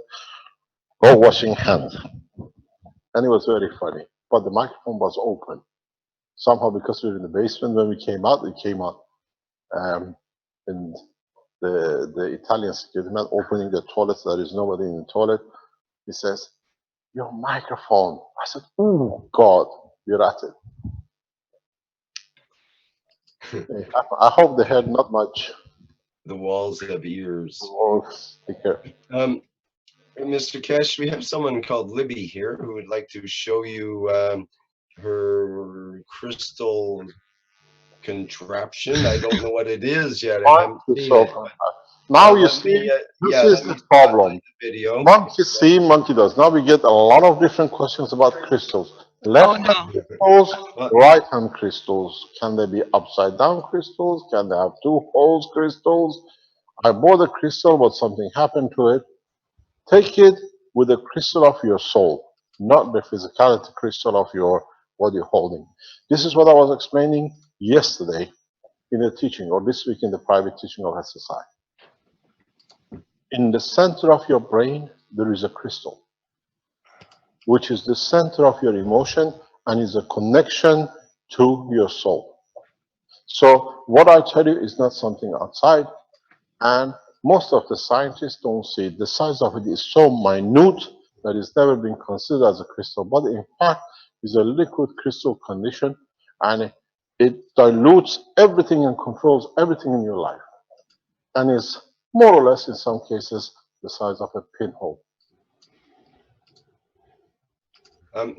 all washing hands. And it was very funny. But the microphone was open. Somehow, because we were in the basement, when we came out, it came out. And the Italian security man opening the toilet, there is nobody in the toilet. He says, your microphone. I said, oh God, you're at it. I hope they heard not much. the walls have ears. Oh, sticker. Mr. Keshe, we have someone called Libby here who would like to show you her crystal contraption. I don't know what it is yet. I haven't seen it. Now you see, this is the problem. Video. Monkey see, monkey does. Now we get a lot of different questions about crystals. Left-hand crystals, right-hand crystals. Can they be upside-down crystals? Can they have two holes crystals? I bought a crystal, but something happened to it. Take it with the crystal of your soul, not the physicality crystal of your what you're holding. This is what I was explaining yesterday in the teaching, or this week in the private teaching of SSI. In the center of your brain, there is a crystal, which is the center of your emotion and is a connection to your soul. So what I tell you is not something outside, and most of the scientists don't see it. The size of it is so minute that it's never been considered as a crystal, but in fact, it's a liquid crystal condition, and it dilutes everything and controls everything in your life, and is more or less, in some cases, the size of a pinhole.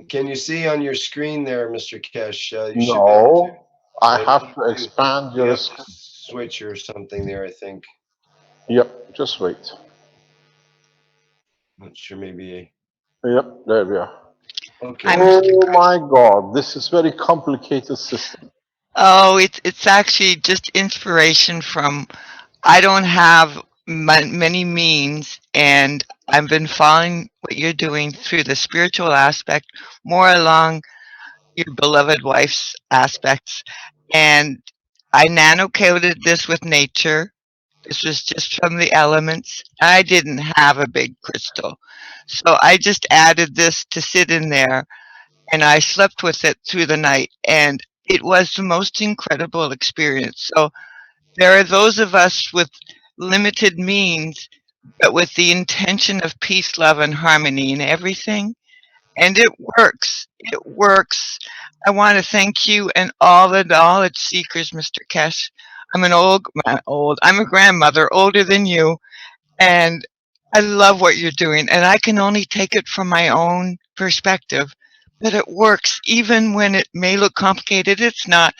Can you see on your screen there, Mr. Keshe? No, I have to expand your switch or something there, I think. Yep, just wait. Not sure, maybe. Yep, there we are. Okay. Oh my God, this is very complicated system. Oh, it's actually just inspiration from, I don't have many means, and I've been following what you're doing through the spiritual aspect, more along your beloved wife's aspects. And I nano-coated this with nature. This was just from the elements. I didn't have a big crystal. So I just added this to sit in there, and I slept with it through the night. And it was the most incredible experience. So there are those of us with limited means, but with the intention of peace, love, and harmony in everything. And it works. It works. I want to thank you and all the knowledge seekers, Mr. Keshe. I'm I'm a grandmother, older than you, and I love what you're doing. And I can only take it from my own perspective, but it works. Even when it may look complicated, it's not.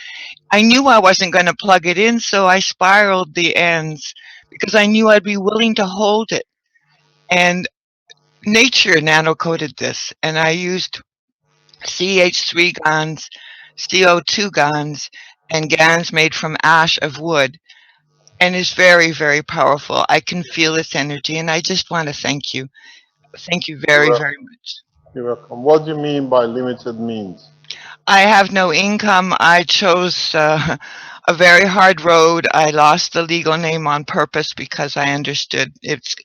I knew I wasn't going to plug it in, so I spiraled the ends because I knew I'd be willing to hold it. And nature nano-coated this, and I used CH3 GANs, CO2 GANs, and GANs made from ash of wood, and it's very, very powerful. I can feel its energy, and I just want to thank you. Thank you very, very much. You're welcome. What do you mean by limited means? I have no income. I chose a very hard road. I lost the legal name on purpose because I understood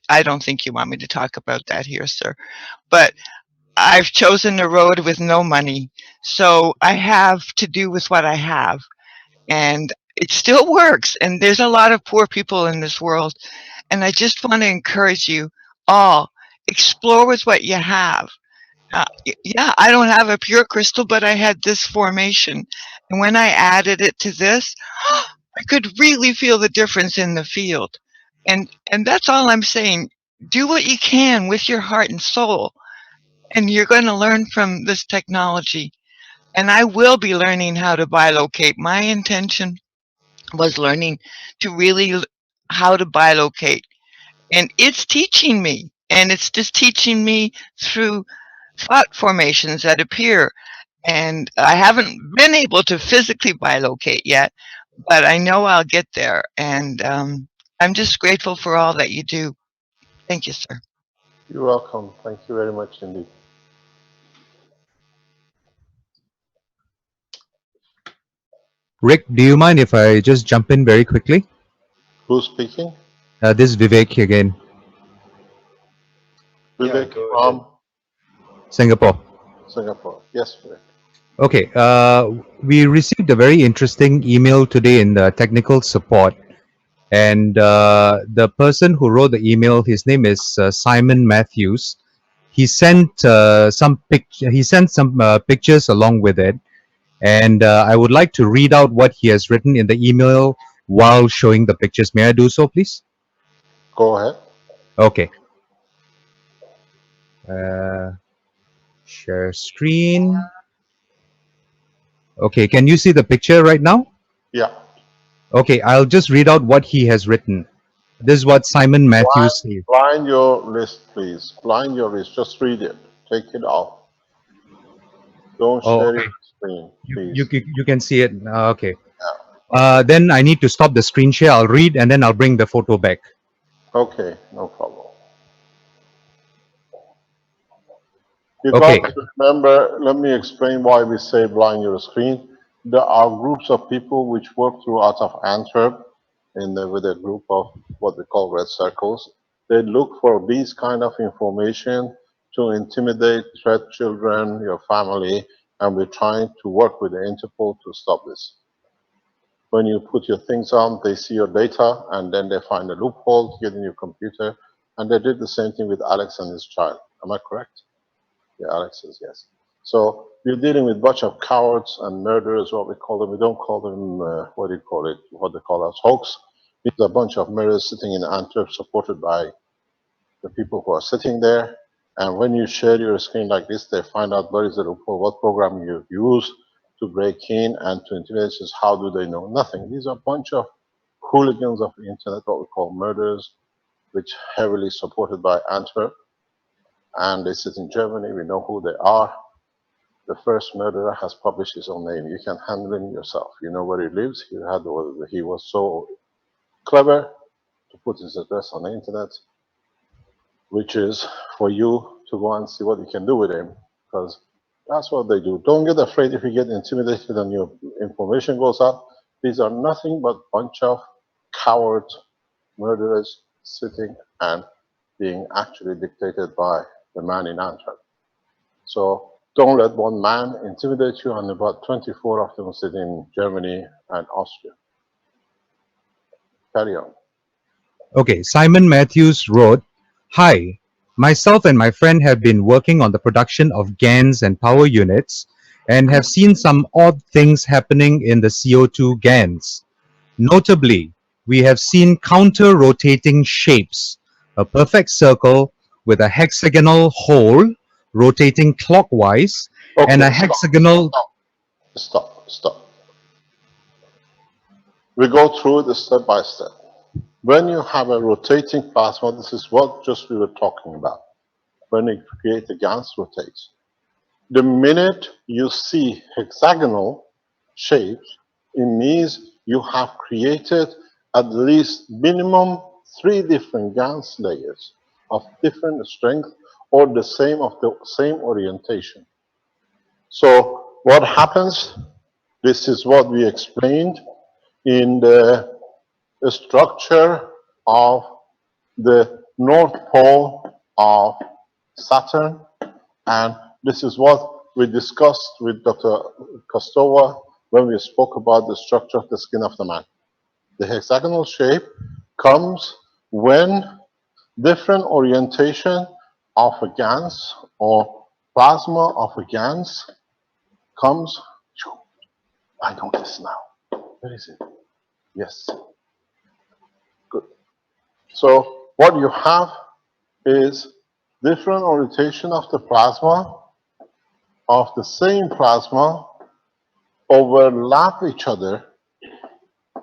I don't think you want me to talk about that here, sir. But I've chosen a road with no money. So I have to do with what I have. And it still works. And there's a lot of poor people in this world. And I just want to encourage you all, explore with what you have. Yeah, I don't have a pure crystal, but I had this formation. And when I added it to this, I could really feel the difference in the field. And that's all I'm saying. Do what you can with your heart and soul. And you're going to learn from this technology. And I will be learning how to bilocate. My intention was learning to really how to bilocate. And it's teaching me, and it's just teaching me through thought formations that appear. And I haven't been able to physically bilocate yet, but I know I'll get there. And I'm just grateful for all that you do. Thank you, sir. You're welcome. Thank you very much indeed. Rick, do you mind if I just jump in very quickly? Who's speaking? This is Vivek again, Vivek go from Singapore. Singapore. Yes, Vivek. Okay, we received a very interesting email today in the technical support, and the person who wrote the email, his name is Simon Matthews. He sent some pictures along with it, and I would like to read out what he has written in the email while showing the pictures. May I do so, please? Go ahead. Okay. Share screen. Okay, can you see the picture right now? Yeah. Okay, I'll just read out what he has written. This is what Simon Matthews says. Blind your wrist, please. Blind your wrist. Just read it. Take it off. Don't Oh, share okay. your screen, please. You can see it. Okay. Then I need to stop the screen share. I'll read and then I'll bring the photo back. Okay, no problem. You Okay. got to remember, let me explain why we say blind your screen. There are groups of people which work throughout of Antwerp with a group of what we call red circles. They look for these kind of information to intimidate, threat children, your family, and we're trying to work with the Interpol to stop this. When you put your things on, they see your data, and then they find a loophole to get in your computer, and they did the same thing with Alex and his child. Am I correct? Yeah, Alex says yes. So we're dealing with a bunch of cowards and murderers, what we call them. We don't call them, what do you call it? What they call us, hoax. These are a bunch of murderers sitting in Antwerp, supported by the people who are sitting there. And when you share your screen like this, they find out where is the loophole, what program you use to break in and to intimidate us. How do they know? Nothing. These are a bunch of hooligans of the internet, what we call murderers, which heavily supported by Antwerp. And they sit in Germany. We know who they are. The first murderer has published his own name. You can handle him yourself. You know where he lives. He was so clever to put his address on the internet, which is for you to go and see what you can do with him, because that's what they do. Don't get afraid if you get intimidated and your information goes out. These are nothing but a bunch of coward murderers sitting and being actually dictated by the man in Antwerp. So don't let one man intimidate you, and about 24 of them sit in Germany and Austria. Carry on. Okay, Simon Matthews wrote, "Hi, myself and my friend have been working on the production of GANs and power units and have seen some odd things happening in the CO2 GANs. Notably, we have seen counter-rotating shapes, a perfect circle with a hexagonal hole rotating clockwise and a hexagonal..." Stop. We go through this step by step. When you have a rotating plasma, this is what just we were talking about. When you create the GANs rotates. The minute you see hexagonal shapes, it means you have created at least minimum 3 different GANs layers of different strength or the same orientation. So what happens? This is what we explained in the structure of the North Pole of Saturn, and this is what we discussed with Dr. Kostova when we spoke about the structure of the skin of the man. The hexagonal shape comes when different orientation of a GANs or plasma of a GANs comes. I know this now. Where is it? Yes. Good. So what you have is different orientation of the plasma, of the same plasma, overlap each other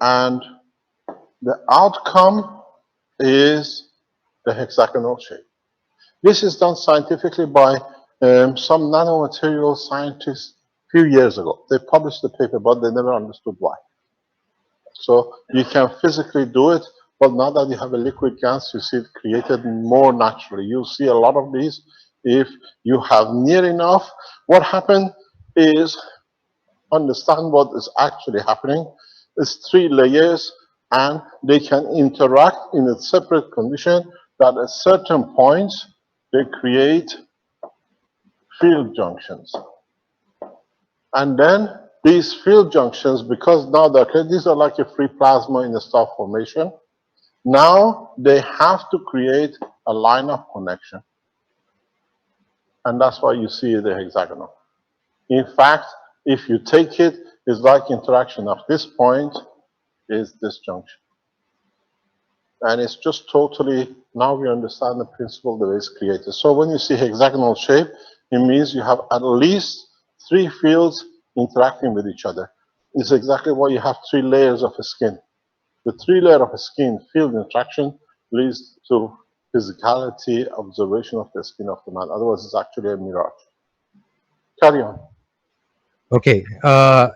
and the outcome is the hexagonal shape. This is done scientifically by some nanomaterial scientists a few years ago. They published the paper, but they never understood why. So you can physically do it, but now that you have a liquid gas, you see it created more naturally. You'll see a lot of these if you have near enough. What happened is, understand what is actually happening. It's 3 layers, and they can interact in a separate condition that at certain points they create field junctions. And then these field junctions, because now these are like a free plasma in a star formation, now they have to create a line of connection. And that's why you see the hexagonal. In fact, if you take it, it's like interaction of this point is this junction. And it's just totally, now we understand the principle the way it's created. So when you see hexagonal shape, it means you have at least 3 fields interacting with each other. It's exactly why you have 3 layers of a skin. The 3 layer of a skin field interaction leads to physicality observation of the skin of the man. Otherwise, it's actually a mirage. Carry on. Okay,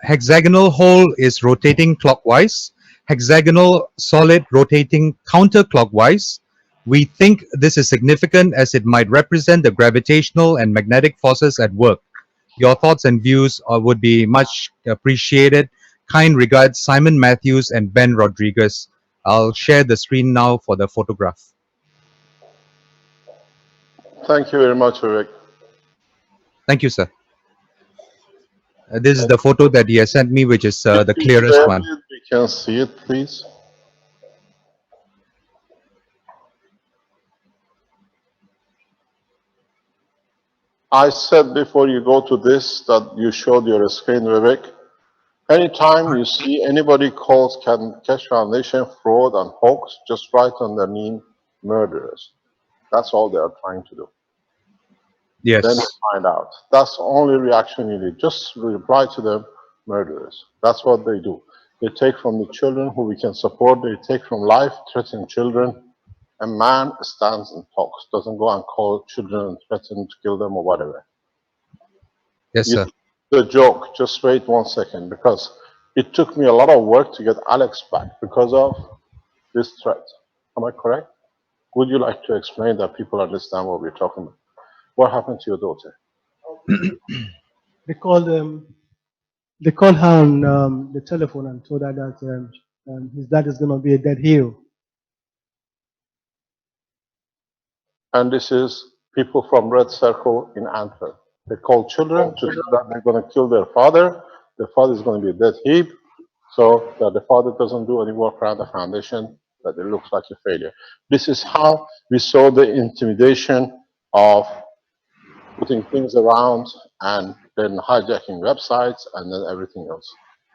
hexagonal hole is rotating clockwise. Hexagonal solid rotating counterclockwise. We think this is significant as it might represent the gravitational and magnetic forces at work. Your thoughts and views would be much appreciated. Kind regards, Simon Matthews and Ben Rodriguez. I'll share the screen now for the photograph. Thank you very much, Vivek. Thank you, sir. This is the photo that he has sent me, which is the clearest one. We can see it, please. I said before you go to this that you showed your screen, Vivek. Anytime you see anybody calls Keshe Foundation fraud and hoax, just write underneath murderers. That's all they are trying to do. Yes. Then find out. That's the only reaction you need. Just reply to them, murderers. That's what they do. They take from the children who we can support. They take from life, threaten children. A man stands and talks, doesn't go and call children and threaten to kill them or whatever. Yes, sir. The joke, just wait 1 second, because it took me a lot of work to get Alex back because of this threat. Am I correct? Would you like to explain that people understand what we're talking about? What happened to your daughter? They called her on the telephone and told her that his dad is going to be a dead hero. And this is people from Red Circle in Antwerp. They call children to say that they're going to kill their father. The father is going to be a dead heap, so that the father doesn't do any work around the foundation, that it looks like a failure. This is how we saw the intimidation of putting things around and then hijacking websites and then everything else.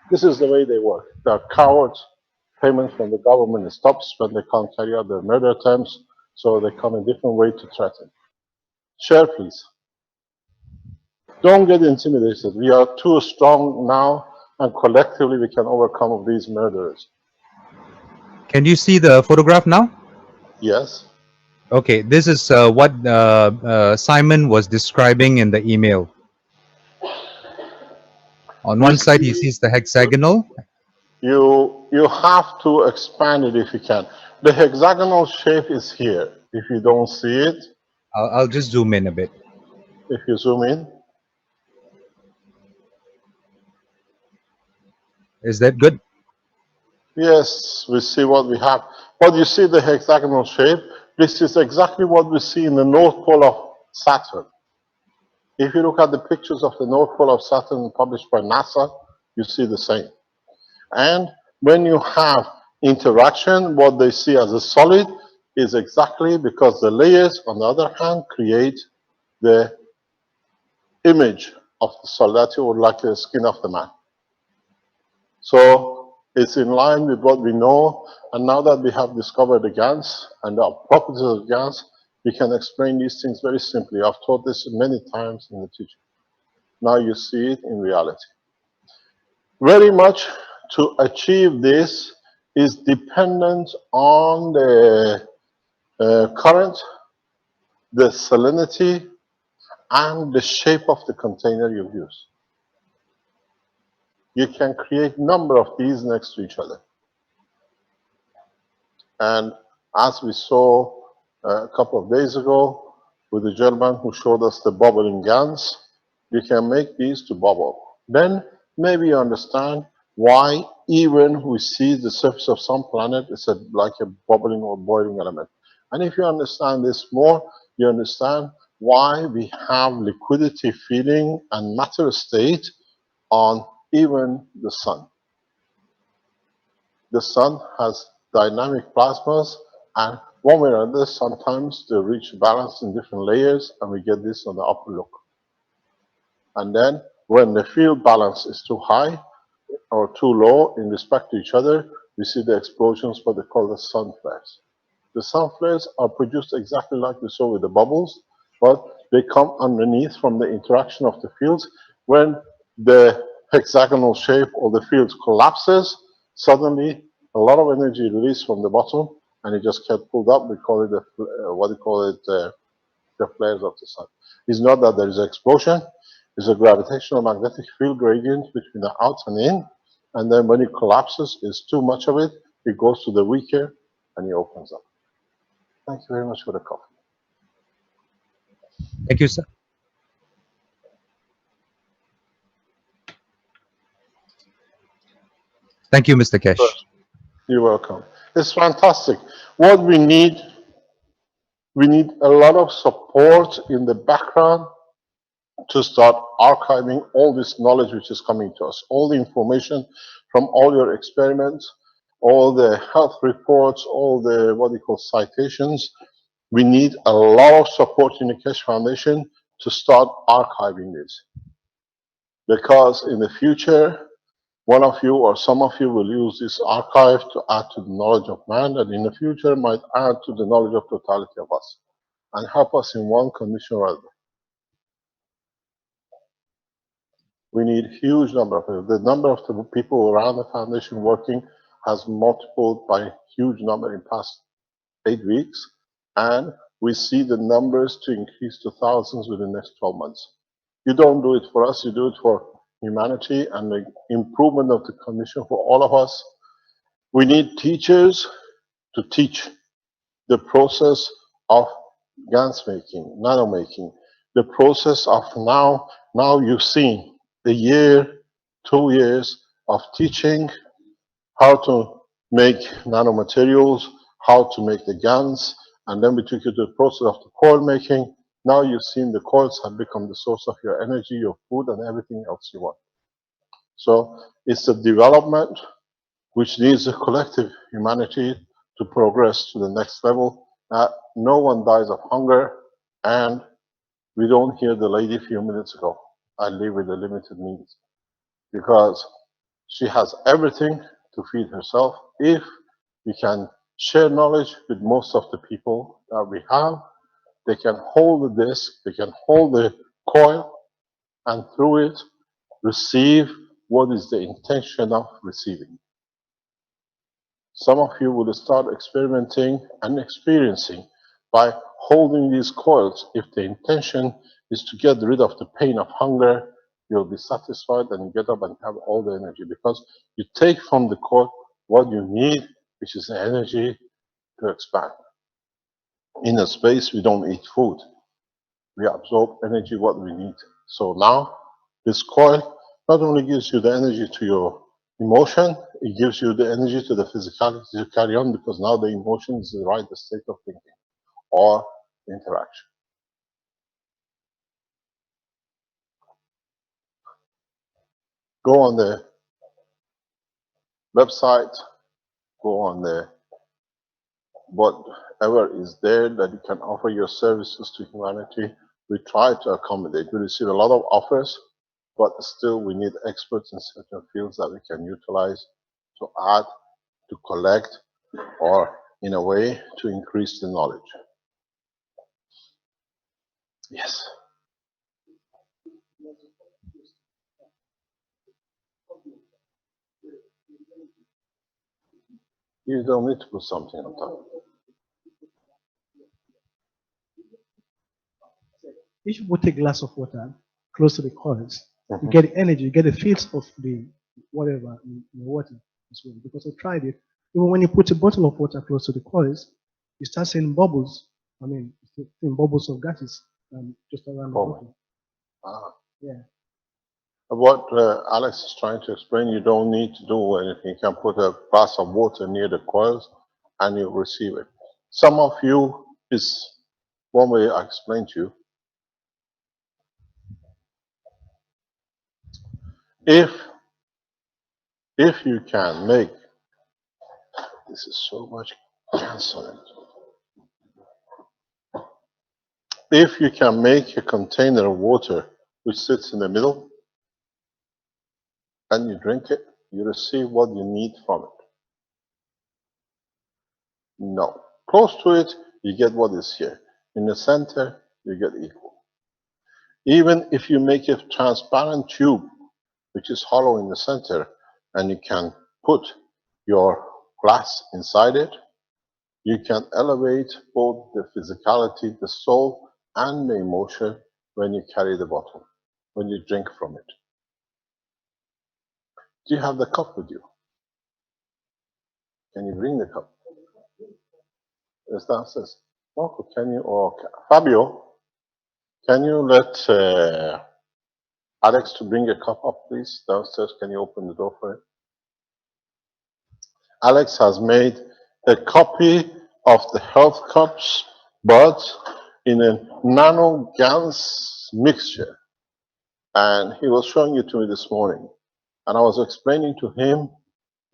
This is the way they work. They're cowards. Payment from the government stops when they can't carry out their murder attempts, so they come a different way to threaten. Share, please. Don't get intimidated. We are too strong now, and collectively we can overcome these murderers. Can you see the photograph now? Yes. Okay, this is what Simon was describing in the email. On one side, he sees the hexagonal. You have to expand it if you can. The hexagonal shape is here. If you don't see it, I'll just zoom in a bit. If you zoom in. Is that good? Yes, we see what we have. But you see the hexagonal shape? This is exactly what we see in the North Pole of Saturn. If you look at the pictures of the North Pole of Saturn published by NASA, you see the same. And when you have interaction, what they see as a solid is exactly because the layers, on the other hand, create the image of the solid, that would like the skin of the man. So it's in line with what we know, and now that we have discovered the GANs and the properties of GANs, we can explain these things very simply. I've taught this many times in the teaching. Now you see it in reality. Very much to achieve this, is dependent on the current, the salinity, and the shape of the container you use. You can create number of these next to each other. And as we saw a couple of days ago with the gentleman who showed us the bubbling GANs, you can make these to bubble. Then maybe you understand why even we see the surface of some planet, it's like a bubbling or boiling element. And if you understand this more, you understand why we have liquidity feeling and matter state on even the sun. The sun has dynamic plasmas, and one way or another, sometimes they reach balance in different layers, and we get this on the upper look. And then when the field balance is too high or too low in respect to each other, we see the explosions, what they call the sun flares. The sun flares are produced exactly like we saw with the bubbles, but they come underneath from the interaction of the fields. When the hexagonal shape of the field collapses, suddenly a lot of energy released from the bottom, and it just gets pulled up. We call it the flares of the sun. It's not that there is an explosion. It's a gravitational magnetic field gradient between the out and in, and then when it collapses, it's too much of it, it goes to the weaker, and it opens up. Thank you very much for the coffee. Thank you, sir. Thank you, Mr. Keshe. You're welcome. It's fantastic. What we need a lot of support in the background to start archiving all this knowledge which is coming to us, all the information from all your experiments, all the health reports, all the what they call citations. We need a lot of support in the Keshe Foundation to start archiving this. Because in the future, one of you or some of you will use this archive to add to the knowledge of man, and in the future might add to the knowledge of totality of us, and help us in one condition or other. We need huge number of people. The number of the people around the foundation working has multiplied by huge number in past 8 weeks, and we see the numbers to increase to thousands within the next 12 months. You don't do it for us, you do it for humanity and the improvement of the condition for all of us. We need teachers to teach the process of GANs making, nano making, the process of now you've seen a year, 2 years of teaching how to make nanomaterials, how to make the GANs, and then we took you to the process of the coil making. Now you've seen the coils have become the source of your energy, your food, and everything else you want. So it's a development which needs a collective humanity to progress to the next level. No one dies of hunger, and we don't hear the lady a few minutes ago, I live with a limited means, because she has everything to feed herself. If we can share knowledge with most of the people that we have, they can hold the disc, they can hold the coil, and through it receive what is the intention of receiving. Some of you will start experimenting and experiencing by holding these coils. If the intention is to get rid of the pain of hunger, you'll be satisfied and you get up and have all the energy, because you take from the coil what you need, which is the energy to expand. In a space, we don't eat food. We absorb energy what we need. So now, this coil not only gives you the energy to your emotion, it gives you the energy to the physicality to carry on, because now the emotion is the right state of thinking or interaction. Go on the website, go on the whatever is there that you can offer your services to humanity. We try to accommodate. We receive a lot of offers, but still we need experts in certain fields that we can utilize to add, to collect, or in a way to increase the knowledge. Yes. You don't need to put something on top. If you put a glass of water close to the coils, you get the energy, you get the fields of the whatever in the water as well. Because I tried it. Even when you put a bottle of water close to the coils, you start seeing bubbles. I mean, seeing bubbles of gases just around the bottle. Ah. Yeah. What Alex is trying to explain, you don't need to do anything. You can put a glass of water near the coils and you receive it. Some of you, is one way I explained to you. If you can make, this is so much cancer in it. If you can make a container of water which sits in the middle and you drink it, you receive what you need from it. No. Close to it, you get what is here. In the center, you get equal. Even if you make a transparent tube, which is hollow in the center, and you can put your glass inside it, you can elevate both the physicality, the soul, and the emotion when you carry the bottle, when you drink from it. Do you have the cup with you? Can you bring the cup? It's downstairs. Marco, can you, or Fabio, can you let Alex to bring a cup up, please, downstairs? Can you open the door for him? Alex has made a copy of the health cups, but in a nano GANs mixture. And he was showing it to me this morning. And I was explaining to him,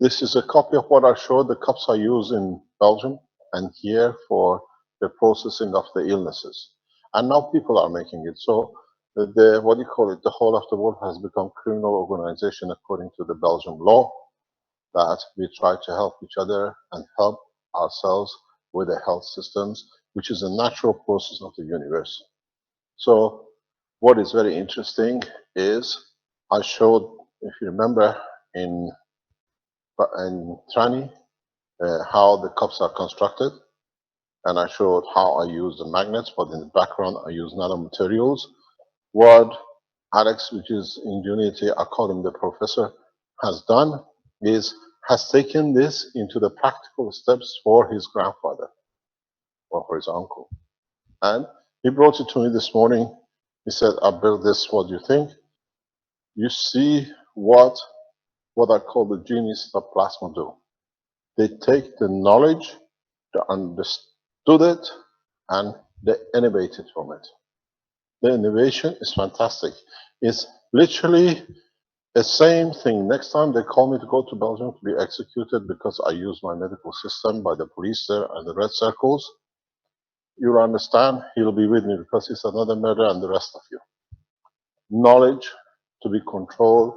this is a copy of what I showed. The cups are used in Belgium and here for the processing of the illnesses. And now people are making it. So the what do you call it? The whole of the world has become criminal organization according to the Belgian law, that we try to help each other and help ourselves with the health systems, which is a natural process of the universe. So what is very interesting is I showed, if you remember, in Trani, how the cups are constructed, and I showed how I use the magnets, but in the background I use nanomaterials. What Alex, which is in Unity, I call him the professor, has done is has taken this into the practical steps for his grandfather or for his uncle. And he brought it to me this morning. He said, I built this, what do you think? You see what I call the genius of plasma do. They take the knowledge, they understood it, and they innovated from it. The innovation is fantastic. It's literally the same thing. Next time they call me to go to Belgium to be executed because I use my medical system by the police there and the red circles, you'll understand he'll be with me because it's another murder and the rest of you. Knowledge to be controlled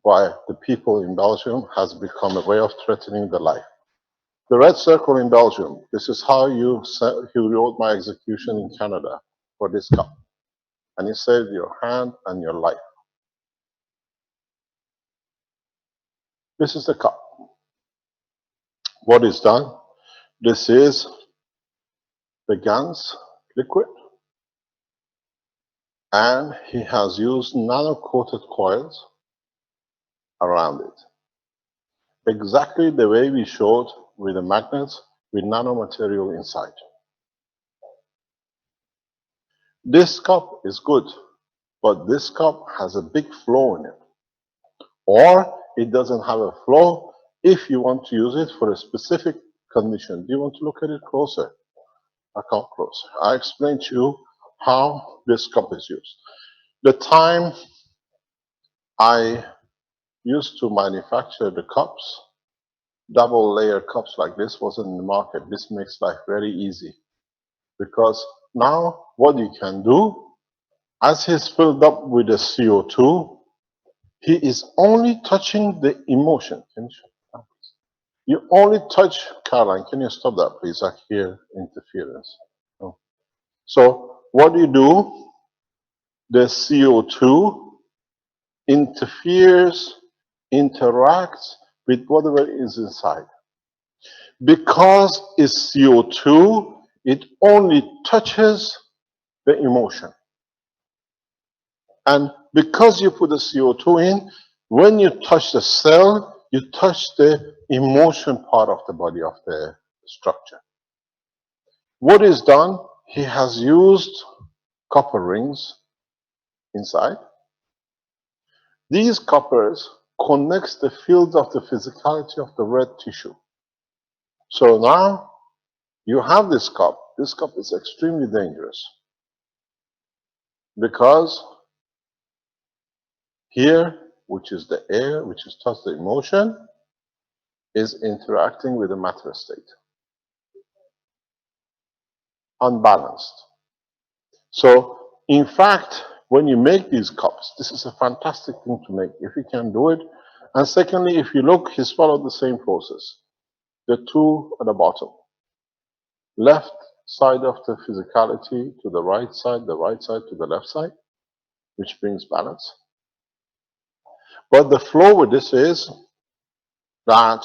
by the people in Belgium has become a way of threatening the life. The red circle in Belgium, this is how he wrote my execution in Canada for this cup. And he saved your hand and your life. This is the cup. What is done? This is the GANs liquid. And he has used nano-coated coils around it. Exactly the way we showed with the magnets with nanomaterial inside. This cup is good, but this cup has a big flow in it. Or it doesn't have a flow if you want to use it for a specific condition. Do you want to look at it closer? I come closer. I explained to you how this cup is used. The time I used to manufacture the cups, double layer cups like this wasn't in the market. This makes life very easy. Because now what you can do, as he's filled up with the CO2, he is only touching the emotion. Can you shut down, please? You only touch, Caroline, can you stop that, please? I hear interference. Oh. So what do you do? The CO2 interferes, interacts with whatever is inside. Because it's CO2, it only touches the emotion. And because you put the CO2 in, when you touch the cell, you touch the emotion part of the body of the structure. What is done? He has used copper rings inside. These coppers connects the fields of the physicality of the red tissue. So now you have this cup. This cup is extremely dangerous because here, which is the air, which is just the emotion, is interacting with the matter state. Unbalanced. So, in fact, when you make these cups, this is a fantastic thing to make, if you can do it. And secondly, if you look, he's followed the same process. The two at the bottom. Left side of the physicality to the right side to the left side, which brings balance. But the flow with this is that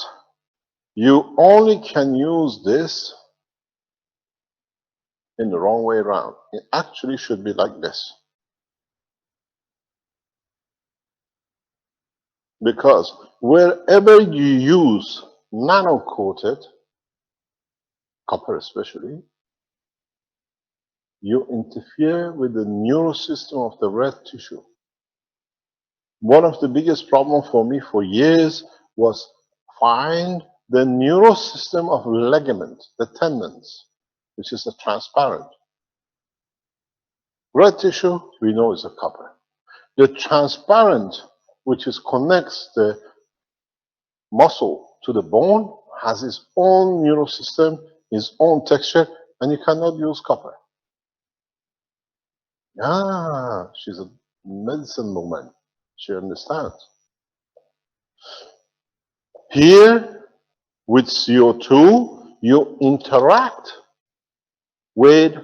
you only can use this in the wrong way around. It actually should be like this. Because wherever you use nano-coated, copper especially, you interfere with the neurosystem of the red tissue. One of the biggest problems for me for years was find the neurosystem of ligament, the tendons, which is a transparent. Red tissue, we know, is a copper. The transparent, which is connects the muscle to the bone, has its own neurosystem, its own texture, and you cannot use copper. Ah, she's a medicine woman. She understands. Here, with CO2, you interact with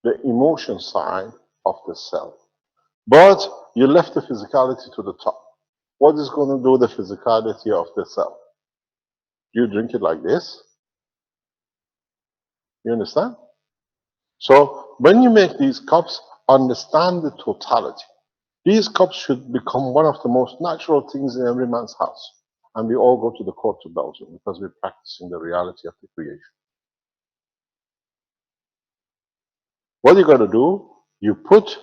the emotion side of the cell. But you left the physicality to the top. What is going to do the physicality of the cell? You drink it like this. You understand? So when you make these cups, understand the totality. These cups should become one of the most natural things in every man's house. And we all go to the court of Belgium because we're practicing the reality of the creation. What you got to do, you put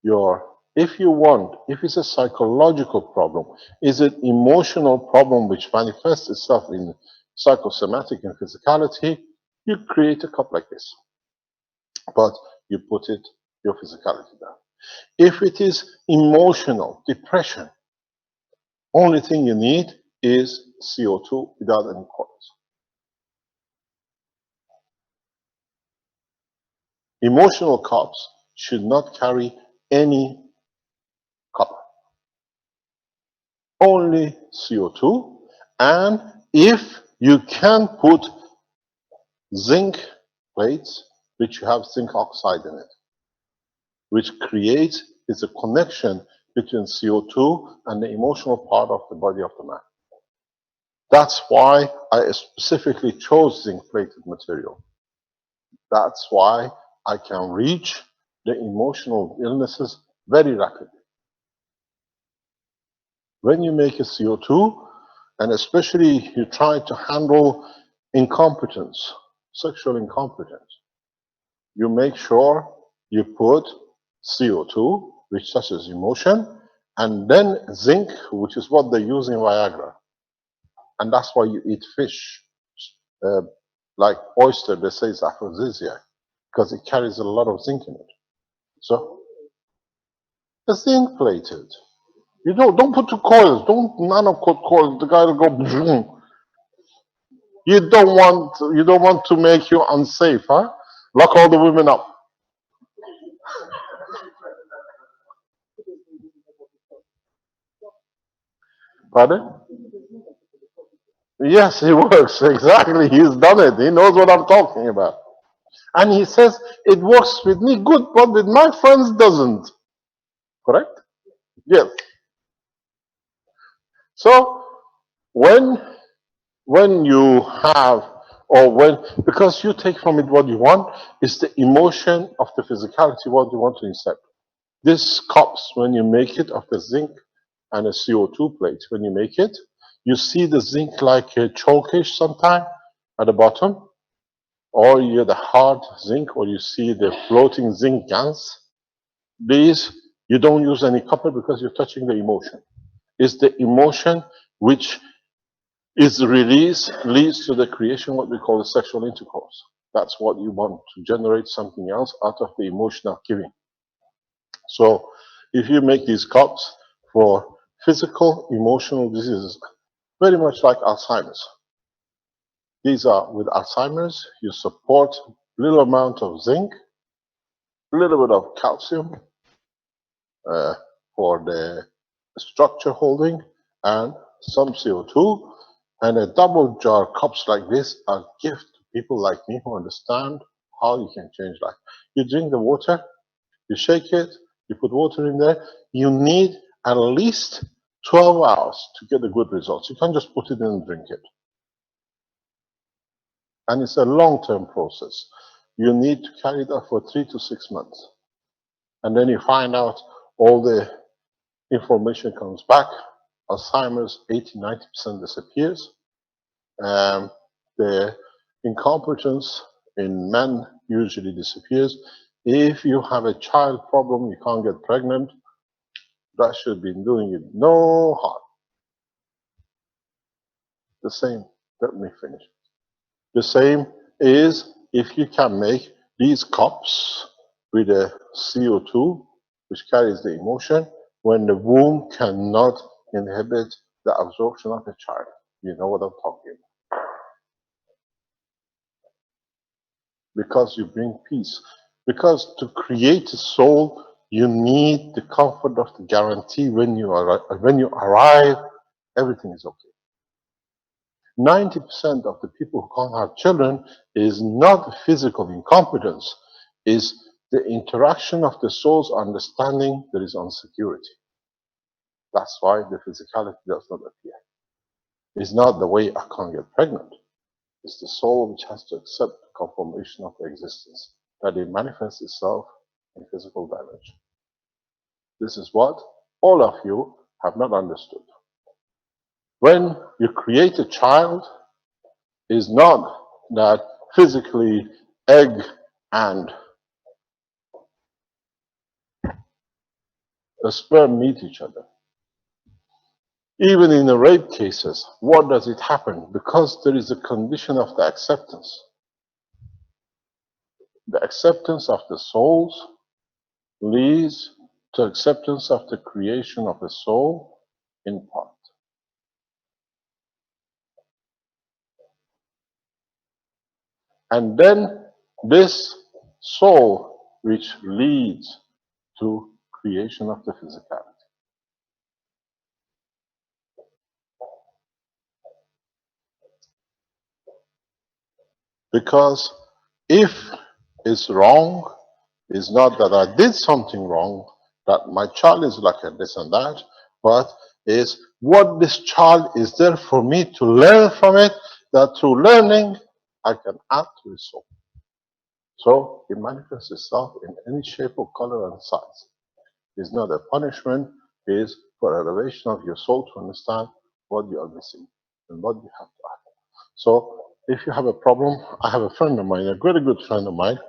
your, if you want, if it's a psychological problem, is it emotional problem which manifests itself in psychosomatic and physicality, you create a cup like this. But you put it, your physicality down. If it is emotional, depression, only thing you need is CO2 without any coils. Emotional cups should not carry any copper. Only CO2. And if you can put zinc plates, which you have zinc oxide in it, which creates, is a connection between CO2 and the emotional part of the body of the man. That's why I specifically chose zinc-plated material. That's why I can reach the emotional illnesses very rapidly. When you make a CO2, and especially you try to handle incompetence, sexual incompetence, you make sure you put CO2, which touches emotion, and then zinc, which is what they use in Viagra. And that's why you eat fish. Like oyster, they say it's aphrodisiac, because it carries a lot of zinc in it. So, the zinc plated. You don't put the coils, don't nano-coat coils, the guy will go boom. You don't want to make you unsafe, huh? Lock all the women up. Pardon? Yes, it works. Exactly. He's done it. He knows what I'm talking about. And he says, it works with me good, but with my friends doesn't. Correct? Yes. So, when when you have, or when, because you take from it what you want, is the emotion of the physicality, what you want to accept. This cups, when you make it of the zinc and a CO2 plate, when you make it, you see the zinc like a chalkish sometime at the bottom, or you get the hard zinc, or you see the floating zinc gans. These, you don't use any copper because you're touching the emotion. It's the emotion which is released, leads to the creation what we call the sexual intercourse. That's what you want, to generate something else out of the emotion of giving. So if you make these cups for physical, emotional diseases, very much like Alzheimer's. These are, with Alzheimer's, you support little amount of zinc, a little bit of calcium for the structure holding, and some CO2, and a double jar cups like this are gift to people like me who understand how you can change life. You drink the water, you shake it, you put water in there. You need at least 12 hours to get the good results. You can't just put it in and drink it. And it's a long-term process. You need to carry it out for 3 to 6 months. And then you find out all the information comes back. Alzheimer's, 80–90% disappears. The incompetence in men usually disappears. If you have a child problem, you can't get pregnant, that should be doing it no harm. The same, let me finish. The same is if you can make these cups with a CO2, which carries the emotion, when the womb cannot inhibit the absorption of the child. You know what I'm talking about. Because you bring peace. Because to create a soul, you need the comfort of the guarantee when you arrive, everything is okay. 90% of the people who can't have children is not physical incompetence, is the interaction of the soul's understanding there is insecurity. That's why the physicality does not appear. It's not the way I can't get pregnant. It's the soul which has to accept the conformation of the existence, that it manifests itself in physical dimension. This is what all of you have not understood. When you create a child, is not that physically egg and a sperm meet each other. Even in the rape cases, what does it happen? Because there is a condition of the acceptance. The acceptance of the souls leads to acceptance of the creation of the soul in part. And then this soul which leads to creation of the physicality. Because if it's wrong, it's not that I did something wrong, that my child is like this and that, but is what this child is there for me to learn from it, that through learning, I can add to his soul. So it manifests itself in any shape or color and size. It's not a punishment, it's for elevation of your soul to understand what you are missing and what you have to add. So if you have a problem, I have a friend of mine, a very good friend of mine,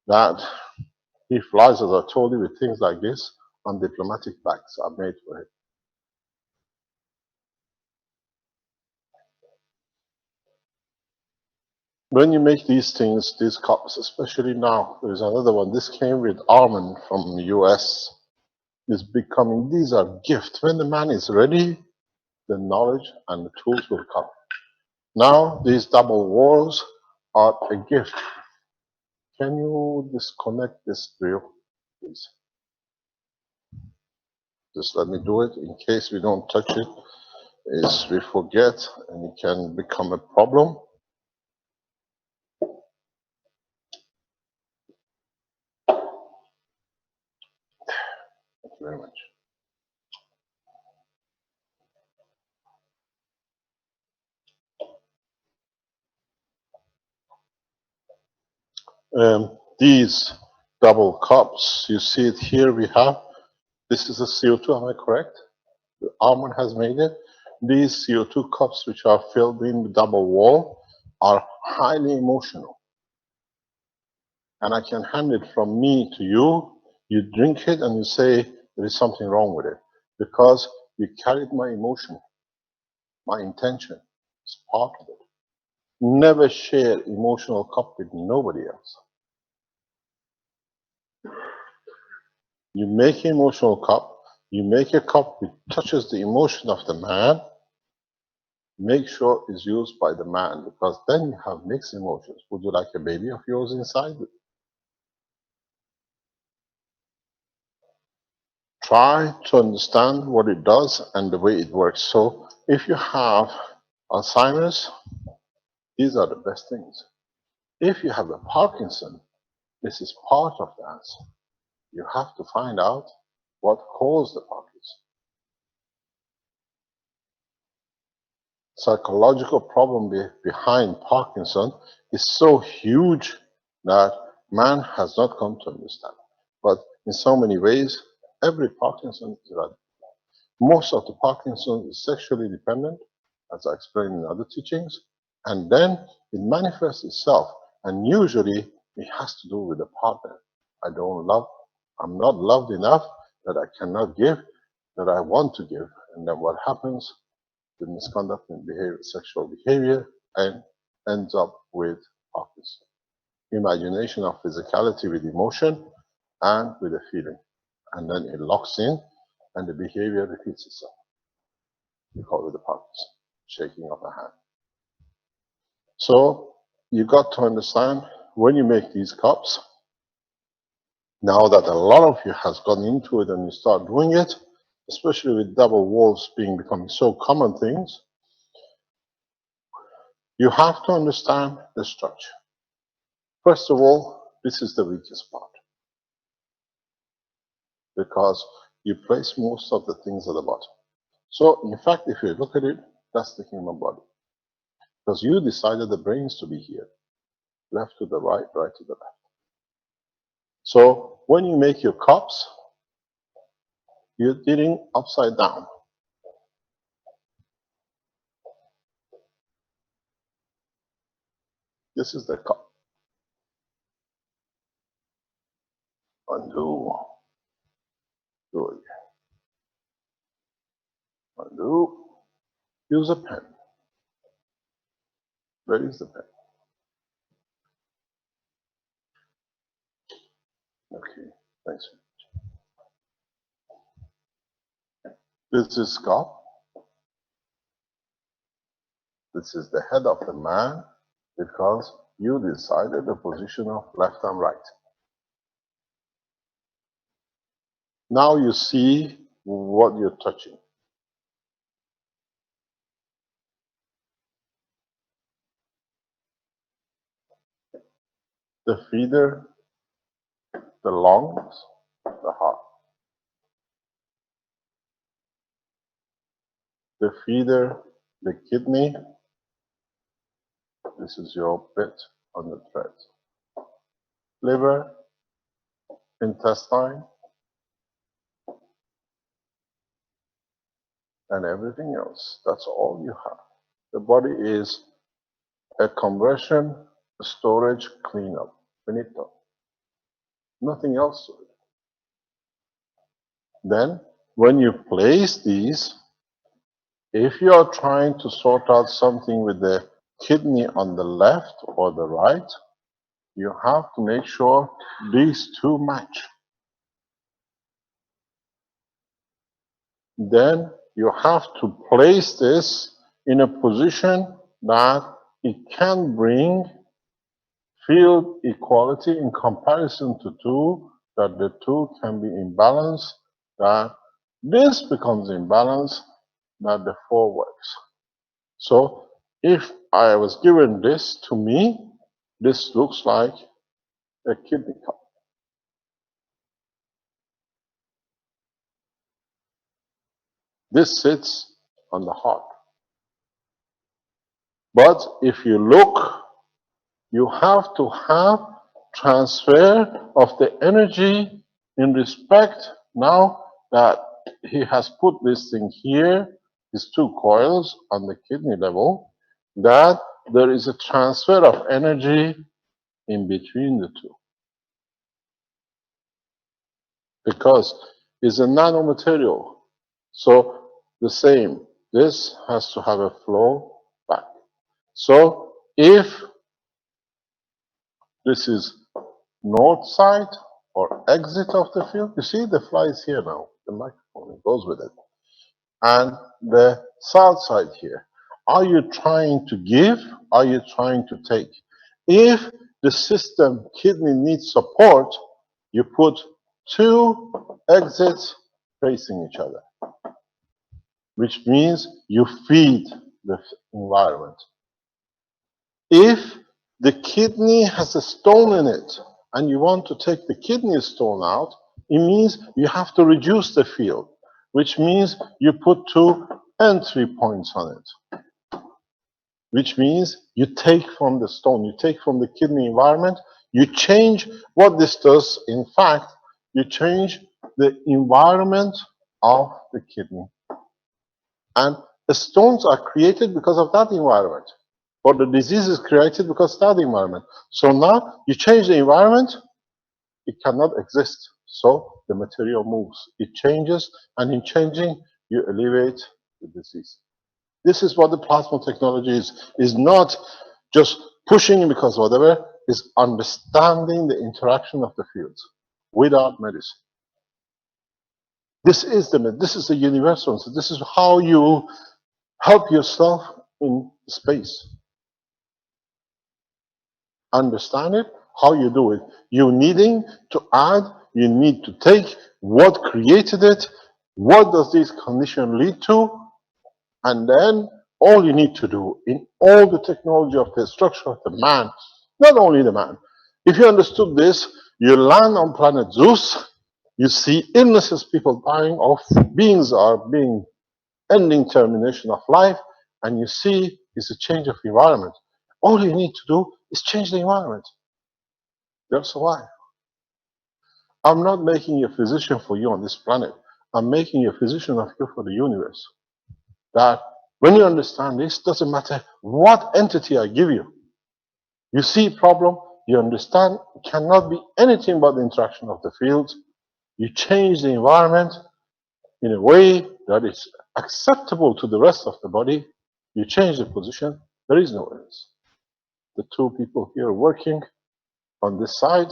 that he flies, as I told you, with things like this on diplomatic bags are made for him. When you make these things, these cups, especially now, there's another one. This came with almond from the US. It's becoming, these are gifts. When the man is ready, the knowledge and the tools will come. Now, these double walls are a gift. Can you disconnect this drill, please? Just let me do it in case we don't touch it. Is we forget and it can become a problem. Thank you very much. These double cups, you see it here, we have, this is a CO2, am I correct? Armand has made it. These CO2 cups, which are filled in the double wall, are highly emotional. And I can hand it from me to you. You drink it and you say there is something wrong with it because you carried my emotion, my intention. It's part of it. Never share emotional cup with nobody else. You make an emotional cup. You make a cup which touches the emotion of the man. Make sure it's used by the man because then you have mixed emotions. Would you like a baby of yours inside? Try to understand what it does and the way it works. So if you have Alzheimer's, these are the best things. If you have a Parkinson, this is part of the answer. You have to find out what caused the Parkinson. Psychological problem behind Parkinson is so huge that man has not come to understand. But in so many ways, every Parkinson is right. Most of the Parkinson is sexually dependent, as I explained in other teachings, and then it manifests itself, and usually it has to do with a partner. I don't love, I'm not loved enough that I cannot give, that I want to give, and then what happens? The misconduct in behavior, sexual behavior, and ends up with Parkinson. Imagination of physicality with emotion and with a feeling. And then it locks in and the behavior repeats itself. We call it the Parkinson, shaking of the hand. So you got to understand when you make these cups, now that a lot of you has gone into it and you start doing it, especially with double walls becoming so common things, you have to understand the structure. First of all, this is the weakest part because you place most of the things at the bottom. So, in fact, if you look at it, that's the human body. Because you decided the brains to be here, left to the right, right to the left. So, when you make your cups, you're eating upside down. This is the cup. Undo. Do it again. Undo. Use a pen. Where is the pen? Okay, thanks. This is cup. This is the head of the man because you decided the position of left and right. Now you see what you're touching. The feeder, the lungs, the heart. The feeder, the kidney. This is your bit on the thread. Liver, intestine, and everything else. That's all you have. The body is a conversion, storage, cleanup. Finito. Nothing else to it. Then, when you place these, if you are trying to sort out something with the kidney on the left or the right, you have to make sure these two match. Then you have to place this in a position that it can bring field equality in comparison to two, that the two can be in balance, that this becomes in balance, that the four works. So if I was given this to me, this looks like a kidney cup. This sits on the heart. But if you look, you have to have transfer of the energy in respect, now that he has put this thing here, these two coils on the kidney level, that there is a transfer of energy in between the two. Because it's a nanomaterial. So the same, this has to have a flow back. So if this is north side or exit of the field, you see the fly is here now, the microphone, it goes with it. And the south side here. Are you trying to give? Are you trying to take? If the system kidney needs support, you put two exits facing each other, which means you feed the environment. If the kidney has a stone in it and you want to take the kidney stone out, it means you have to reduce the field, which means you put two entry points on it, which means you take from the stone, you take from the kidney environment, you change what this does. In fact, you change the environment of the kidney. And the stones are created because of that environment. Or the disease is created because of that environment. So now you change the environment, it cannot exist. So the material moves. It changes, and in changing, you alleviate the disease. This is what the plasma technology is not just pushing because whatever, is understanding the interaction of the fields without medicine. This is the universal. So this is how you help yourself in space. Understand it, how you do it. You needing to add, you need to take what created it, what does this condition lead to, and then all you need to do in all the technology of the structure of the man, not only the man. If you understood this, you land on planet Zeus, you see illnesses, people dying of, beings are being ending termination of life, and you see it's a change of environment. All you need to do is change the environment. They'll survive. I'm not making you a physician for you on this planet. I'm making you a physician of you for the universe. That when you understand this, doesn't matter what entity I give you. You see problem, you understand, it cannot be anything but the interaction of the fields. You change the environment in a way that is acceptable to the rest of the body. You change the position, there is no else. The two people here working on this side,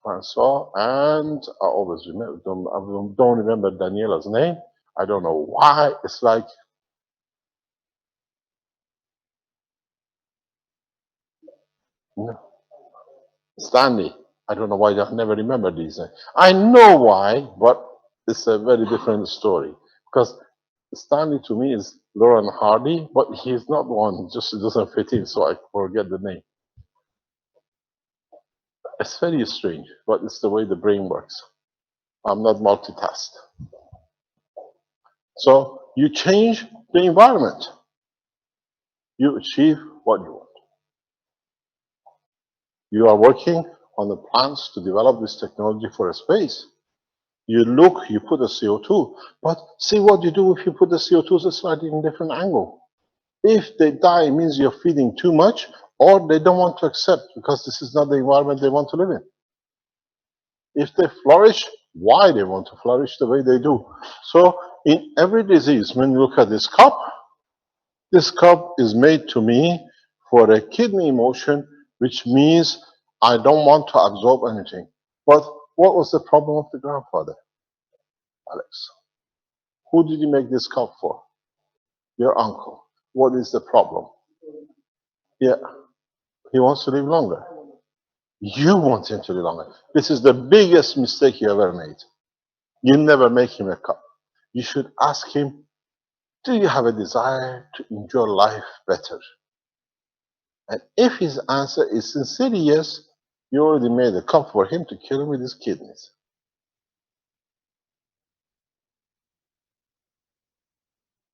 Francois, and I always remember, don't remember Daniela's name. I don't know why. It's like, no, Stanley. I don't know why I never remember these names. I know why, but it's a very different story. Because Stanley to me is Lauren Hardy, but he's not one, just doesn't fit in, so I forget the name. It's very strange, but it's the way the brain works. I'm not multitask. So you change the environment, you achieve what you want. You are working on the plans to develop this technology for a space. You look, you put a CO2, but see what you do if you put the CO2 a slightly in a different angle. If they die, it means you're feeding too much, or they don't want to accept because this is not the environment they want to live in. If they flourish, why they want to flourish the way they do. So in every disease, when you look at this cup is made to me for a kidney emotion, which means I don't want to absorb anything. But what was the problem of the grandfather, Alex? Who did you make this cup for? Your uncle. What is the problem? Yeah, he wants to live longer. You want him to live longer. This is the biggest mistake you ever made. You never make him a cup. You should ask him, do you have a desire to enjoy life better? And if his answer is sincerely yes, you already made a cup for him to kill him with his kidneys.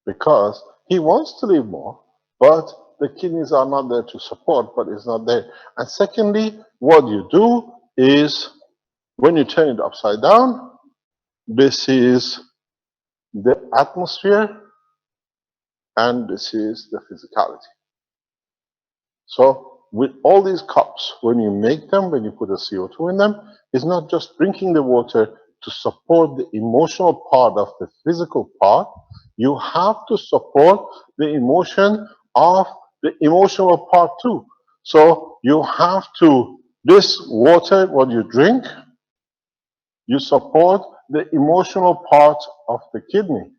Because he wants to live more, but the kidneys are not there to support, but it's not there. And secondly, what you do is when you turn it upside down, this is the atmosphere and this is the physicality. So with all these cups, when you make them, when you put the CO2 in them, it's not just drinking the water to support the emotional part of the physical part. You have to support the emotion of the emotional part too. So you have to, this water, what you drink, you support the emotional part of the kidney.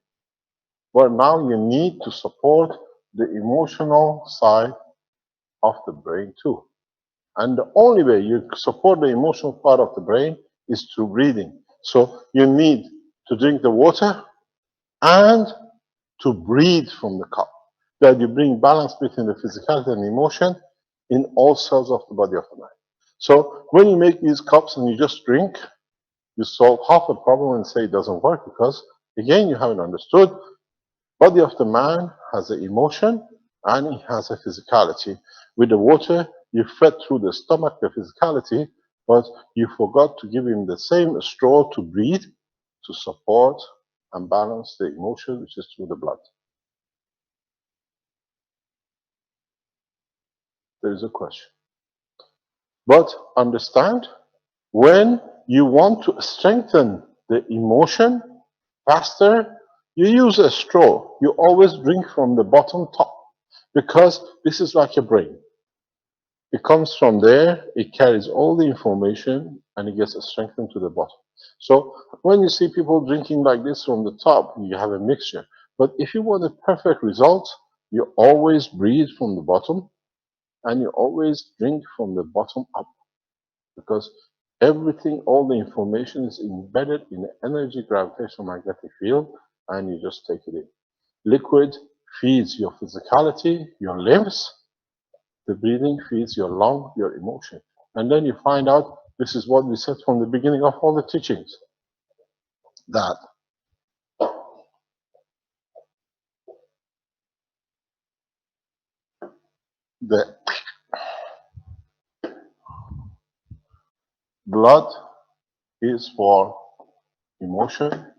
But now you need to support the emotional side of the brain too. And the only way you support the emotional part of the brain is through breathing. So you need to drink the water and to breathe from the cup. That you bring balance between the physicality and emotion in all cells of the body of the man. So when you make these cups and you just drink, you solve half the problem and say it doesn't work because, again, you haven't understood. Body of the man has an emotion and it has a physicality. With the water, you fed through the stomach the physicality, but you forgot to give him the same straw to breathe, to support and balance the emotion, which is through the blood. There is a question. But understand, when you want to strengthen the emotion faster, you use a straw. You always drink from the bottom top because this is like your brain. It comes from there, it carries all the information and it gets strengthened to the bottom. So when you see people drinking like this from the top, you have a mixture. But if you want a perfect result, you always breathe from the bottom and you always drink from the bottom up. Because everything, all the information is embedded in the energy gravitational magnetic field and you just take it in. Liquid feeds your physicality, your limbs. The breathing feeds your lung, your emotion. And then you find out, this is what we said from the beginning of all the teachings, that the blood is for emotion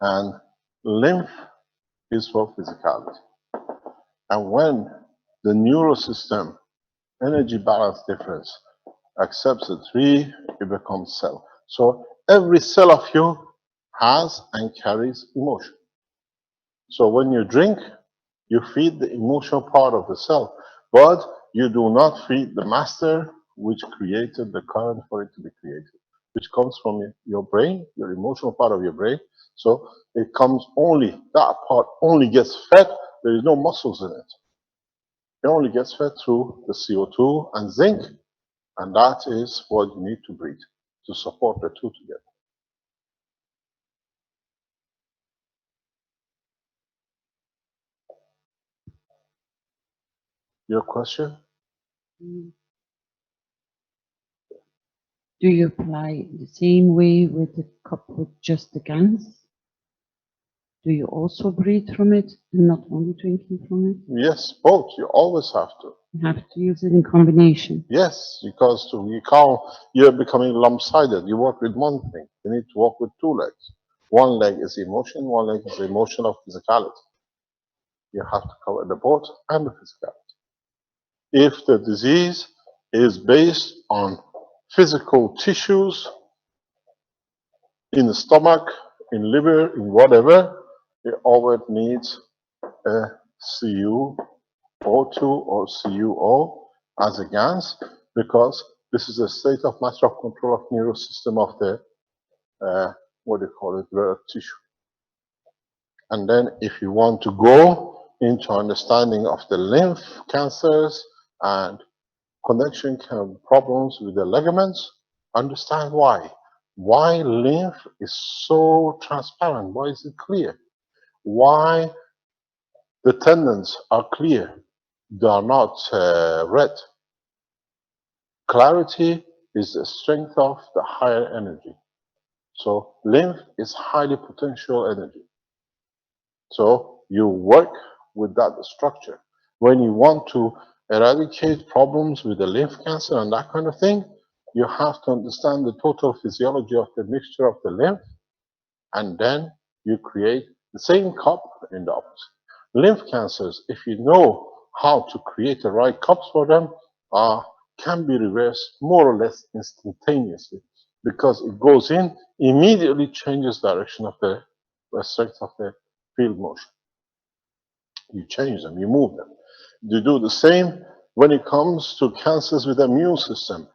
and lymph is for physicality. And when the neural system energy balance difference accepts the three, it becomes cell. So every cell of you has and carries emotion. So when you drink, you feed the emotional part of the cell, but you do not feed the master which created the current for it to be created, which comes from your brain, your emotional part of your brain. So it comes only, that part only gets fed, there is no muscles in it. It only gets fed through the CO2 and zinc, and that is what you need to breathe to support the two together. Your question? Do you apply the same way with the cup with just the gans? Do you also breathe from it and not only drinking from it? Yes, both. You always have to. You have to use it in combination. Yes, because you can't, you're becoming lump-sided. You work with one thing. You need to work with two legs. One leg is emotion, one leg is emotion of physicality. You have to cover the both and the physicality. If the disease is based on physical tissues in the stomach, in liver, in whatever, it always needs a CuO2 or CuO as a gas, because this is a state of master of control of neural system of the, what do you call it, the tissue. And then if you want to go into understanding of the lymph cancers and connection problems with the ligaments, understand why. Why lymph is so transparent? Why is it clear? Why the tendons are clear? They are not red. Clarity is the strength of the higher energy. So lymph is highly potential energy. So you work with that structure. When you want to eradicate problems with the lymph cancer and that kind of thing, you have to understand the total physiology of the mixture of the lymph, and then you create the same cup in the opposite. Lymph cancers, if you know how to create the right cups for them, can be reversed more or less instantaneously, because it goes in, immediately changes direction of the strength of the field motion. You change them, you move them. You do the same when it comes to cancers with the immune system.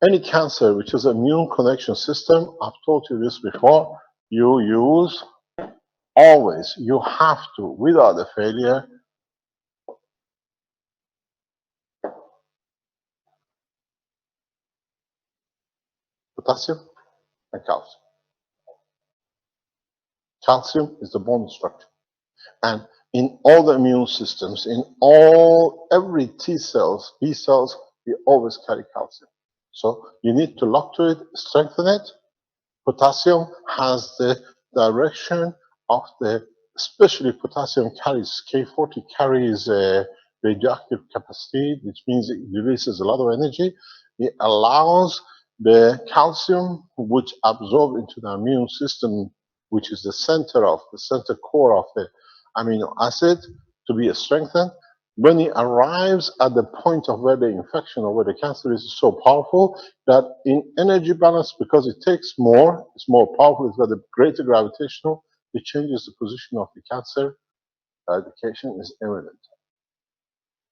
Any cancer which is immune connection system, I've told you this before, you use always, you have to, without a failure, potassium and calcium. Calcium is the bone structure. And in all the immune systems, in every T cells, B cells, you always carry calcium. So you need to lock to it, strengthen it. Potassium has the direction of especially potassium carries, K40 carries radioactive capacity, which means it releases a lot of energy. It allows the calcium, which absorbs into the immune system, which is the center core of the amino acid, to be strengthened. When it arrives at the point of where the infection or where the cancer is so powerful that in energy balance, because it takes more, it's more powerful, it's got a greater gravitational, it changes the position of the cancer, eradication is imminent.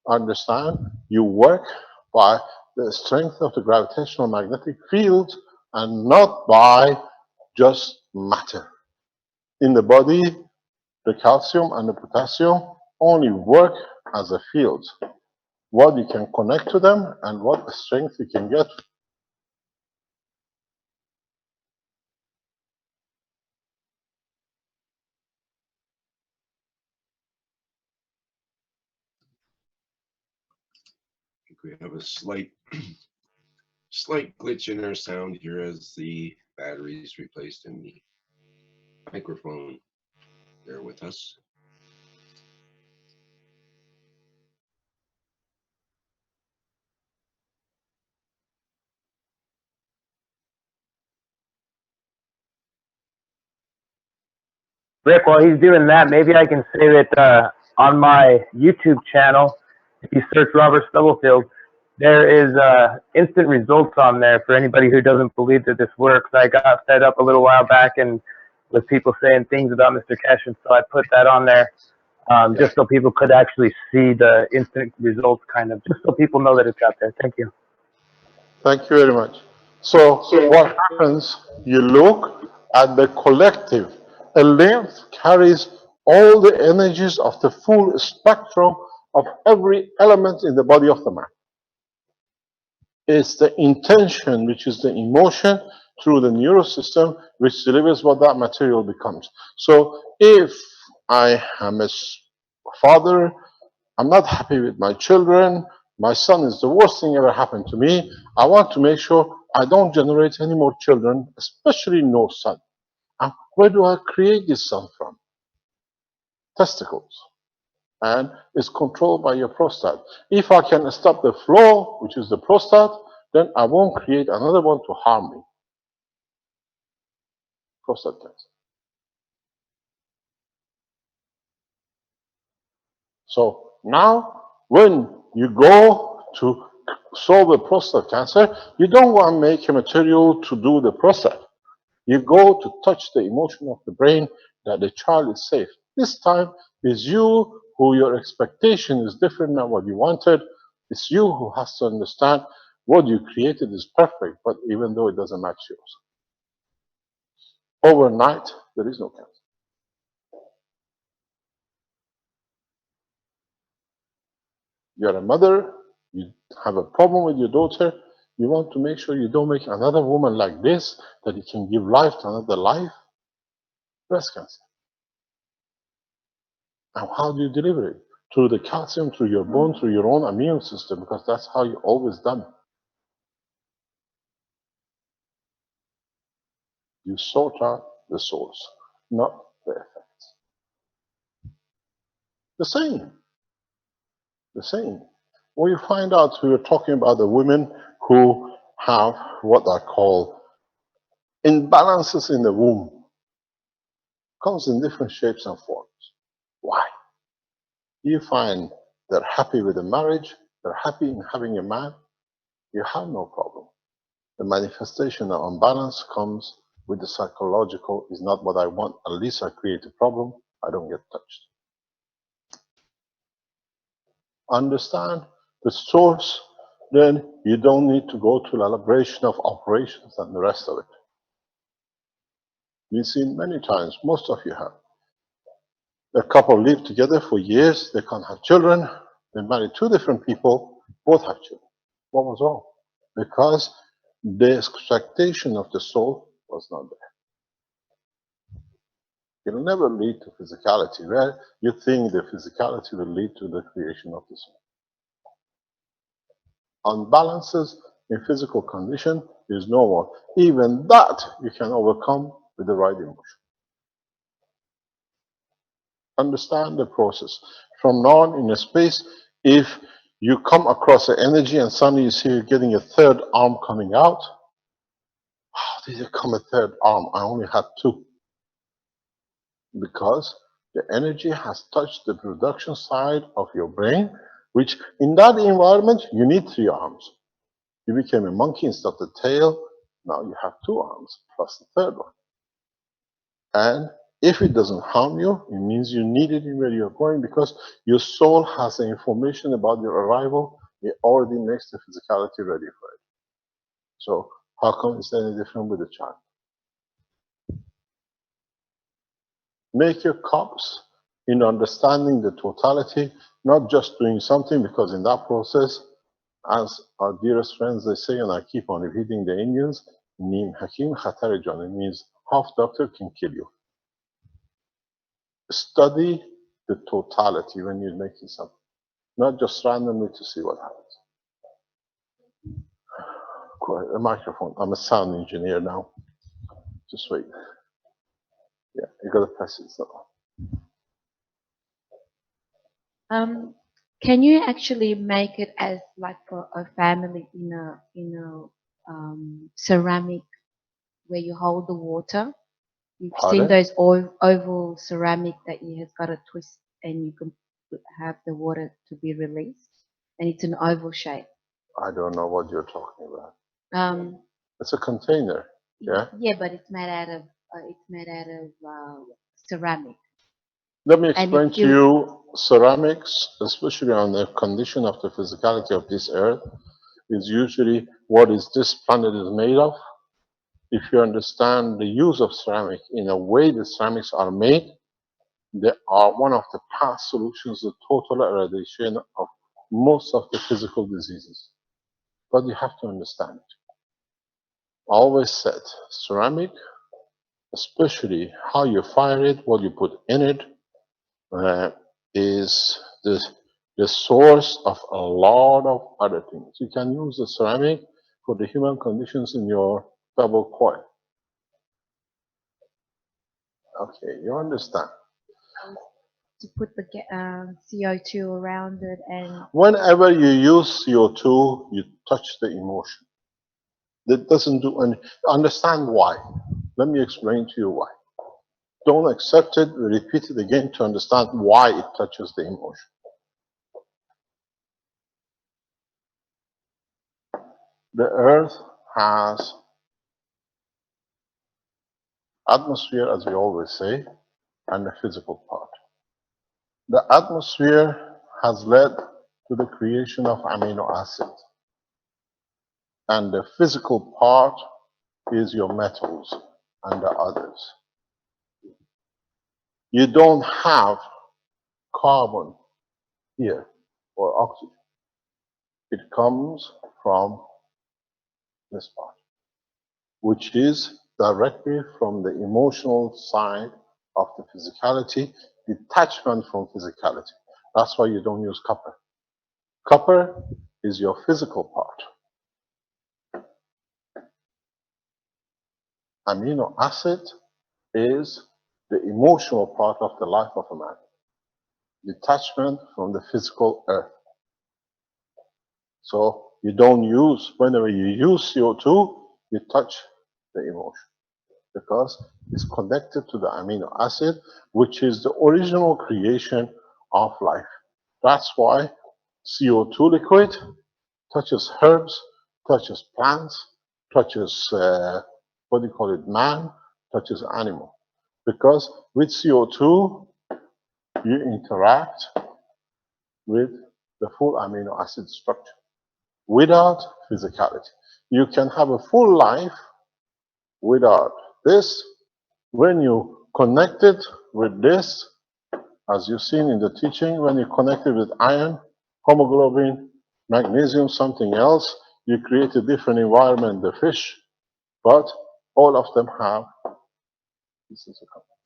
Understand, you work by the strength of the gravitational magnetic field and not by just matter. In the body, the calcium and the potassium only work as a field. What you can connect to them and what strength you can get. We have a slight glitch in our sound here as the battery is replaced in the microphone. Bear with us. Rick, while he's doing that, maybe I can say that on my YouTube channel, if you search Robert Stubblefield, there is instant results on there for anybody who doesn't believe that this works. I got fed up a little while back and with people saying things about Mr. Keshe, and so I put that on there just so people could actually see the instant results, kind of, just so people know that it's out there. Thank you. Thank you very much. So what happens, you look at the collective. A lymph carries all the energies of the full spectrum of every element in the body of the man. It's the intention, which is the emotion, through the neural system, which delivers what that material becomes. So if I am a father, I'm not happy with my children, my son is the worst thing ever happened to me, I want to make sure I don't generate any more children, especially no son. And where do I create this son from? Testicles. And it's controlled by your prostate. If I can stop the flow, which is the prostate, then I won't create another one to harm me. Prostate cancer. So now, when you go to solve a prostate cancer, you don't want to make a material to do the prostate. You go to touch the emotion of the brain that the child is safe. This time is you who your expectation is different than what you wanted. It's you who has to understand what you created is perfect, but even though it doesn't match yours. Overnight, there is no cancer. You're a mother, you have a problem with your daughter, you want to make sure you don't make another woman like this, that you can give life to another life. Breast cancer. And how do you deliver it? Through the calcium, through your bone, through your own immune system, because that's how you always done it. You sort out the source, not the effects. The same. The same. When you find out, we were talking about the women who have what I call imbalances in the womb. Comes in different shapes and forms. Why? You find they're happy with the marriage, they're happy in having a man, you have no problem. The manifestation of imbalance comes with the psychological, is not what I want, at least I create a problem, I don't get touched. Understand the source, then you don't need to go to elaboration of operations and the rest of it. We've seen many times, most of you have. A couple live together for years, they can't have children, they marry two different people, both have children. What was wrong? Because the expectation of the soul was not there. It'll never lead to physicality, where you think the physicality will lead to the creation of the soul. Unbalances in physical condition is normal. Even that you can overcome with the right emotion. Understand the process. From now on in a space, if you come across an energy and suddenly you see you're getting a third arm coming out, how did it come a third arm? I only had two. Because the energy has touched the production side of your brain, which in that environment, you need three arms. You became a monkey instead of the tail, now you have two arms, plus the third one. And if it doesn't harm you, it means you need it in where you're going, because your soul has the information about your arrival, it already makes the physicality ready for it. So how come it's any different with the child? Make your cups in understanding the totality, not just doing something, because in that process, as our dearest friends they say, and I keep on repeating the Indians, Neem Hakim Khatar Jan, it means half doctor can kill you. Study the totality when you're making something, not just randomly to see what happens. Quiet, a microphone. I'm a sound engineer now. Just wait. Yeah, you gotta press it. So. Can you actually make it as like for a family in a ceramic where you hold the water? You've seen those oval ceramic that you has got a twist and you can have the water to be released, and it's an oval shape. I don't know what you're talking about. It's a container. Yeah. Yeah, but it's made out of ceramic. Let me explain to you, ceramics, especially on the condition of the physicality of this earth, is usually what is this planet is made of. If you understand the use of ceramic in a way the ceramics are made, they are one of the past solutions to total eradication of most of the physical diseases. But you have to understand it. I always said, ceramic, especially how you fire it, what you put in it, is the source of a lot of other things. You can use the ceramic for the human conditions in your double coil. Okay, you understand. To put the CO2 around it, and whenever you use CO2, you touch the emotion. That doesn't do any. Understand why. Let me explain to you why. Don't accept it, repeat it again to understand why it touches the emotion. The earth has atmosphere, as we always say, and the physical part. The atmosphere has led to the creation of amino acids. And the physical part is your metals and the others. You don't have carbon here or oxygen. It comes from this part, which is directly from the emotional side of the physicality, detachment from physicality. That's why you don't use copper. Copper is your physical part. Amino acid is the emotional part of the life of a man. Detachment from the physical earth. So you don't use, whenever you use CO2, you touch the emotion because it's connected to the amino acid, which is the original creation of life. That's why CO2 liquid touches herbs, touches plants, touches, what do you call it, man, touches animal. Because with CO2, you interact with the full amino acid structure without physicality. You can have a full life without this. When you connect it with this, as you've seen in the teaching, when you connect it with iron, hemoglobin, magnesium, something else, you create a different environment, the fish, but all of them have this is a couple.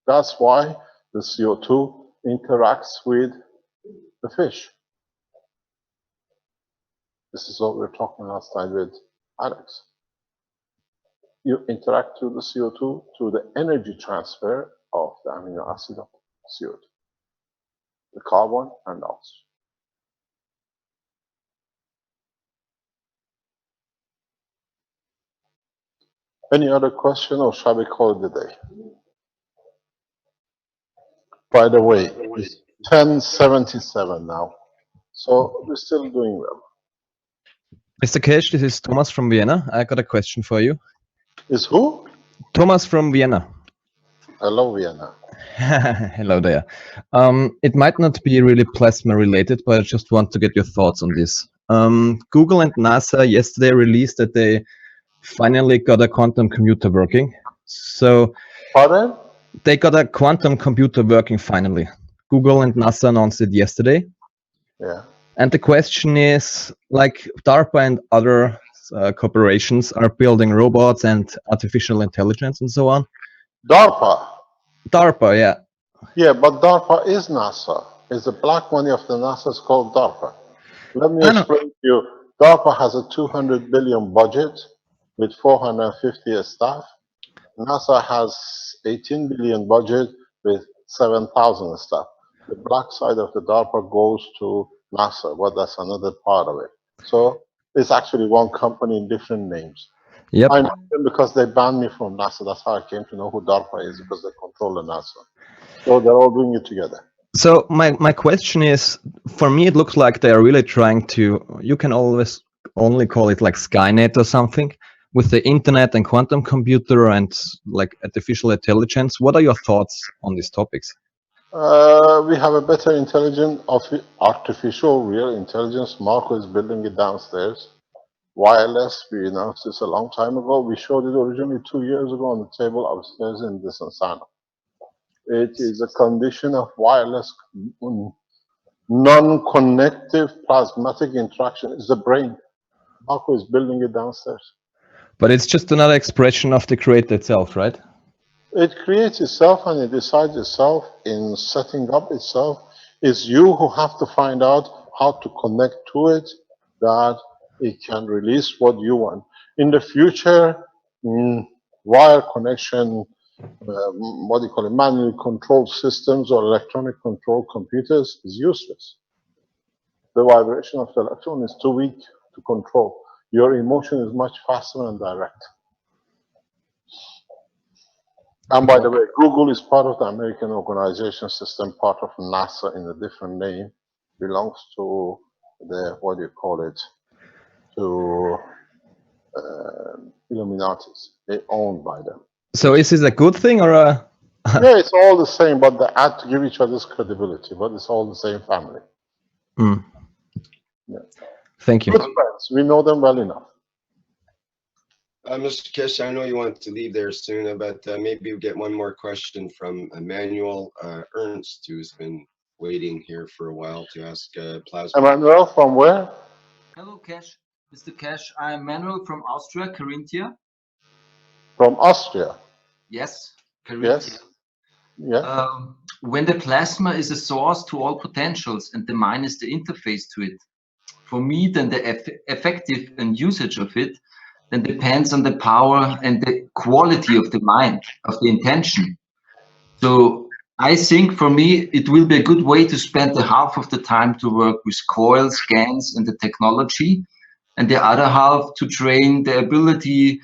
That's why the CO2 interacts with the fish. This is what we were talking last time with Alex. You interact through the CO2 through the energy transfer of the amino acid of CO2, the carbon and the oxygen. Any other question, or shall we call it a day? By the way, it's 10:77 now, so we're still doing well. Mr. Keshe, this is Thomas from Vienna. I got a question for you. Is who? Thomas from Vienna. Hello, Vienna. Hello there. It might not be really plasma related, but I just want to get your thoughts on this. Google and NASA yesterday released that they finally got a quantum computer working. So, pardon? They got a quantum computer working finally. Google and NASA announced it yesterday. Yeah. And the question is, like DARPA and other corporations are building robots and artificial intelligence and so on. DARPA? DARPA, yeah. Yeah, but DARPA is NASA. It's the black money of the NASA is called DARPA. Let me explain to you. DARPA has a 200 billion budget with 450 staff. NASA has 18 billion budget with 7,000 staff. The black side of the DARPA goes to NASA, but that's another part of it. So it's actually one company in different names. Yep. I know them because they banned me from NASA. That's how I came to know who DARPA is, because they control the NASA. So they're all doing it together. So my question is, for me, it looks like they are really trying to, you can always only call it like Skynet or something, with the internet and quantum computer and like artificial intelligence. What are your thoughts on these topics? We have a better intelligent, artificial, real intelligence. Marco is building it downstairs. Wireless, we announced this a long time ago. We showed it originally 2 years ago on the table upstairs in the Sansano. It is a condition of wireless, non-connective plasmatic interaction. It's the brain. Marco is building it downstairs. But it's just another expression of the creator itself, right? It creates itself and it decides itself in setting up itself. It's you who have to find out how to connect to it, that it can release what you want. In the future, wire connection, what do you call it, manually controlled systems or electronic controlled computers is useless. The vibration of the electron is too weak to control. Your emotion is much faster and direct. And by the way, Google is part of the American organization system, part of NASA in a different name, belongs to the, what do you call it, to Illuminatis. They're owned by them. So is this a good thing or a... Yeah, it's all the same, but they had to give each other's credibility, but it's all the same family. Mm. Yeah. Thank you. Good friends. We know them well enough. Mr. Keshe, I know you want to leave there soon, but maybe we get one more question from Emmanuel Ernst, who's been waiting here for a while to ask Plasma. Emmanuel, from where? Hello, Keshe. Mr. Keshe, I am Manuel from Austria, Carinthia. From Austria? Yes, Carinthia. Yes. Yeah. When the plasma is a source to all potentials and the mind is the interface to it, for me, then the effective and usage of it then depends on the power and the quality of the mind, of the intention. So I think for me, it will be a good way to spend the half of the time to work with coils, scans, and the technology, and the other half to train the ability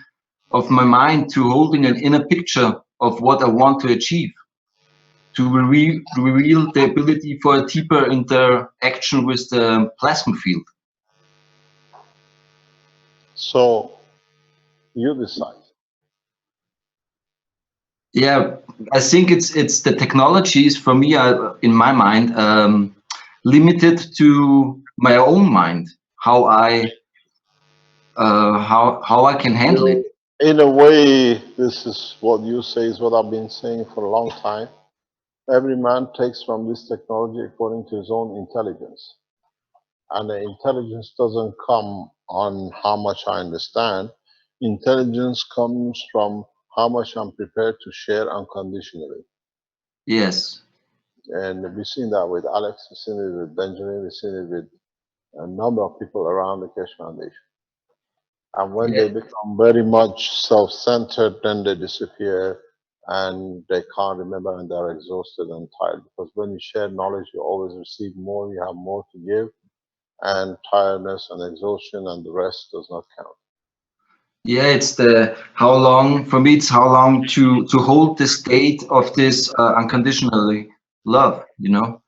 of my mind to holding an inner picture of what I want to achieve, to reveal the ability for a deeper interaction with the plasma field. So you decide. Yeah, I think it's the technologies for me in my mind limited to my own mind, how I how I can handle it. In a way, this is what you say is what I've been saying for a long time. Every man takes from this technology according to his own intelligence. And the intelligence doesn't come on how much I understand. Intelligence comes from how much I'm prepared to share unconditionally. Yes. And we've seen that with Alex, we've seen it with Benjamin, we've seen it with a number of people around the Keshe Foundation. And when they become very much self-centered, then they disappear and they can't remember and they're exhausted and tired. Because when you share knowledge, you always receive more, you have more to give, and tiredness and exhaustion and the rest does not count. Yeah, it's the how long for me. It's how long to hold the state of this unconditionally love. You know.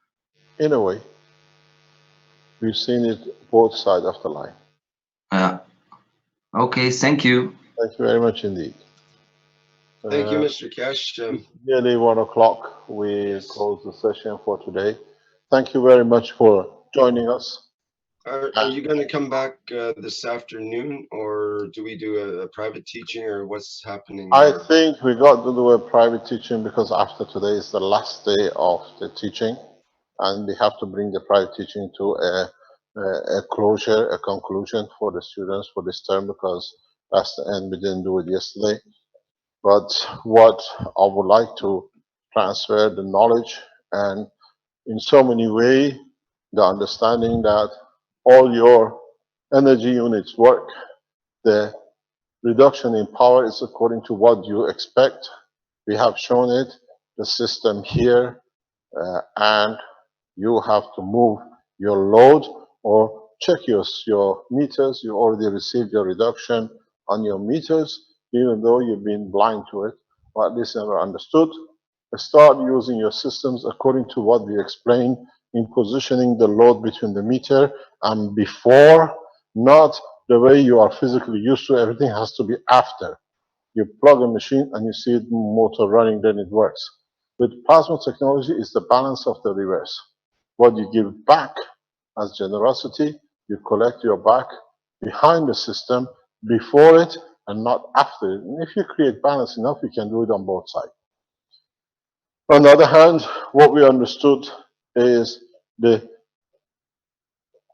In a way, we've seen it both sides of the line. Yeah. Okay. Thank you. Thank you very much indeed. Thank you, Mr. Keshe. It's nearly 1 o'clock. We close the session for today. Thank you very much for joining us. Are you going to come back this afternoon, or do we do a private teaching, or what's happening? I think we got to do a private teaching because after today is the last day of the teaching, and we have to bring the private teaching to a closure, a conclusion for the students for this term, because that's the end. We didn't do it yesterday. But what I would like to transfer the knowledge and in so many ways, the understanding that all your energy units work. The reduction in power is according to what you expect. We have shown it, the system here, and you have to move your load or check your meters. You already received your reduction on your meters, even though you've been blind to it, or at least never understood. Start using your systems according to what we explained in positioning the load between the meter and before, not the way you are physically used to. Everything has to be after. You plug a machine and you see the motor running, then it works. With plasma technology, it's the balance of the reverse. What you give back as generosity, you collect your back behind the system, before it, and not after it. And if you create balance enough, you can do it on both sides. On the other hand, what we understood is the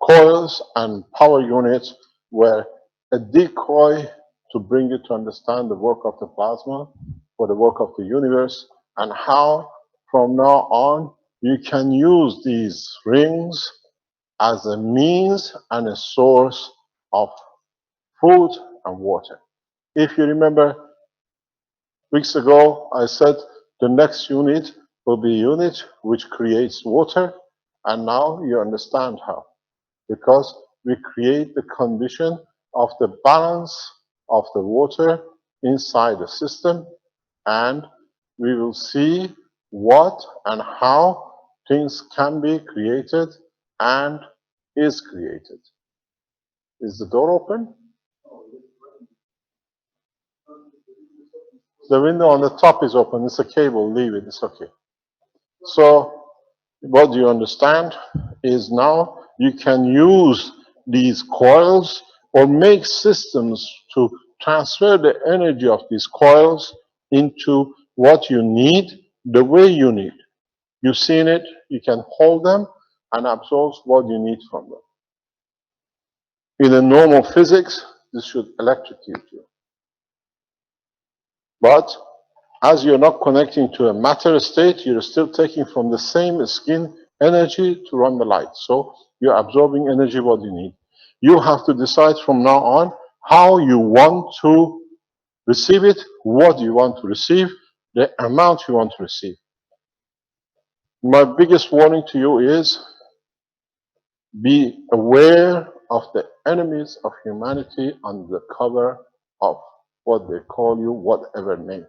coils and power units were a decoy to bring you to understand the work of the plasma, for the work of the universe, and how from now on you can use these rings as a means and a source of food and water. If you remember, weeks ago I said the next unit will be a unit which creates water, and now you understand how. Because we create the condition of the balance of the water inside the system, and we will see what and how things can be created and is created. Is the door open? The window on the top is open. It's a cable. Leave it. It's okay. So what you understand is now you can use these coils or make systems to transfer the energy of these coils into what you need, the way you need. You've seen it, you can hold them and absorb what you need from them. In a normal physics, this should electrocute you. But as you're not connecting to a matter state, you're still taking from the same skin energy to run the light. So you're absorbing energy what you need. You have to decide from now on how you want to receive it, what you want to receive, the amount you want to receive. My biggest warning to you is be aware of the enemies of humanity under the cover of what they call you, whatever name.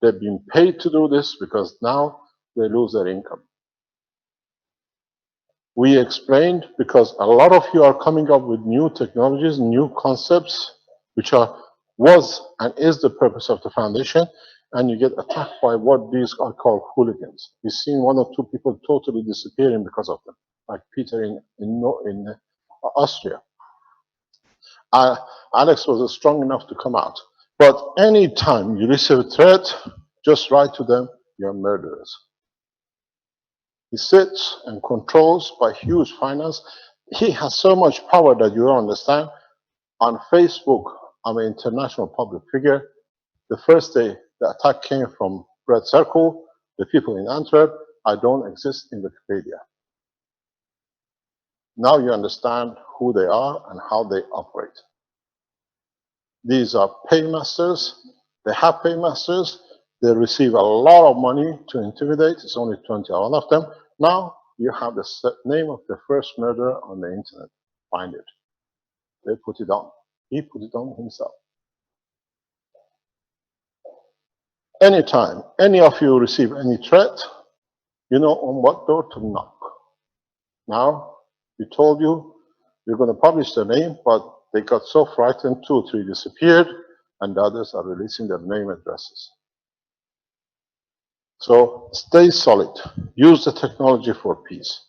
They've been paid to do this because now they lose their income. We explained because a lot of you are coming up with new technologies, new concepts, which was and is the purpose of the foundation, and you get attacked by what these are called hooligans. We've seen one or two people totally disappearing because of them, like Peter in Austria. Alex was strong enough to come out. But anytime you receive a threat, just write to them, you're murderers. He sits and controls by huge finance. He has so much power that you don't understand. On Facebook, I'm an international public figure. The first day the attack came from Red Circle, the people in Antwerp, I don't exist in Wikipedia. Now you understand who they are and how they operate. These are paymasters. They have paymasters. They receive a lot of money to intimidate. It's only 21 of them. Now you have the name of the first murderer on the internet. Find it. They put it on. He put it on himself. Anytime any of you receive any threat, you know on what door to knock. Now, we told you we're going to publish their name, but they got so frightened, 2 or 3 disappeared, and the others are releasing their name addresses. So stay solid. Use the technology for peace.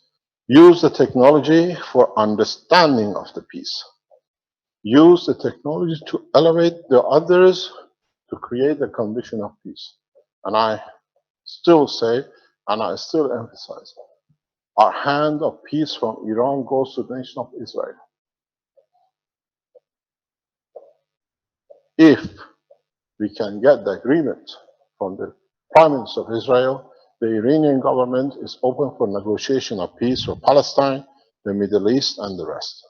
Use the technology for understanding of the peace. Use the technology to elevate the others to create a condition of peace. And I still say, and I still emphasize, our hand of peace from Iran goes to the nation of Israel. If we can get the agreement from the Prime Minister of Israel, the Iranian government is open for negotiation of peace for Palestine, the Middle East, and the rest.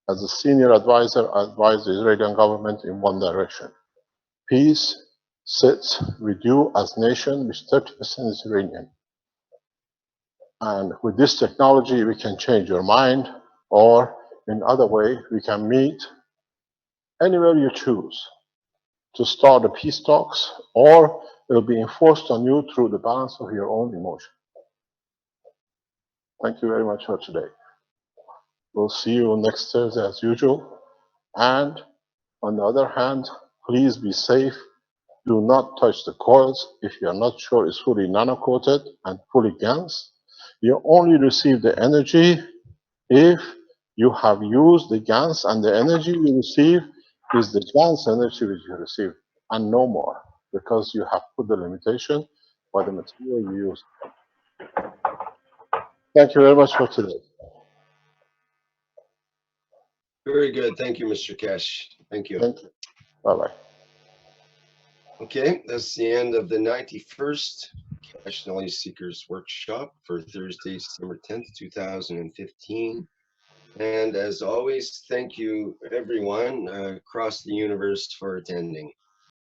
As a senior advisor, I advise the Israeli government in one direction. Peace sits with you as nation, which 30% is Iranian. And with this technology, we can change your mind, or in other way, we can meet anywhere you choose to start the peace talks, or it will be enforced on you through the balance of your own emotion. Thank you very much for today. We'll see you next Thursday as usual. And on the other hand, please be safe. Do not touch the coils if you are not sure it's fully nano-coated and fully GaNs. You only receive the energy if you have used the GaNs, and the energy you receive is the GaNs energy which you receive, and no more, because you have put the limitation by the material you use. Thank you very much for today. Very good. Thank you, Mr. Keshe. Thank you. Thank you. Bye-bye. Okay, that's the end of the 91st Keshe Knowledge Seekers Workshop for Thursday, December 10th, 2015. And as always, thank you everyone across the universe for attending.